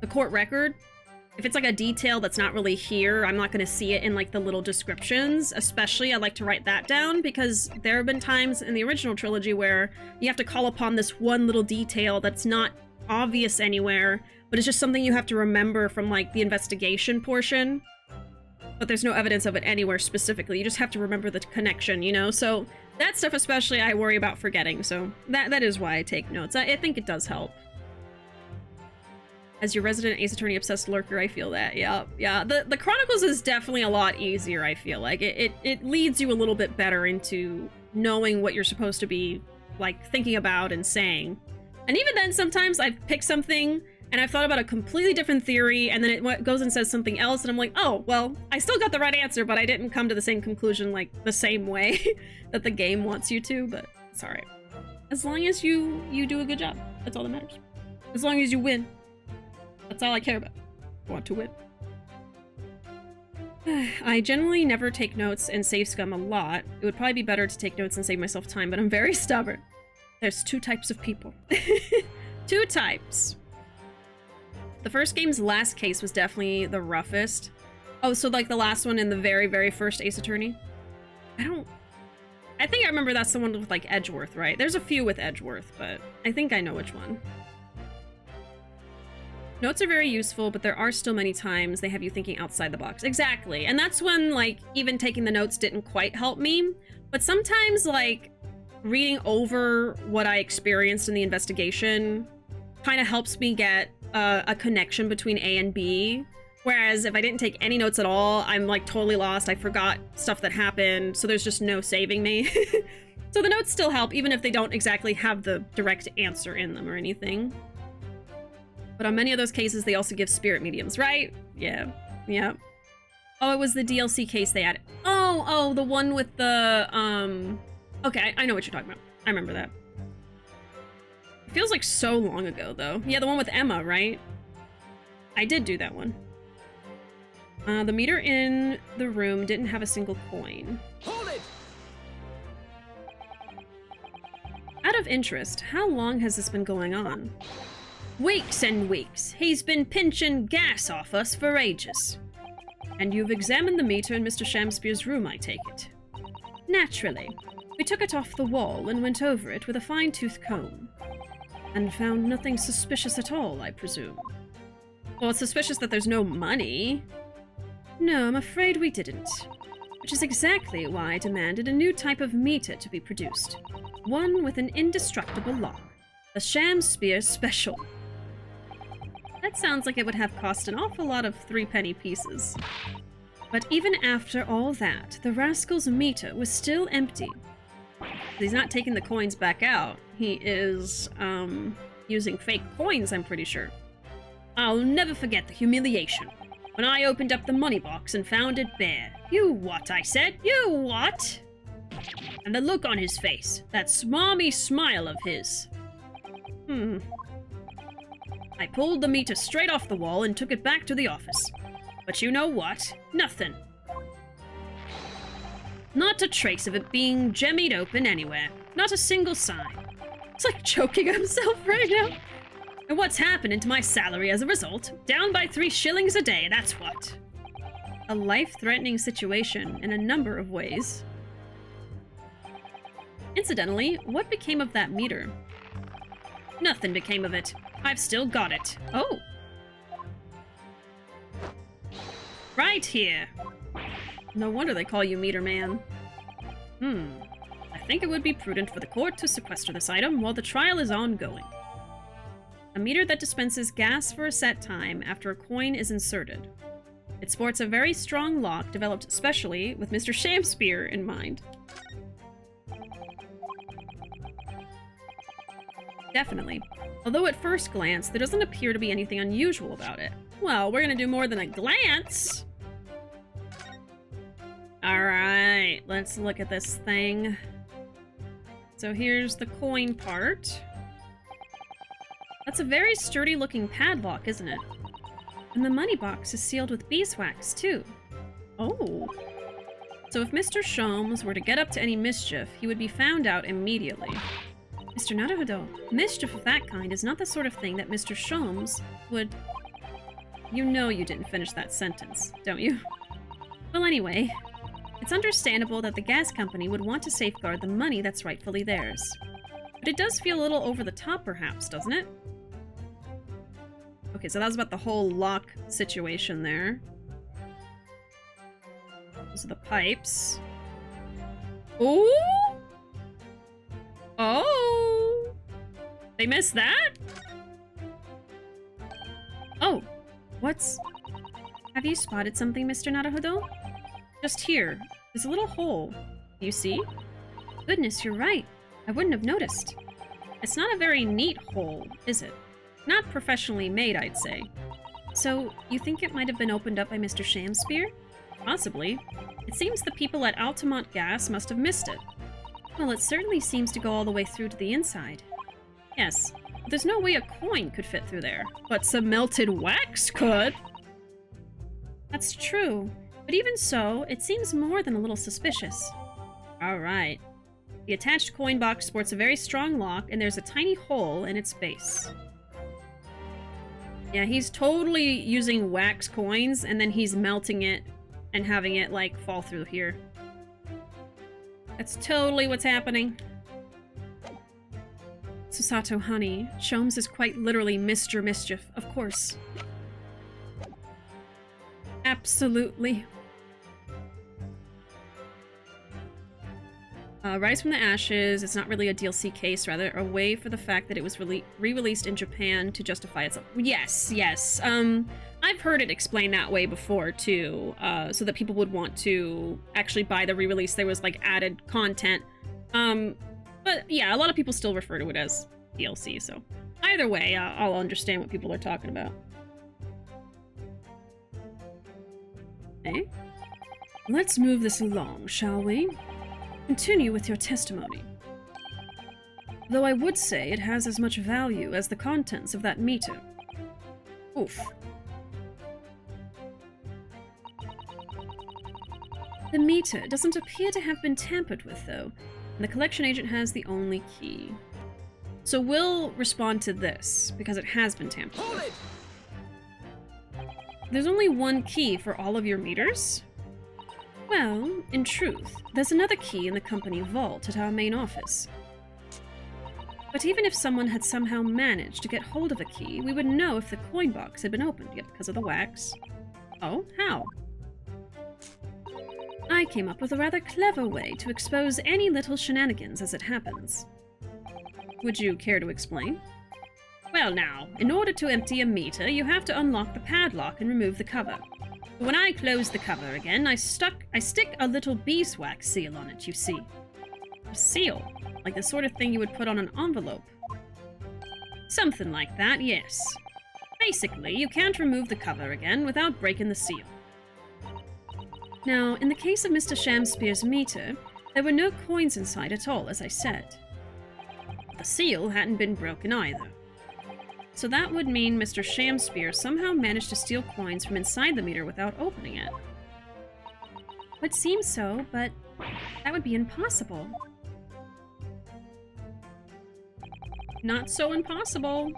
court record, if it's like a detail that's not really here, I'm not going to see it in like the little descriptions. Especially, I like to write that down because there have been times in the original trilogy where you have to call upon this one little detail that's not obvious anywhere, but it's just something you have to remember from like the investigation portion, but there's no evidence of it anywhere specifically. You just have to remember the connection, you know? So that stuff especially I worry about forgetting, so that is why I take notes. I think it does help. As your resident Ace Attorney obsessed lurker, I feel that. Yeah. The Chronicles is definitely a lot easier, I feel like. It leads you a little bit better into knowing what you're supposed to be like thinking about and saying. And even then, sometimes I pick something and I've thought about a completely different theory, and then it goes and says something else, and I'm like, oh, well, I still got the right answer, but I didn't come to the same conclusion, like, the same way that the game wants you to, but it's alright. As long as you do a good job, that's all that matters. As long as you win. That's all I care about. I want to win. I generally never take notes and save scum a lot. It would probably be better to take notes and save myself time, but I'm very stubborn. There's two types of people. Two types. The first game's last case was definitely the roughest. Oh, so like the last one in the very, very first Ace Attorney? I think I remember that's the one with like Edgeworth, right? There's a few with Edgeworth, but I think I know which one. Notes are very useful, but there are still many times they have you thinking outside the box. Exactly. And that's when like even taking the notes didn't quite help me. But sometimes like reading over what I experienced in the investigation kind of helps me get a connection between A and B. Whereas if I didn't take any notes at all, I'm like totally lost. I forgot stuff that happened, so there's just no saving me. So the notes still help, even if they don't exactly have the direct answer in them or anything. But on many of those cases, they also give spirit mediums, right? Yeah. Oh, it was the DLC case they added. Oh, the one with the, okay, I know what you're talking about. I remember that. It feels like so long ago, though. Yeah, the one with Emma, right? I did do that one. The meter in the room didn't have a single coin. Hold it! Out of interest, how long has this been going on? Weeks and weeks. He's been pinching gas off us for ages. And you've examined the meter in Mr. Shamspeare's room, I take it. Naturally. We took it off the wall and went over it with a fine-tooth comb. And found nothing suspicious at all, I presume. Well, it's suspicious that there's no money. No, I'm afraid we didn't. Which is exactly why I demanded a new type of meter to be produced. One with an indestructible lock. A Shamspeare special. That sounds like it would have cost an awful lot of 3-penny pieces. But even after all that, the rascal's meter was still empty. He's not taking the coins back out. He is, using fake coins, I'm pretty sure. I'll never forget the humiliation when I opened up the money box and found it bare. You what, I said? You what? And the look on his face, that smarmy smile of his. I pulled the meter straight off the wall and took it back to the office. But you know what? Nothing. Not a trace of it being jemmied open anywhere. Not a single sign. It's like choking himself right now. And what's happening to my salary as a result? Down by 3 shillings a day, that's what. A life-threatening situation in a number of ways. Incidentally, what became of that meter? Nothing became of it. I've still got it. Oh. Right here. No wonder they call you Meter Man. I think it would be prudent for the court to sequester this item while the trial is ongoing. A meter that dispenses gas for a set time after a coin is inserted. It sports a very strong lock developed specially with Mr. Shamspeare in mind. Definitely. Although at first glance, there doesn't appear to be anything unusual about it. Well, we're gonna do more than a glance! Alright, let's look at this thing. So here's the coin part. That's a very sturdy looking padlock, isn't it? And the money box is sealed with beeswax, too. Oh. So if Mr. Sholmes were to get up to any mischief, he would be found out immediately. Mr. Naruhodo, mischief of that kind is not the sort of thing that Mr. Sholmes would... You know you didn't finish that sentence, don't you? Well, anyway, it's understandable that the gas company would want to safeguard the money that's rightfully theirs. But it does feel a little over the top, perhaps, doesn't it? Okay, so that was about the whole lock situation there. Those are the pipes. Ooh! Oh! They missed that? Oh, what's... Have you spotted something, Mr. Naruhodo? Just here. There's a little hole. You see? Goodness, you're right. I wouldn't have noticed. It's not a very neat hole, is it? Not professionally made, I'd say. So, you think it might have been opened up by Mr. Shamspeare? Possibly. It seems the people at Altamont Gas must have missed it. Well, it certainly seems to go all the way through to the inside. Yes, but there's no way a coin could fit through there. But some melted wax could! That's true. But even so, it seems more than a little suspicious. Alright. The attached coin box sports a very strong lock, and there's a tiny hole in its base. Yeah, he's totally using wax coins, and then he's melting it and having it, like, fall through here. That's totally what's happening. Susato, honey, Sholmes is quite literally Mr. Mischief, of course. Absolutely. Rise from the Ashes, it's not really a DLC case, rather a way for the fact that it was re-released in Japan to justify itself. Yes, yes. I've heard it explained that way before, too, so that people would want to actually buy the re-release. There was, like, added content. But, yeah, a lot of people still refer to it as DLC, so either way, I'll understand what people are talking about. Okay. Let's move this along, shall we? Continue with your testimony. Though I would say it has as much value as the contents of that meter. Oof. The meter doesn't appear to have been tampered with, though, and the collection agent has the only key. So we'll respond to this, because it has been tampered with. There's only one key for all of your meters? Well, in truth, there's another key in the company vault at our main office. But even if someone had somehow managed to get hold of a key, we would know if the coin box had been opened yet because of the wax. Oh, how? I came up with a rather clever way to expose any little shenanigans as it happens. Would you care to explain? Well now, in order to empty a meter, you have to unlock the padlock and remove the cover. But when I close the cover again, I stick a little beeswax seal on it, you see. A seal? Like the sort of thing you would put on an envelope. Something like that, yes. Basically, you can't remove the cover again without breaking the seal. Now, in the case of Mr. Shamspeare's meter, there were no coins inside at all, as I said. The seal hadn't been broken either. So that would mean Mr. Shamspeare somehow managed to steal coins from inside the meter without opening it. Would seem so, but that would be impossible. Not so impossible.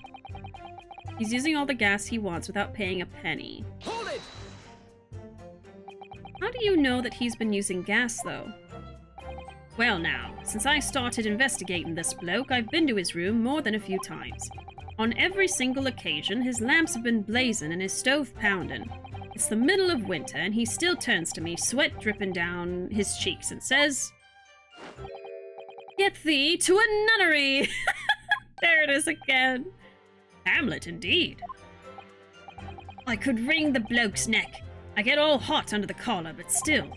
He's using all the gas he wants without paying a penny. Hold it! How do you know that he's been using gas, though? Well now, since I started investigating this bloke, I've been to his room more than a few times. On every single occasion, his lamps have been blazing and his stove pounding. It's the middle of winter, and he still turns to me, sweat dripping down his cheeks, and says, "Get thee to a nunnery!" There it is again. Hamlet, indeed. I could wring the bloke's neck. I get all hot under the collar, but still.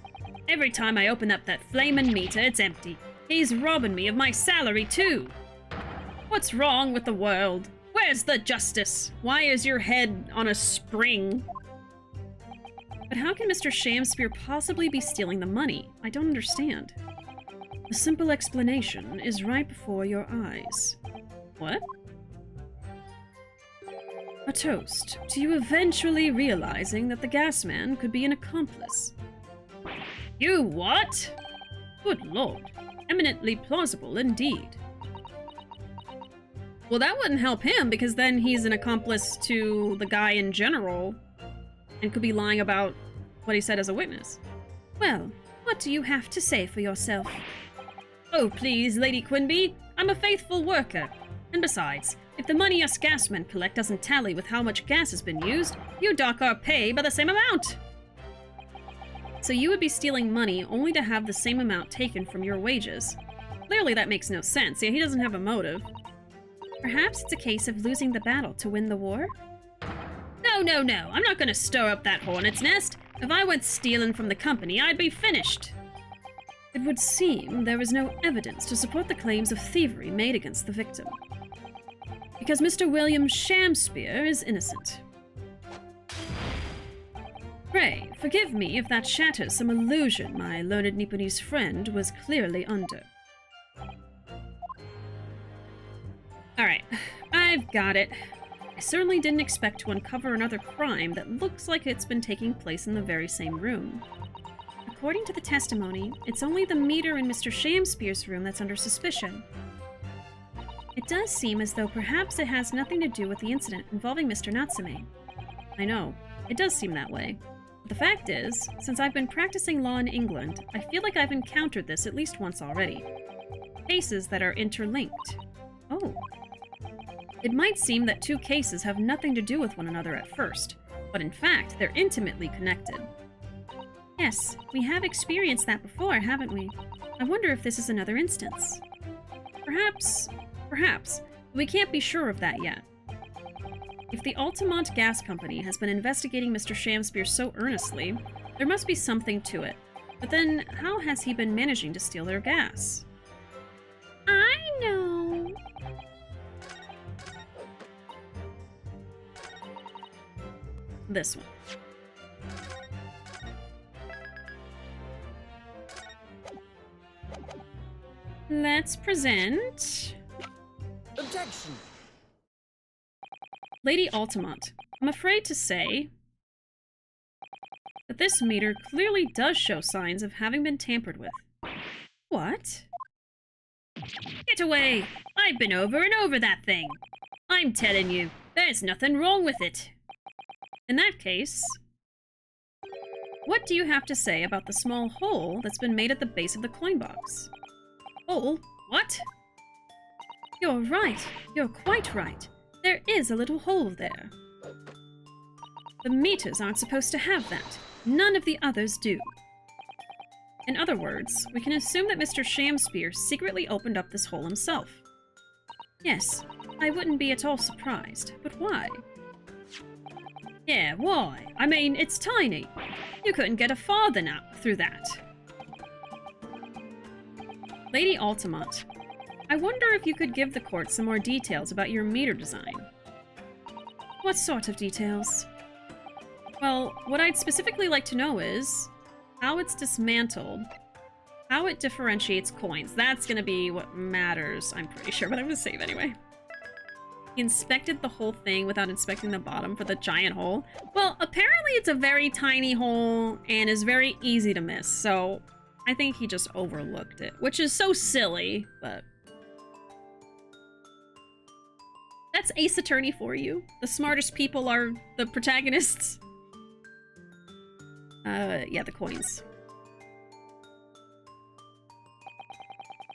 Every time I open up that flamin' meter, it's empty. He's robbing me of my salary, too. What's wrong with the world? Where's the justice? Why is your head on a spring? But how can Mr. Shamspeare possibly be stealing the money? I don't understand. The simple explanation is right before your eyes. What? A toast to you eventually realizing that the gas man could be an accomplice. You what? Good lord. Eminently plausible indeed. Well, that wouldn't help him, because then he's an accomplice to the guy in general and could be lying about what he said as a witness. Well, what do you have to say for yourself? Oh, please, Lady Quinby, I'm a faithful worker. And besides, if the money us gasmen collect doesn't tally with how much gas has been used, you dock our pay by the same amount. So you would be stealing money only to have the same amount taken from your wages. Clearly that makes no sense. Yeah, he doesn't have a motive. Perhaps it's a case of losing the battle to win the war? No, I'm not gonna stir up that hornet's nest. If I went stealing from the company, I'd be finished. It would seem there is no evidence to support the claims of thievery made against the victim. Because Mr. William Shamspeare is innocent. Pray, forgive me if that shatters some illusion my learned Nipponese friend was clearly under. Alright, I've got it. I certainly didn't expect to uncover another crime that looks like it's been taking place in the very same room. According to the testimony, it's only the meter in Mr. Shamspeare's room that's under suspicion. It does seem as though perhaps it has nothing to do with the incident involving Mr. Natsume. I know, it does seem that way. But the fact is, since I've been practicing law in England, I feel like I've encountered this at least once already. Cases that are interlinked. Oh. It might seem that two cases have nothing to do with one another at first, but in fact, they're intimately connected. Yes, we have experienced that before, haven't we? I wonder if this is another instance. Perhaps, but we can't be sure of that yet. If the Altamont Gas Company has been investigating Mr. Shamspeare so earnestly, there must be something to it. But then, how has he been managing to steal their gas? I know. This one. Let's present... Objection! Lady Altamont, I'm afraid to say that this meter clearly does show signs of having been tampered with. What? Get away! I've been over and over that thing! I'm telling you, there's nothing wrong with it. In that case, What do you have to say about the small hole that's been made at the base of the coin box? Hole? What? You're right. You're quite right. There is a little hole there. The meters aren't supposed to have that. None of the others do. In other words, we can assume that Mr. Shamspeare secretly opened up this hole himself. Yes, I wouldn't be at all surprised. But why? Yeah, why? I mean, it's tiny. You couldn't get a farthing out through that. Lady Altamont, I wonder if you could give the court some more details about your meter design. What sort of details? Well, what I'd specifically like to know is how it's dismantled, how it differentiates coins. That's gonna be what matters, I'm pretty sure, but I'm gonna save anyway. He inspected the whole thing without inspecting the bottom for the giant hole. Well, apparently it's a very tiny hole and is very easy to miss, so I think he just overlooked it, which is so silly, but... That's Ace Attorney for you. The smartest people are the protagonists. Yeah, the coins.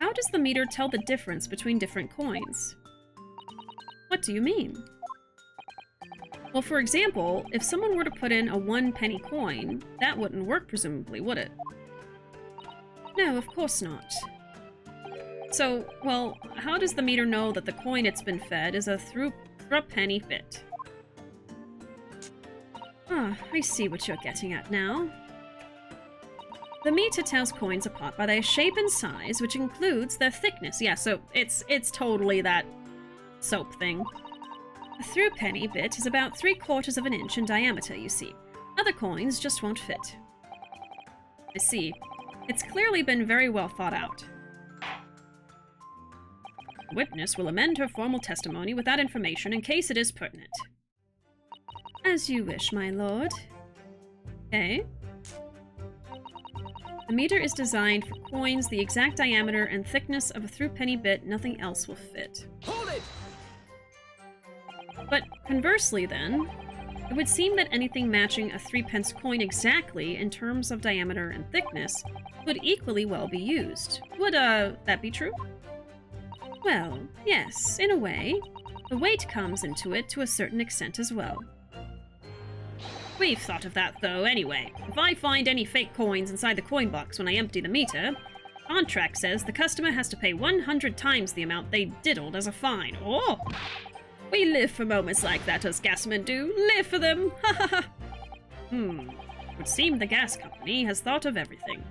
How does the meter tell the difference between different coins? What do you mean? Well, for example, if someone were to put in a 1 penny coin, that wouldn't work presumably, would it? No, of course not. So, well, how does the meter know that the coin it's been fed is a threepenny bit? Ah, I see what you're getting at now. The meter tells coins apart by their shape and size, which includes their thickness. Yeah, so it's totally that soap thing. A threepenny bit is about 3/4 of an inch in diameter, you see. Other coins just won't fit. I see. It's clearly been very well thought out. The witness will amend her formal testimony with that information in case it is pertinent. As you wish, my lord. Okay. The meter is designed for coins the exact diameter and thickness of a threepenny bit. Nothing else will fit. Hold it! But conversely then, it would seem that anything matching a 3-pence coin exactly in terms of diameter and thickness could equally well be used. Would, that be true? Well, yes, in a way. The weight comes into it to a certain extent as well. We've thought of that, though, anyway. If I find any fake coins inside the coin box when I empty the meter, contract says the customer has to pay 100 times the amount they diddled as a fine. Oh! We live for moments like that, us gasmen do. Live for them! Ha ha ha! Would seem the gas company has thought of everything.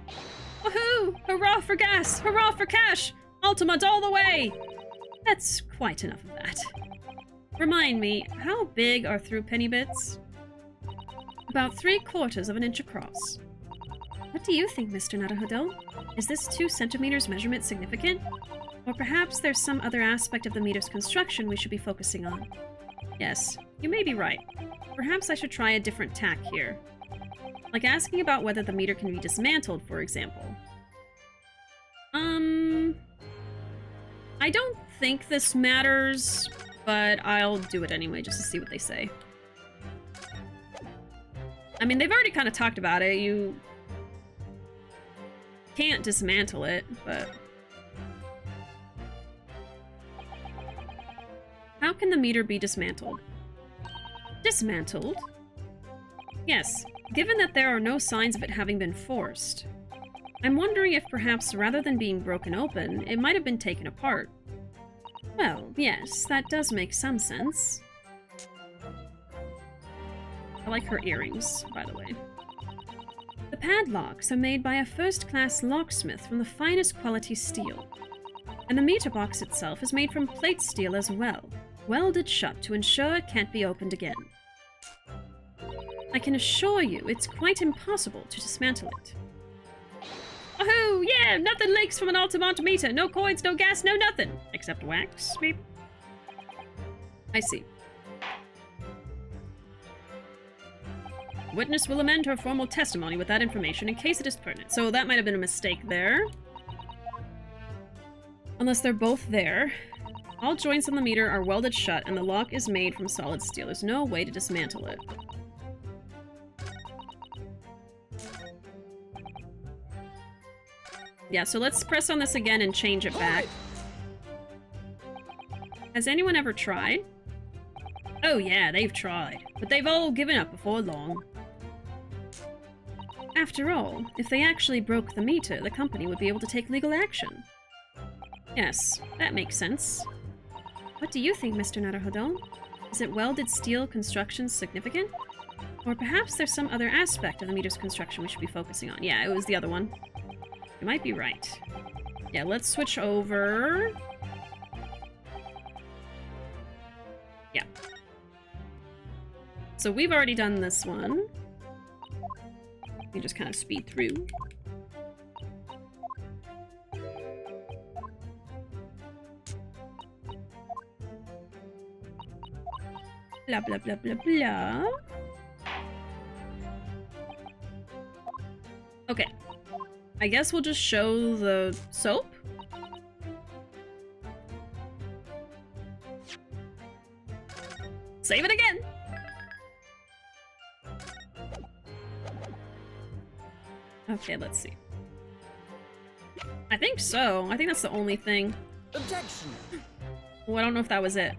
Woohoo! Hurrah for gas! Hurrah for cash! Altamont all the way! That's quite enough of that. Remind me, how big are threepenny bits? About 3/4 of an inch across. What do you think, Mr. Naruhodo? Is this 2 centimeters measurement significant? Or perhaps there's some other aspect of the meter's construction we should be focusing on? Yes, you may be right. Perhaps I should try a different tack here. Like asking about whether the meter can be dismantled, for example. I don't think this matters, but I'll do it anyway just to see what they say. I mean, they've already kind of talked about it. You can't dismantle it, but... How can the meter be dismantled? Dismantled? Yes, given that there are no signs of it having been forced. I'm wondering if perhaps rather than being broken open, it might have been taken apart. Well, yes, that does make some sense. I like her earrings, by the way. The padlocks are made by a first-class locksmith from the finest quality steel. And the meter box itself is made from plate steel as well, welded shut to ensure it can't be opened again. I can assure you it's quite impossible to dismantle it. Woohoo! Yeah! Nothing leaks from an Altamont meter! No coins, no gas, no nothing! Except wax, maybe? I see. Witness will amend her formal testimony with that information in case it is pertinent. So that might have been a mistake there. Unless they're both there. All joints on the meter are welded shut and the lock is made from solid steel. There's no way to dismantle it. Yeah, so let's press on this again and change it back. Has anyone ever tried? Oh yeah, they've tried. But they've all given up before long. After all, if they actually broke the meter, the company would be able to take legal action. Yes, that makes sense. What do you think, Mr. Naruhodo? Is it welded steel construction significant? Or perhaps there's some other aspect of the meter's construction we should be focusing on. Yeah, it was the other one. You might be right. Yeah, let's switch over. Yeah. So we've already done this one. We just kind of speed through. Blah, blah, blah, blah, blah. Okay. I guess we'll just show the soap. Save it again! Okay, let's see. I think so. I think that's the only thing. Objection! Well, I don't know if that was it.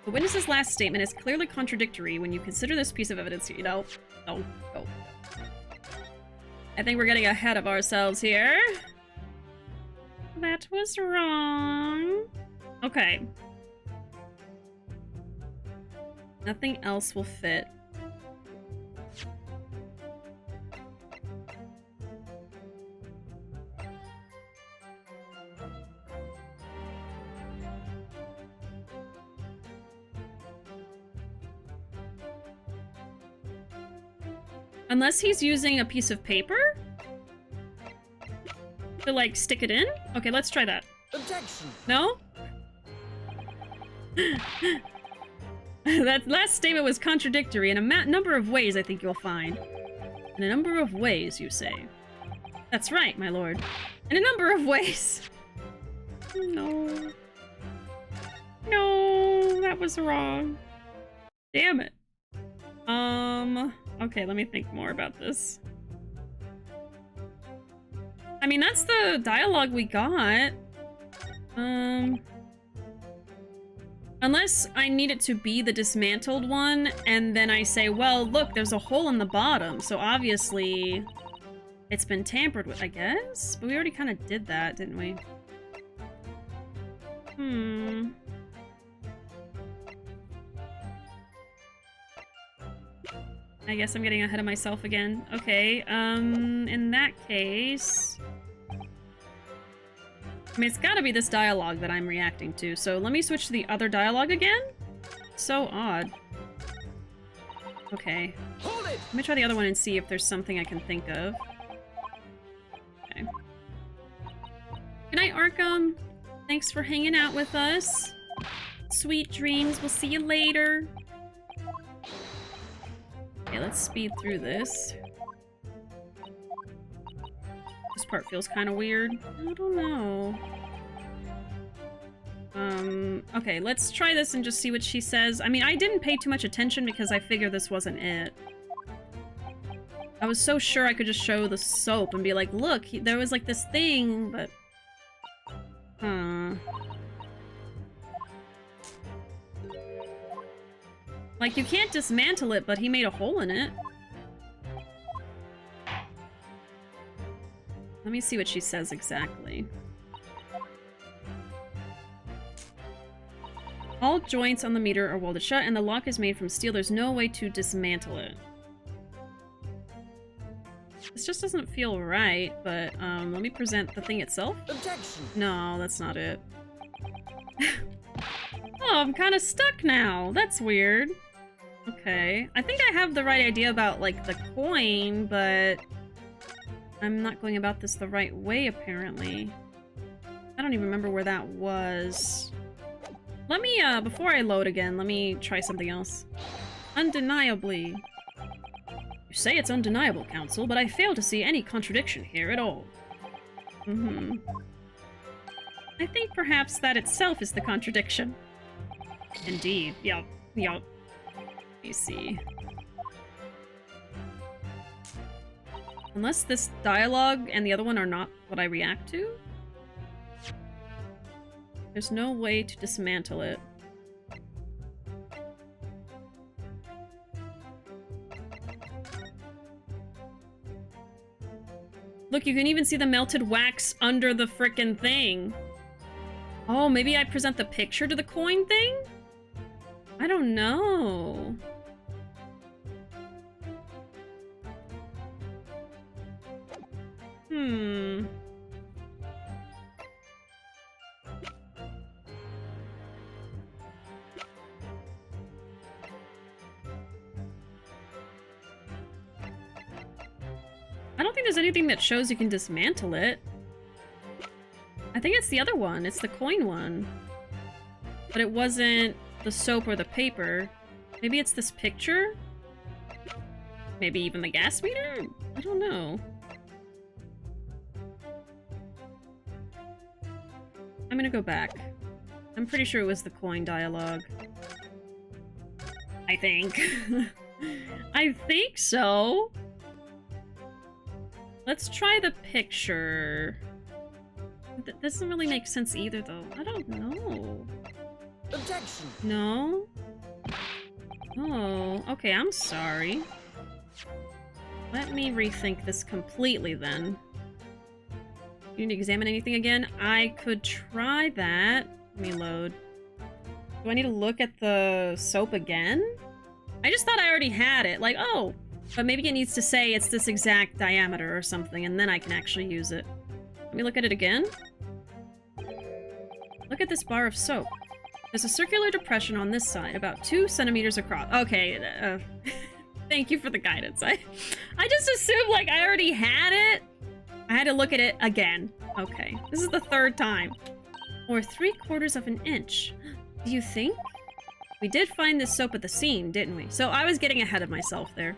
The witness's last statement is clearly contradictory when you consider this piece of evidence. You know, no. I think we're getting ahead of ourselves here. That was wrong. Okay. Nothing else will fit. Unless he's using a piece of paper to, like, stick it in? Okay, let's try that. Objection! No? That last statement was contradictory in a number of ways, I think you'll find. In a number of ways, you say. That's right, my lord. In a number of ways. No. No, that was wrong. Damn it. Okay, let me think more about this. I mean, that's the dialogue we got. Unless I need it to be the dismantled one, and then I say, well, look, there's a hole in the bottom, so obviously it's been tampered with, I guess? But we already kind of did that, didn't we? I guess I'm getting ahead of myself again. Okay, in that case... I mean, it's gotta be this dialogue that I'm reacting to, so let me switch to the other dialogue again? So odd. Okay. Hold it! Let me try the other one and see if there's something I can think of. Okay. Good night, Arkham. Thanks for hanging out with us. Sweet dreams. We'll see you later. Okay, let's speed through this. This part feels kind of weird. I don't know. Okay, let's try this and just see what she says. I mean, I didn't pay too much attention because I figured this wasn't it. I was so sure I could just show the soap and be like, look, there was like this thing, but... Like, you can't dismantle it, but he made a hole in it. Let me see what she says exactly. All joints on the meter are welded shut, and the lock is made from steel. There's no way to dismantle it. This just doesn't feel right, but let me present the thing itself. Objection! No, that's not it. Oh, I'm kind of stuck now. That's weird. Okay. I think I have the right idea about, like, the coin, but I'm not going about this the right way, apparently. I don't even remember where that was. Let me, before I load again, let me try something else. Undeniably. You say it's undeniable, Counsel, but I fail to see any contradiction here at all. I think perhaps that itself is the contradiction. Indeed. Yup. Let me see. Unless this dialogue and the other one are not what I react to? There's no way to dismantle it. Look, you can even see the melted wax under the frickin' thing. Oh, maybe I present the picture to the coin thing? I don't know. I don't think there's anything that shows you can dismantle it. I think it's the other one. It's the coin one. But it wasn't the soap or the paper. Maybe it's this picture? Maybe even the gas meter? I don't know. I'm gonna go back. I'm pretty sure it was the coin dialogue. I think. I think so. Let's try the picture. That doesn't really make sense either, though. I don't know. Objection. No? Oh, okay, I'm sorry. Let me rethink this completely, then. You need to examine anything again? I could try that. Let me load. Do I need to look at the soap again? I just thought I already had it. Like, oh, but maybe it needs to say it's this exact diameter or something, and then I can actually use it. Let me look at it again. Look at this bar of soap. There's a circular depression on this side, about 2 centimeters across. Okay, thank you for the guidance. I just assumed, like, I already had it. I had to look at it again. Okay, this is the 3rd time. Or 3/4 of an inch. Do you think? We did find this soap at the scene, didn't we? So I was getting ahead of myself there.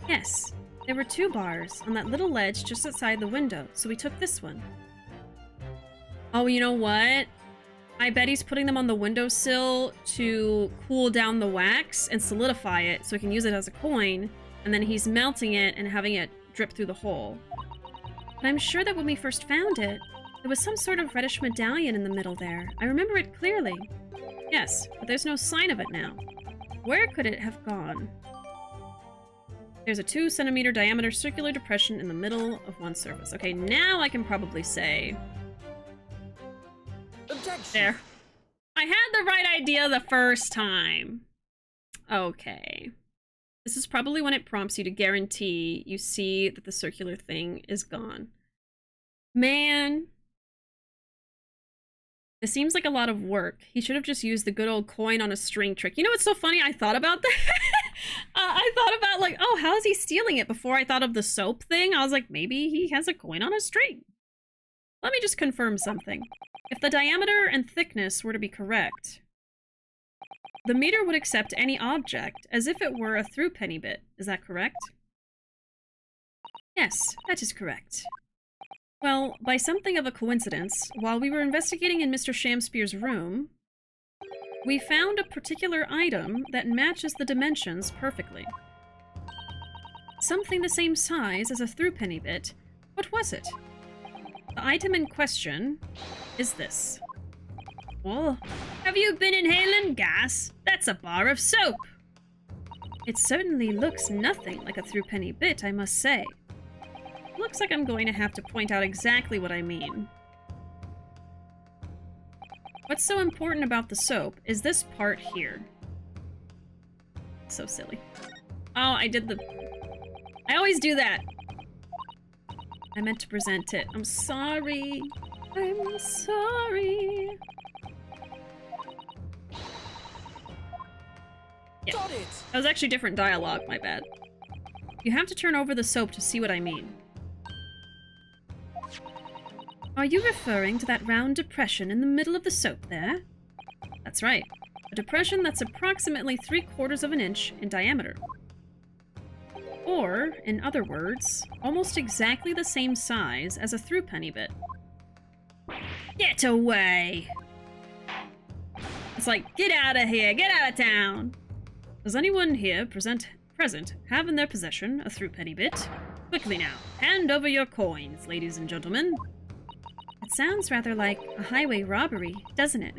Yes, there were 2 bars on that little ledge just outside the window, so we took this one. Oh, you know what? I bet he's putting them on the windowsill to cool down the wax and solidify it so he can use it as a coin, and then he's melting it and having it drip through the hole. But I'm sure that when we first found it, there was some sort of reddish medallion in the middle there. I remember it clearly. Yes, but there's no sign of it now. Where could it have gone? There's a 2 centimeter diameter circular depression in the middle of one surface. Okay, now I can probably say... Objection. There. I had the right idea the first time. Okay. This is probably when it prompts you to guarantee you see that the circular thing is gone. Man. This seems like a lot of work. He should have just used the good old coin on a string trick. You know what's so funny? I thought about that. I thought about, like, oh, how is he stealing it before I thought of the soap thing? I was like, maybe he has a coin on a string. Let me just confirm something. If the diameter and thickness were to be correct, the meter would accept any object as if it were a threepenny bit. Is that correct? Yes, that is correct. Well, by something of a coincidence, while we were investigating in Mr. Shamspeare's room, we found a particular item that matches the dimensions perfectly. Something the same size as a threepenny bit. What was it? The item in question is this. Oh, have you been inhaling gas? That's a bar of soap. It certainly looks nothing like a threepenny bit, I must say. Looks like I'm going to have to point out exactly what I mean. What's so important about the soap is this part here. So silly. Oh, I always do that. I meant to present it. I'm sorry. I'm sorry. Yeah. Got it. That was actually different dialogue, my bad. You have to turn over the soap to see what I mean. Are you referring to that round depression in the middle of the soap there? That's right. A depression that's approximately 3/4 of an inch in diameter. Or, in other words, almost exactly the same size as a threepenny bit. Get away! It's like, get out of here, get out of town! Does anyone here present have in their possession a threepenny bit? Quickly now, hand over your coins, ladies and gentlemen. It sounds rather like a highway robbery, doesn't it?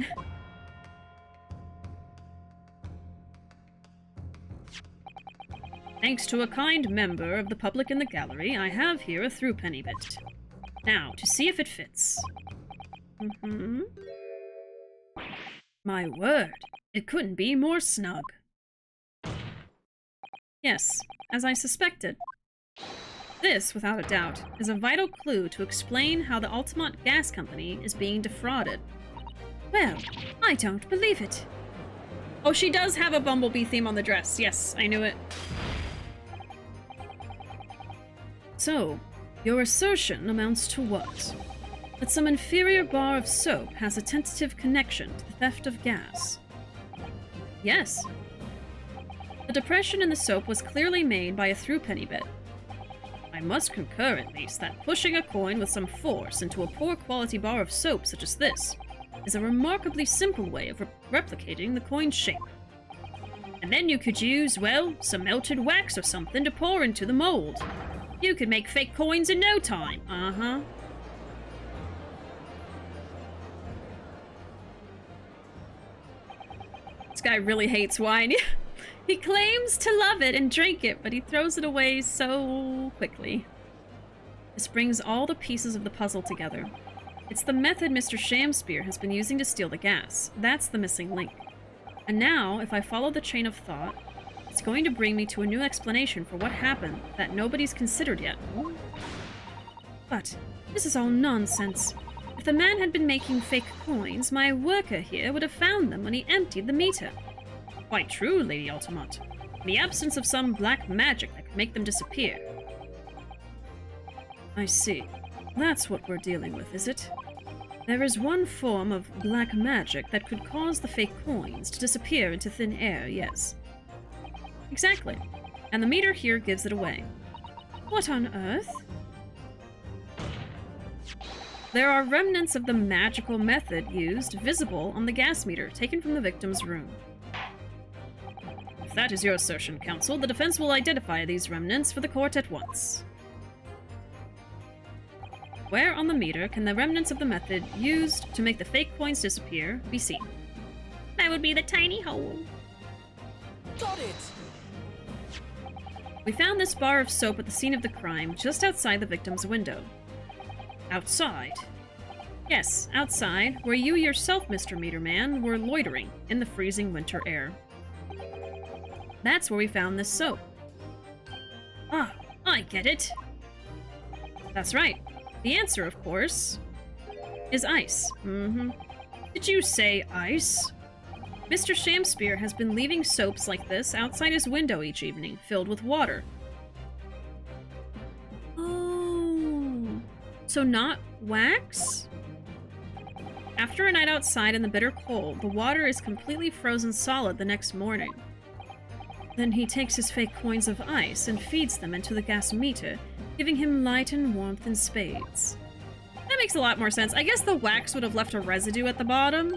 Thanks to a kind member of the public in the gallery, I have here a threepenny bit. Now, to see if it fits. My word, it couldn't be more snug. Yes, as I suspected. This, without a doubt, is a vital clue to explain how the Altamont Gas Company is being defrauded. Well, I don't believe it. Oh, she does have a bumblebee theme on the dress. Yes, I knew it. So, your assertion amounts to what? That some inferior bar of soap has a tentative connection to the theft of gas? Yes. The depression in the soap was clearly made by a threepenny bit. I must concur, at least, that pushing a coin with some force into a poor quality bar of soap such as this is a remarkably simple way of replicating the coin's shape. And then you could use, well, some melted wax or something to pour into the mold. You could make fake coins in no time. Uh-huh. This guy really hates wine. He claims to love it and drink it, but he throws it away so quickly. This brings all the pieces of the puzzle together. It's the method Mr. Shamspeare has been using to steal the gas. That's the missing link. And now, if I follow the chain of thought, it's going to bring me to a new explanation for what happened that nobody's considered yet. But this is all nonsense. If the man had been making fake coins, my worker here would have found them when he emptied the meter. Quite true, Lady Altamont. In the absence of some black magic that could make them disappear. I see. That's what we're dealing with, is it? There is one form of black magic that could cause the fake coins to disappear into thin air, yes. Exactly. And the meter here gives it away. What on earth? There are remnants of the magical method used visible on the gas meter taken from the victim's room. If that is your assertion, counsel, the defense will identify these remnants for the court at once. Where on the meter can the remnants of the method used to make the fake coins disappear be seen? That would be the tiny hole. Got it! We found this bar of soap at the scene of the crime just outside the victim's window. Outside? Yes, outside, where you yourself, Mr. Meterman, were loitering in the freezing winter air. That's where we found this soap. Ah, I get it. That's right. The answer, of course, is ice. Did you say ice? Mr. Shamspeare has been leaving soaps like this outside his window each evening, filled with water. Oh, so not wax? After a night outside in the bitter cold, the water is completely frozen solid the next morning. Then he takes his fake coins of ice and feeds them into the gas meter, giving him light and warmth in spades. That makes a lot more sense. I guess the wax would have left a residue at the bottom.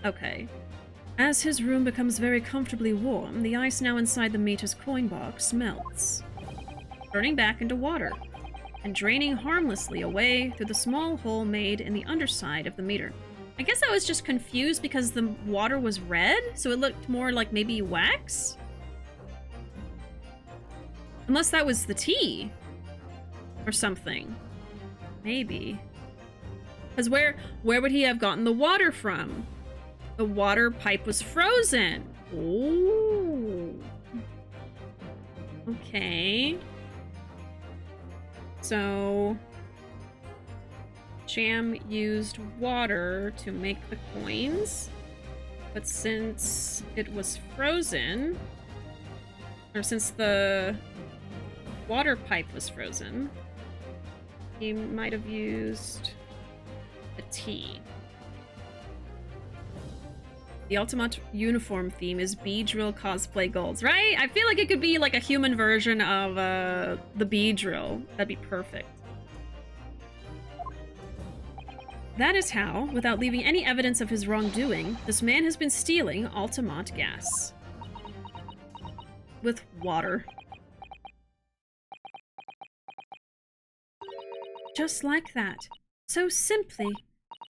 Okay. As his room becomes very comfortably warm, the ice now inside the meter's coin box melts, turning back into water, and draining harmlessly away through the small hole made in the underside of the meter. I guess I was just confused because the water was red, so it looked more like maybe wax? Unless that was the tea. Or something. Maybe. Because where would he have gotten the water from? The water pipe was frozen. Oh. Okay. So Jam used water to make the coins, but since it was frozen, or since the water pipe was frozen, he might have used a tea. The Altamont uniform theme is Beedrill cosplay goals, right? I feel like it could be like a human version of the Beedrill. That'd be perfect. That is how, without leaving any evidence of his wrongdoing, this man has been stealing Altamont gas. With water. Just like that. So simply.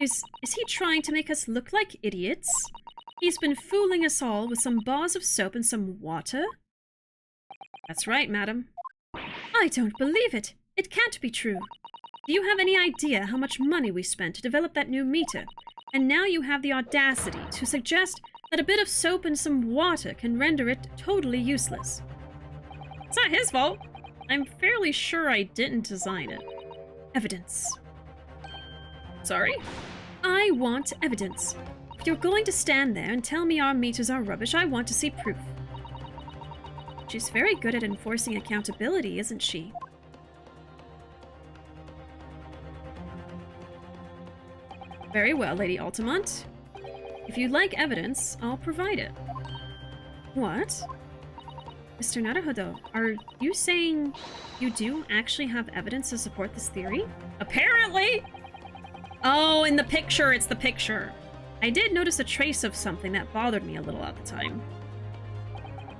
Is he trying to make us look like idiots? He's been fooling us all with some bars of soap and some water? That's right, madam. I don't believe it. It can't be true. Do you have any idea how much money we spent to develop that new meter? And now you have the audacity to suggest that a bit of soap and some water can render it totally useless. It's not his fault. I'm fairly sure I didn't design it. Evidence. Sorry? I want evidence. If you're going to stand there and tell me our meters are rubbish, I want to see proof. She's very good at enforcing accountability, isn't she? Very well, Lady Altamont. If you'd like evidence, I'll provide it. What? Mr. Naruhodo, are you saying you do actually have evidence to support this theory? Apparently! Oh, in the picture, it's the picture. I did notice a trace of something that bothered me a little at the time.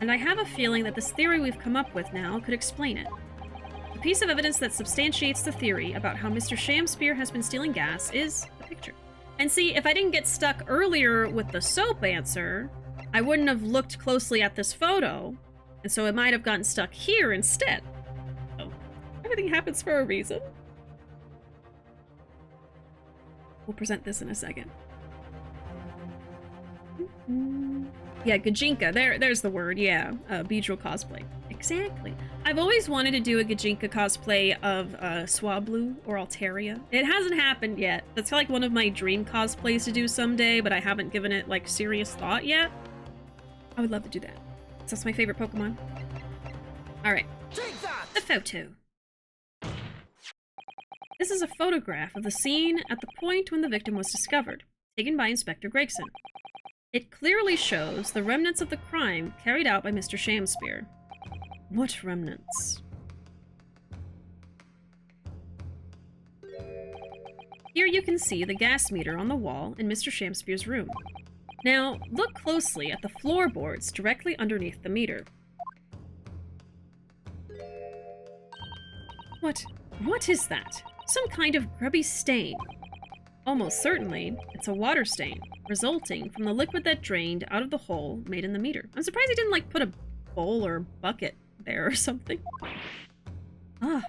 And I have a feeling that this theory we've come up with now could explain it. The piece of evidence that substantiates the theory about how Mr. Shamspeare has been stealing gas is the picture. And see, if I didn't get stuck earlier with the soap answer, I wouldn't have looked closely at this photo, and so it might have gotten stuck here instead. So, everything happens for a reason. We'll present this in a second. Yeah, Gajinka. There's the word. Yeah, Beedrill cosplay. Exactly. I've always wanted to do a Gajinka cosplay of Swablu or Altaria. It hasn't happened yet. That's like one of my dream cosplays to do someday, but I haven't given it like serious thought yet. I would love to do that. That's my favorite Pokemon. All right. Take that! The photo. This is a photograph of the scene at the point when the victim was discovered, taken by Inspector Gregson. It clearly shows the remnants of the crime carried out by Mr. Shamspeare. What remnants? Here you can see the gas meter on the wall in Mr. Shamspeare's room. Now, look closely at the floorboards directly underneath the meter. What is that? Some kind of grubby stain. Almost certainly, it's a water stain, resulting from the liquid that drained out of the hole made in the meter. I'm surprised he didn't, like, put a bowl or bucket there or something. Ah.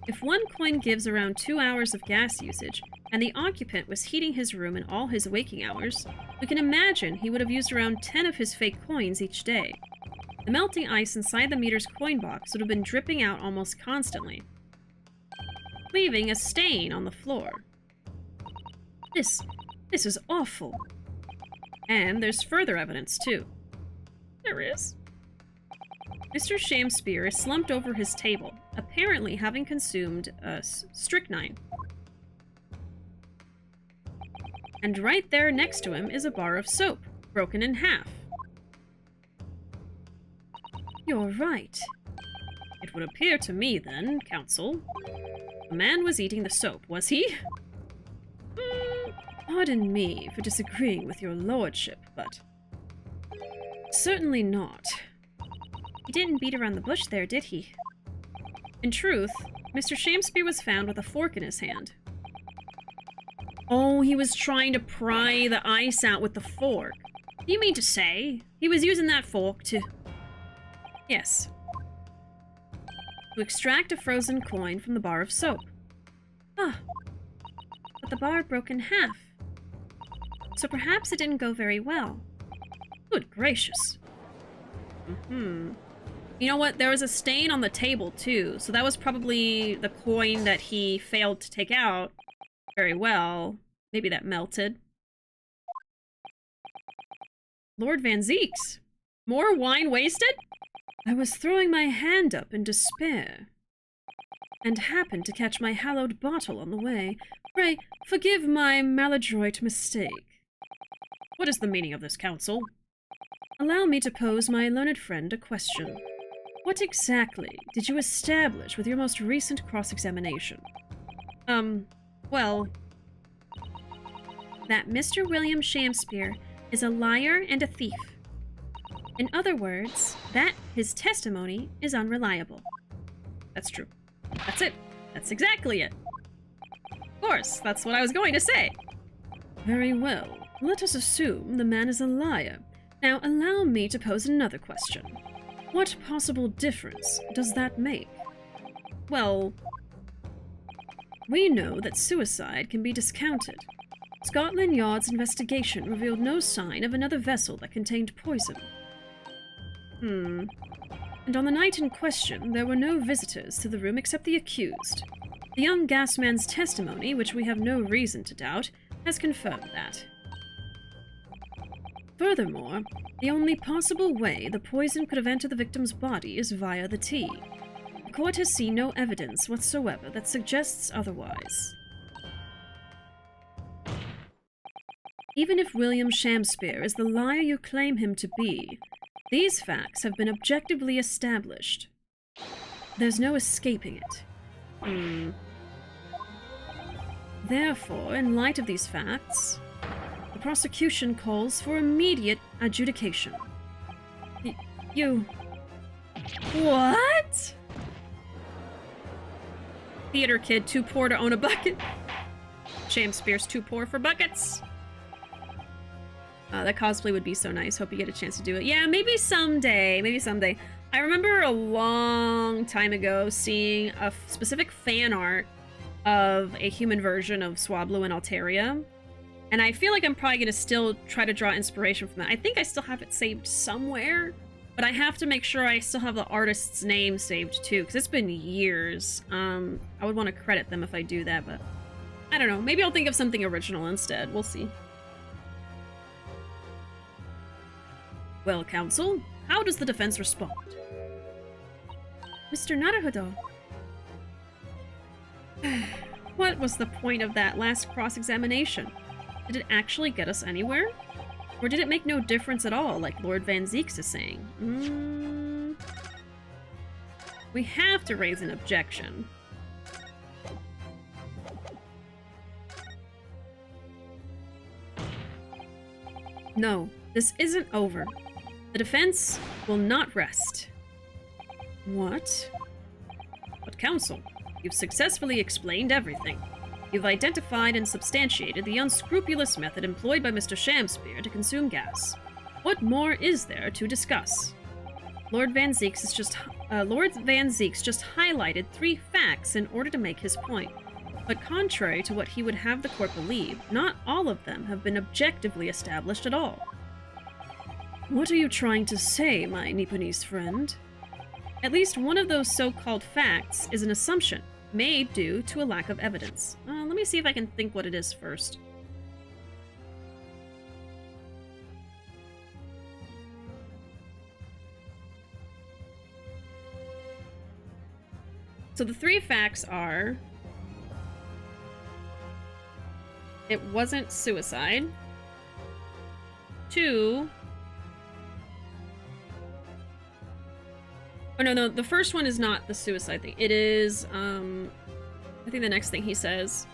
If one coin gives around 2 hours of gas usage, and the occupant was heating his room in all his waking hours, we can imagine he would have used around 10 of his fake coins each day. The melting ice inside the meter's coin box would have been dripping out almost constantly, leaving a stain on the floor. This is awful. And there's further evidence, too. There is. Mr. Shamspeare is slumped over his table, apparently having consumed strychnine. And right there next to him is a bar of soap, broken in half. You're right. It would appear to me, then, Counsel, the man was eating the soap, was he? Pardon me for disagreeing with your lordship, but certainly not. He didn't beat around the bush there, did he? In truth, Mr. Shamspeare was found with a fork in his hand. Oh, he was trying to pry the ice out with the fork. You mean to say he was using that fork to... Yes. To extract a frozen coin from the bar of soap. Ah. But the bar broke in half. So perhaps it didn't go very well. Good gracious. You know what? There was a stain on the table, too, so that was probably the coin that he failed to take out very well. Maybe that melted. Lord Van Zeeks. More wine wasted? I was throwing my hand up in despair, and happened to catch my hallowed bottle on the way. Pray, forgive my maladroit mistake. What is the meaning of this, Counsel? Allow me to pose my learned friend a question. What exactly did you establish with your most recent cross-examination? Well... That Mr. William Shamspeare is a liar and a thief. In other words, that his testimony is unreliable. That's true. That's it. That's exactly it. Of course, that's what I was going to say. Very well. Let us assume the man is a liar. Now allow me to pose another question. What possible difference does that make? Well, we know that suicide can be discounted. Scotland Yard's investigation revealed no sign of another vessel that contained poison. And on the night in question, there were no visitors to the room except the accused. The young gasman's testimony, which we have no reason to doubt, has confirmed that. Furthermore, the only possible way the poison could have entered the victim's body is via the tea. The court has seen no evidence whatsoever that suggests otherwise. Even if William Shamspeare is the liar you claim him to be, these facts have been objectively established. There's no escaping it. Therefore, in light of these facts, the prosecution calls for immediate adjudication. You... What? Theater kid, too poor to own a bucket. Shamspeare's too poor for buckets. That cosplay would be so nice. Hope you get a chance to do it. Yeah, maybe someday. Maybe someday. I remember a long time ago seeing a specific fan art of a human version of Swablu and Altaria. And I feel like I'm probably going to still try to draw inspiration from that. I think I still have it saved somewhere, but I have to make sure I still have the artist's name saved too, because it's been years. I would want to credit them if I do that, but I don't know. Maybe I'll think of something original instead. We'll see. Well, counsel, how does the defense respond? Mr. Naruhodo. What was the point of that last cross-examination? Did it actually get us anywhere? Or did it make no difference at all, like Lord Van Zeeks is saying? We have to raise an objection. No, this isn't over. The defense will not rest. What? But counsel, you've successfully explained everything. You've identified and substantiated the unscrupulous method employed by Mr. Shamspeare to consume gas. What more is there to discuss? Lord Van Zeeks just highlighted 3 facts in order to make his point. But contrary to what he would have the court believe, not all of them have been objectively established at all. What are you trying to say, my Nipponese friend? At least one of those so-called facts is an assumption, made due to a lack of evidence. Let me see if I can think what it is first. So the 3 facts are... it wasn't suicide. 2... oh, no, the first one is not the suicide thing. It is, I think the next thing he says.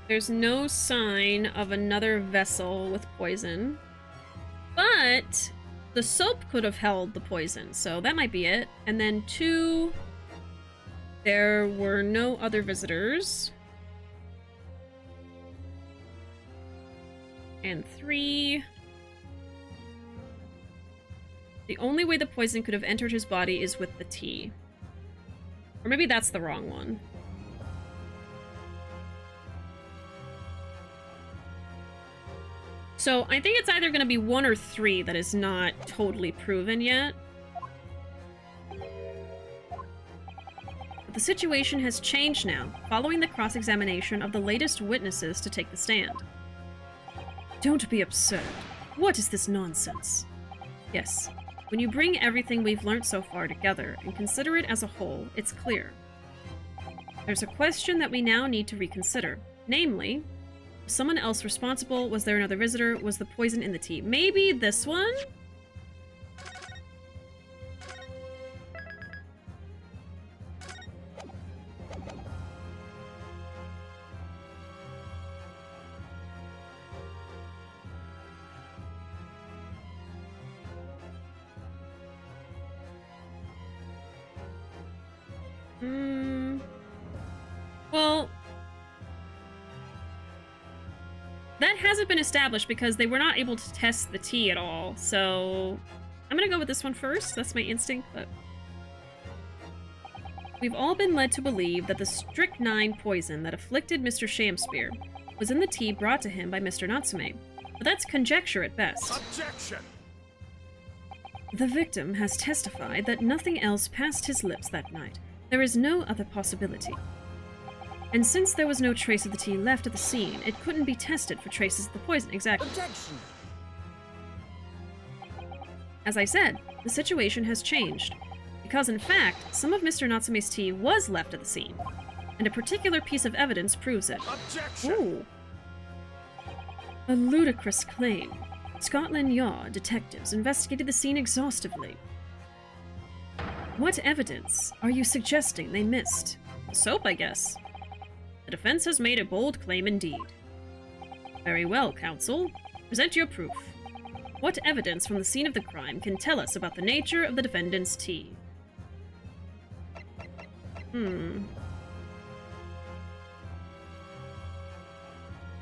There's no sign of another vessel with poison. But the soap could have held the poison, so that might be it. And then 2, there were no other visitors. And 3... the only way the poison could have entered his body is with the tea. Or maybe that's the wrong one. So I think it's either going to be 1 or 3 that is not totally proven yet. But the situation has changed now, following the cross-examination of the latest witnesses to take the stand. Don't be absurd. What is this nonsense? Yes. When you bring everything we've learned so far together and consider it as a whole, it's clear. There's a question that we now need to reconsider. Namely, was someone else responsible? Was there another visitor? Was the poison in the tea? Maybe this one? Well, that hasn't been established because they were not able to test the tea at all, so I'm gonna go with this one first. That's my instinct, but we've all been led to believe that the strychnine poison that afflicted Mr. Shamspeare was in the tea brought to him by Mr. Natsume, but that's conjecture at best. Objection! The victim has testified that nothing else passed his lips that night. There is no other possibility. And since there was no trace of the tea left at the scene, it couldn't be tested for traces of the poison. Exactly. Objection! As I said, the situation has changed, because in fact, some of Mr. Natsume's tea was left at the scene, and a particular piece of evidence proves it. Objection! Ooh. A ludicrous claim. Scotland Yard detectives investigated the scene exhaustively. What evidence are you suggesting they missed? Soap, I guess. The defense has made a bold claim indeed. Very well, counsel. Present your proof. What evidence from the scene of the crime can tell us about the nature of the defendant's tea? I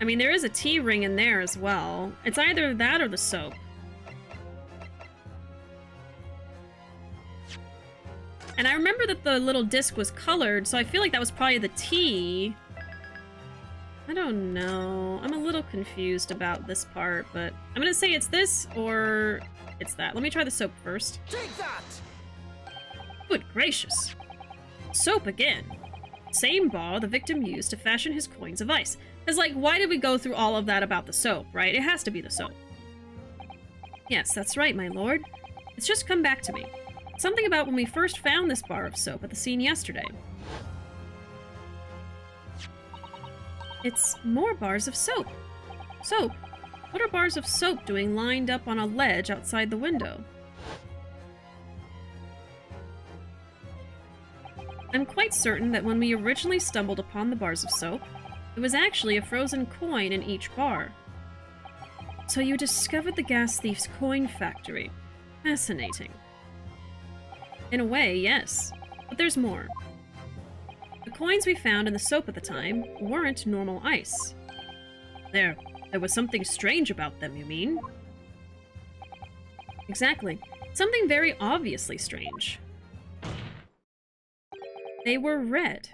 mean, there is a tea ring in there as well. It's either that or the soap. And I remember that the little disc was colored, so I feel like that was probably the tea. I don't know. I'm a little confused about this part, but I'm gonna say it's this or it's that. Let me try the soap first. Take that! Good gracious. Soap again. Same bar the victim used to fashion his coins of ice. Because, like, why did we go through all of that about the soap, right? It has to be the soap. Yes, that's right, my lord. It's just come back to me. Something about when we first found this bar of soap at the scene yesterday. It's more bars of soap. Soap? What are bars of soap doing lined up on a ledge outside the window? I'm quite certain that when we originally stumbled upon the bars of soap, it was actually a frozen coin in each bar. So you discovered the gas thief's coin factory. Fascinating. In a way, yes. But there's more. The coins we found in the soap at the time weren't normal ice. There was something strange about them, you mean? Exactly. Something very obviously strange. They were red.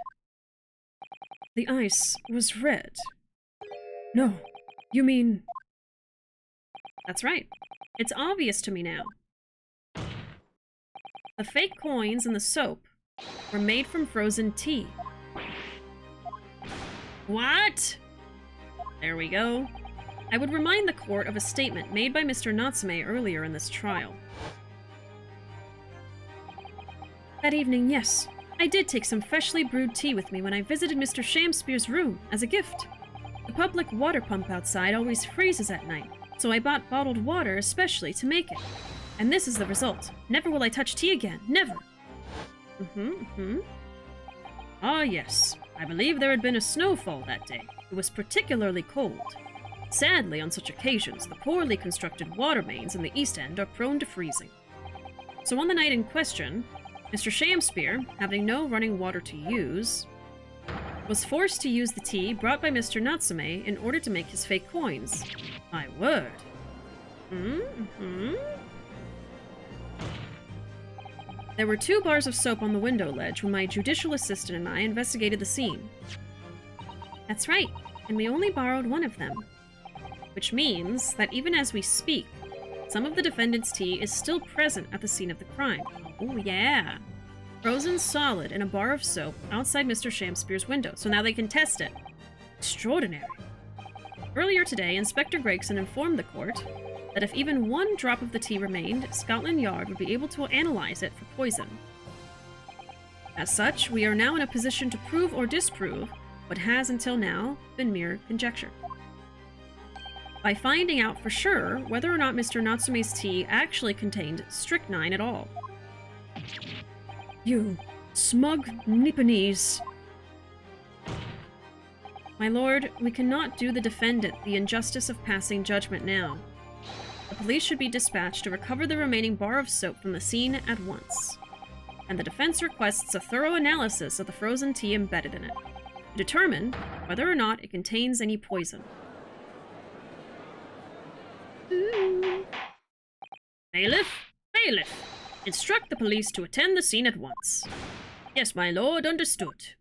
The ice was red. No, you mean... That's right. It's obvious to me now. The fake coins in the soap were made from frozen tea. What? There we go. I would remind the court of a statement made by Mr. Natsume earlier in this trial. That evening, yes, I did take some freshly brewed tea with me when I visited Mr. Shamspeare's room as a gift. The public water pump outside always freezes at night, so I bought bottled water especially to make it. And this is the result. Never will I touch tea again. Never. Ah, yes. I believe there had been a snowfall that day. It was particularly cold. Sadly, on such occasions, the poorly constructed water mains in the East End are prone to freezing. So on the night in question, Mr. Shamspeare, having no running water to use, was forced to use the tea brought by Mr. Natsume in order to make his fake coins. My word. There were 2 bars of soap on the window ledge when my judicial assistant and I investigated the scene. That's right, and we only borrowed one of them. Which means that even as we speak, some of the defendant's tea is still present at the scene of the crime. Oh yeah! Frozen solid in a bar of soap outside Mr. Shamspeare's window, so now they can test it. Extraordinary. Earlier today, Inspector Gregson informed the court that if even 1 drop of the tea remained, Scotland Yard would be able to analyze it for poison. As such, we are now in a position to prove or disprove what has until now been mere conjecture. By finding out for sure whether or not Mr. Natsume's tea actually contained strychnine at all. You smug Nipponese. My lord, we cannot do the defendant the injustice of passing judgment now. The police should be dispatched to recover the remaining bar of soap from the scene at once. And the defense requests a thorough analysis of the frozen tea embedded in it. to determine whether or not it contains any poison. Ooh. Bailiff! Bailiff! Instruct the police to attend the scene at once. Yes, my lord, understood.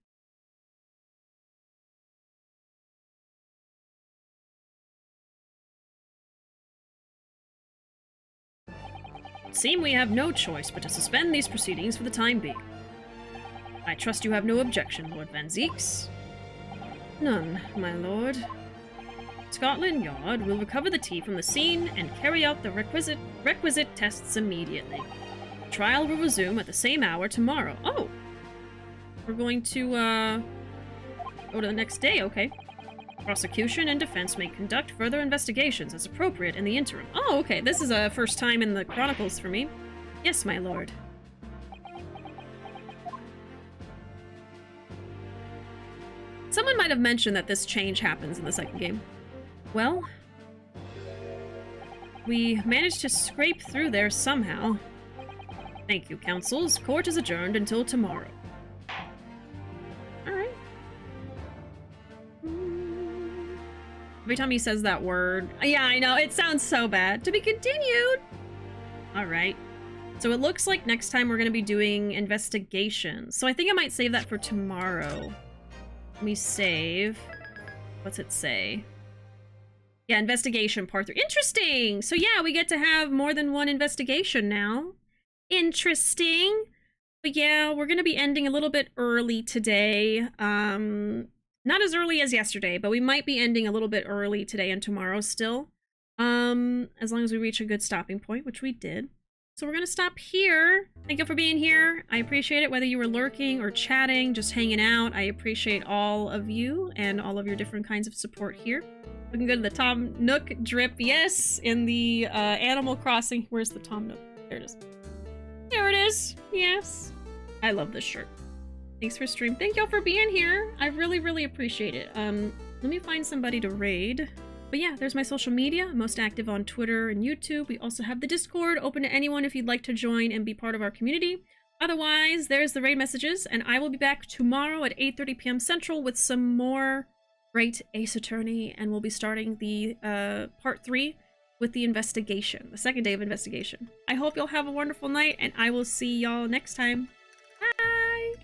It seems we have no choice but to suspend these proceedings for the time being. I trust you have no objection, Lord Van Zeeks. None, my lord. Scotland Yard will recover the tea from the scene and carry out the requisite tests immediately. The trial will resume at the same hour tomorrow. Oh! We're going to, go to the next day, okay. Prosecution and defense may conduct further investigations as appropriate in the interim. Oh, okay, this is a first time in the Chronicles for me. Yes, my lord. Someone might have mentioned that this change happens in the second game. Well, we managed to scrape through there somehow. Thank you, counsels. Court is adjourned until tomorrow. Alright. Every time he says that word... Yeah, I know, it sounds so bad. To be continued! Alright. So it looks like next time we're going to be doing investigations. So I think I might save that for tomorrow. Let me save. What's it say? Yeah, investigation part 3. Interesting! So yeah, we get to have more than one investigation now. Interesting. But yeah, we're going to be ending a little bit early today. Not as early as yesterday, but we might be ending a little bit early today and tomorrow still. As long as we reach a good stopping point, which we did. So we're going to stop here. Thank you for being here. I appreciate it, whether you were lurking or chatting, just hanging out. I appreciate all of you and all of your different kinds of support here. We can go to the Tom Nook drip. Yes, in the Animal Crossing. Where's the Tom Nook? There it is. There it is. Yes. I love this shirt. Thanks for stream. Thank y'all for being here. I really, really appreciate it. Let me find somebody to raid. But yeah, there's my social media. I'm most active on Twitter and YouTube. We also have the Discord open to anyone if you'd like to join and be part of our community. Otherwise, there's the raid messages, and I will be back tomorrow at 8:30 p.m. Central with some more great Ace Attorney, and we'll be starting the part 3 with the investigation, the second day of investigation. I hope you'll have a wonderful night, and I will see y'all next time. Bye!